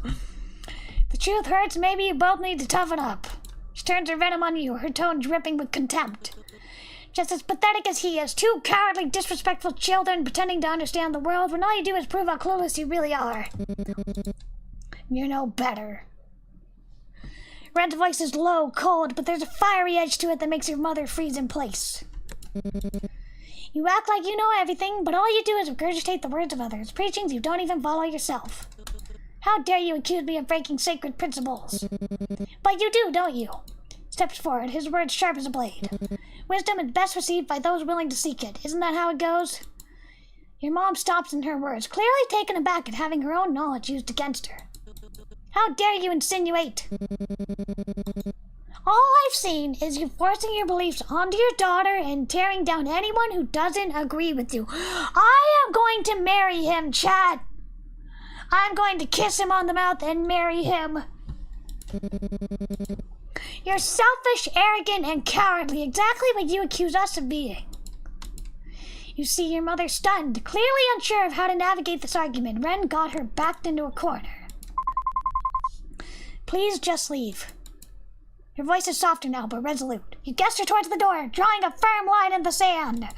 The truth hurts, maybe you both need to toughen up. She turns her venom on you, her tone dripping with contempt. Just as pathetic as he is, two cowardly, disrespectful children pretending to understand the world when all you do is prove how clueless you really are. You're no better. Ren's voice is low, cold, but there's a fiery edge to it that makes your mother freeze in place. You act like you know everything, but all you do is regurgitate the words of others, preachings you don't even follow yourself. How dare you accuse me of breaking sacred principles? But you do, don't you? Steps forward, his words sharp as a blade. Wisdom is best received by those willing to seek it. Isn't that how it goes? Your mom stops in her words, clearly taken aback at having her own knowledge used against her. How dare you insinuate? All I've seen is you forcing your beliefs onto your daughter and tearing down anyone who doesn't agree with you. I am going to marry him, Chad. I'm going to kiss him on the mouth and marry him. You're selfish, arrogant, and cowardly, exactly what you accuse us of being. You see your mother stunned, clearly unsure of how to navigate this argument. Ren got her backed into a corner. Please just leave. Your voice is softer now, but resolute. You gesture towards the door, drawing a firm line in the sand.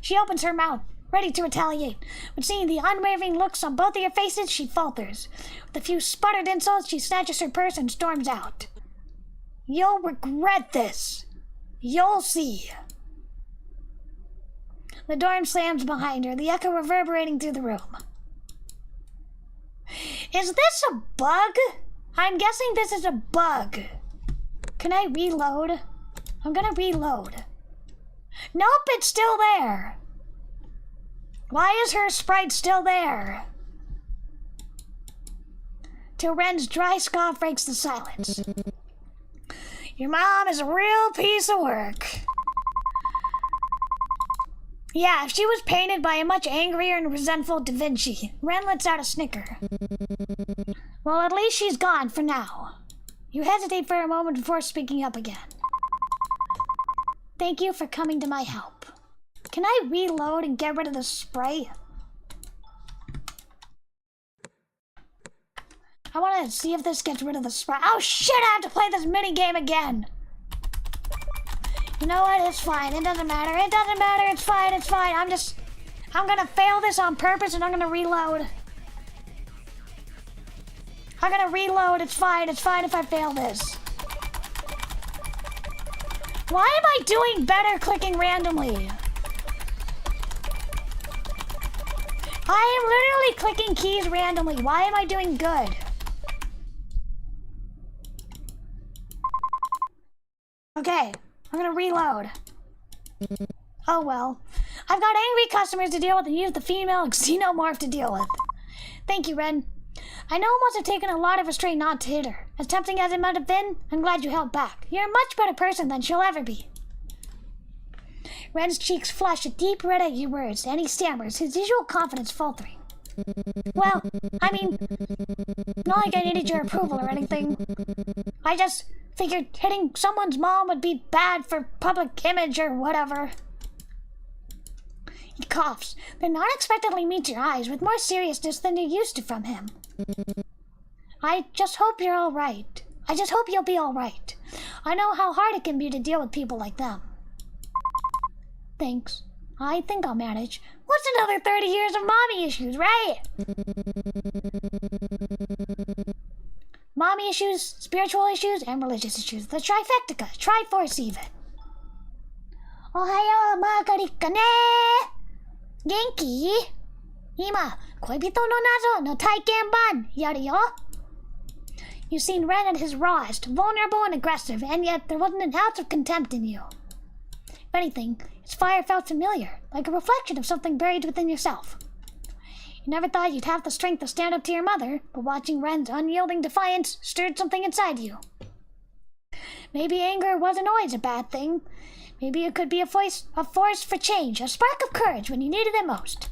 She opens her mouth, ready to retaliate, but seeing the unwavering looks on both of your faces, she falters. With a few sputtered insults, she snatches her purse and storms out. You'll regret this. You'll see. The door slams behind her, the echo reverberating through the room. Is this a bug? I'm guessing this is a bug. Can I reload? I'm gonna reload. Nope, it's still there. Why is her sprite still there? Till Ren's dry scoff breaks the silence. Your mom is a real piece of work. Yeah, if she was painted by a much angrier and resentful Da Vinci. Ren lets out a snicker. Well, at least she's gone for now. You hesitate for a moment before speaking up again. Thank you for coming to my help. Can I reload and get rid of the spray? I want to see if this gets rid of the spray. Oh shit, I have to play this minigame again. You know what? It's fine. It doesn't matter. It doesn't matter. It's fine. It's fine. I'm gonna fail this on purpose and I'm gonna reload. I'm gonna reload. It's fine. It's fine if I fail this. Why am I doing better clicking randomly? I am literally clicking keys randomly. Why am I doing good? Okay, I'm gonna reload. Oh well. I've got angry customers to deal with and use the female xenomorph to deal with. Thank you, Ren. I know it must have taken a lot of restraint not to hit her. As tempting as it might have been, I'm glad you held back. You're a much better person than she'll ever be. Ren's cheeks flush a deep red at your words, and he stammers, his usual confidence faltering. Well, I mean, not like I needed your approval or anything. I just figured hitting someone's mom would be bad for public image or whatever. He coughs, then unexpectedly meets your eyes with more seriousness than you're used to from him. I just hope you're all right. I just hope you'll be all right. I know how hard it can be to deal with people like them. Thanks. I think I'll manage. What's another 30 years of mommy issues, right? Mommy issues, spiritual issues, and religious issues. The trifecta, triforce even. Ohayo, makarika ne! Genki? Ima, koibito no nazo no taiken ban, yaru yo. You've seen Ren at his rawest, vulnerable and aggressive, and yet there wasn't an ounce of contempt in you. If anything, his fire felt familiar, like a reflection of something buried within yourself. You never thought you'd have the strength to stand up to your mother, but watching Ren's unyielding defiance stirred something inside you. Maybe anger wasn't always a bad thing. Maybe it could be a force for change, a spark of courage when you needed it most.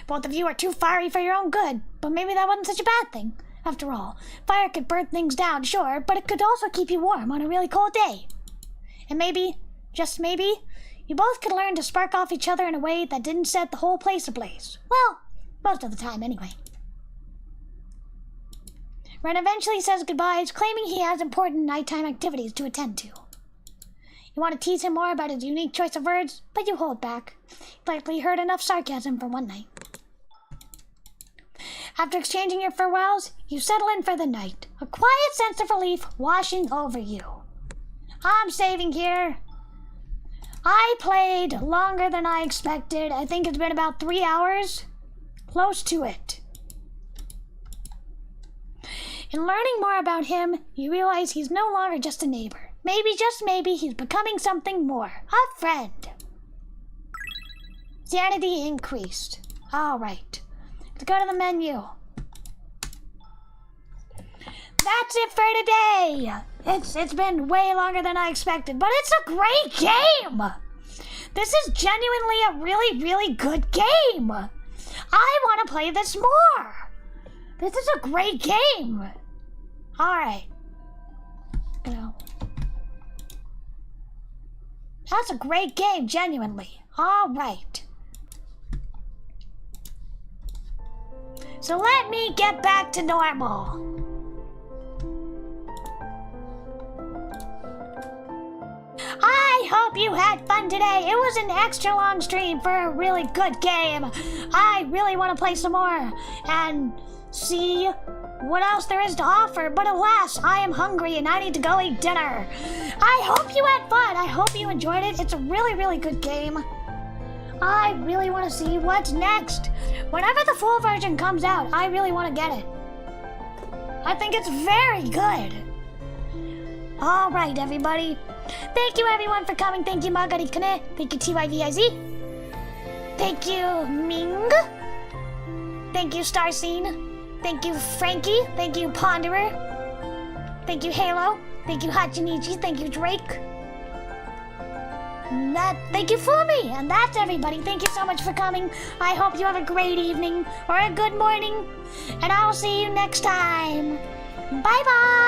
Both of you are too fiery for your own good, but maybe that wasn't such a bad thing. After all, fire could burn things down, sure, but it could also keep you warm on a really cold day. And maybe, just maybe, you both could learn to spark off each other in a way that didn't set the whole place ablaze. Well, most of the time anyway. Ren eventually says goodbyes, claiming he has important nighttime activities to attend to. You want to tease him more about his unique choice of words, but you hold back. You likely heard enough sarcasm for one night. After exchanging your farewells, you settle in for the night, a quiet sense of relief washing over you. I'm saving here. I played longer than I expected. I think it's been about 3 hours. Close to it. In learning more about him, you realize he's no longer just a neighbor. Maybe, just maybe, he's becoming something more. A friend. Sanity increased. Alright. Let's go to the menu. That's it for today. It's been way longer than I expected, but it's a great game. This is genuinely a really, really good game. I want to play this more. This is a great game. Alright. That's a great game, genuinely. Alright. So let me get back to normal. I hope you had fun today. It was an extra long stream for a really good game. I really want to play some more and see what else there is to offer, but alas, I am hungry and I need to go eat dinner. I hope you had fun. I hope you enjoyed it. It's a really, really good game. I really want to see what's next. Whenever the full version comes out, I really want to get it. I think it's very good. All right, everybody. Thank you, everyone, for coming. Thank you, Magari Kane. Thank you, TYVIZ. Thank you, Ming. Thank you, Starscene. Thank you, Frankie. Thank you, Ponderer. Thank you, Halo. Thank you, Hachinichi. Thank you, Drake. Thank you, Fumi. And that's everybody. Thank you so much for coming. I hope you have a great evening or a good morning. And I'll see you next time. Bye-bye.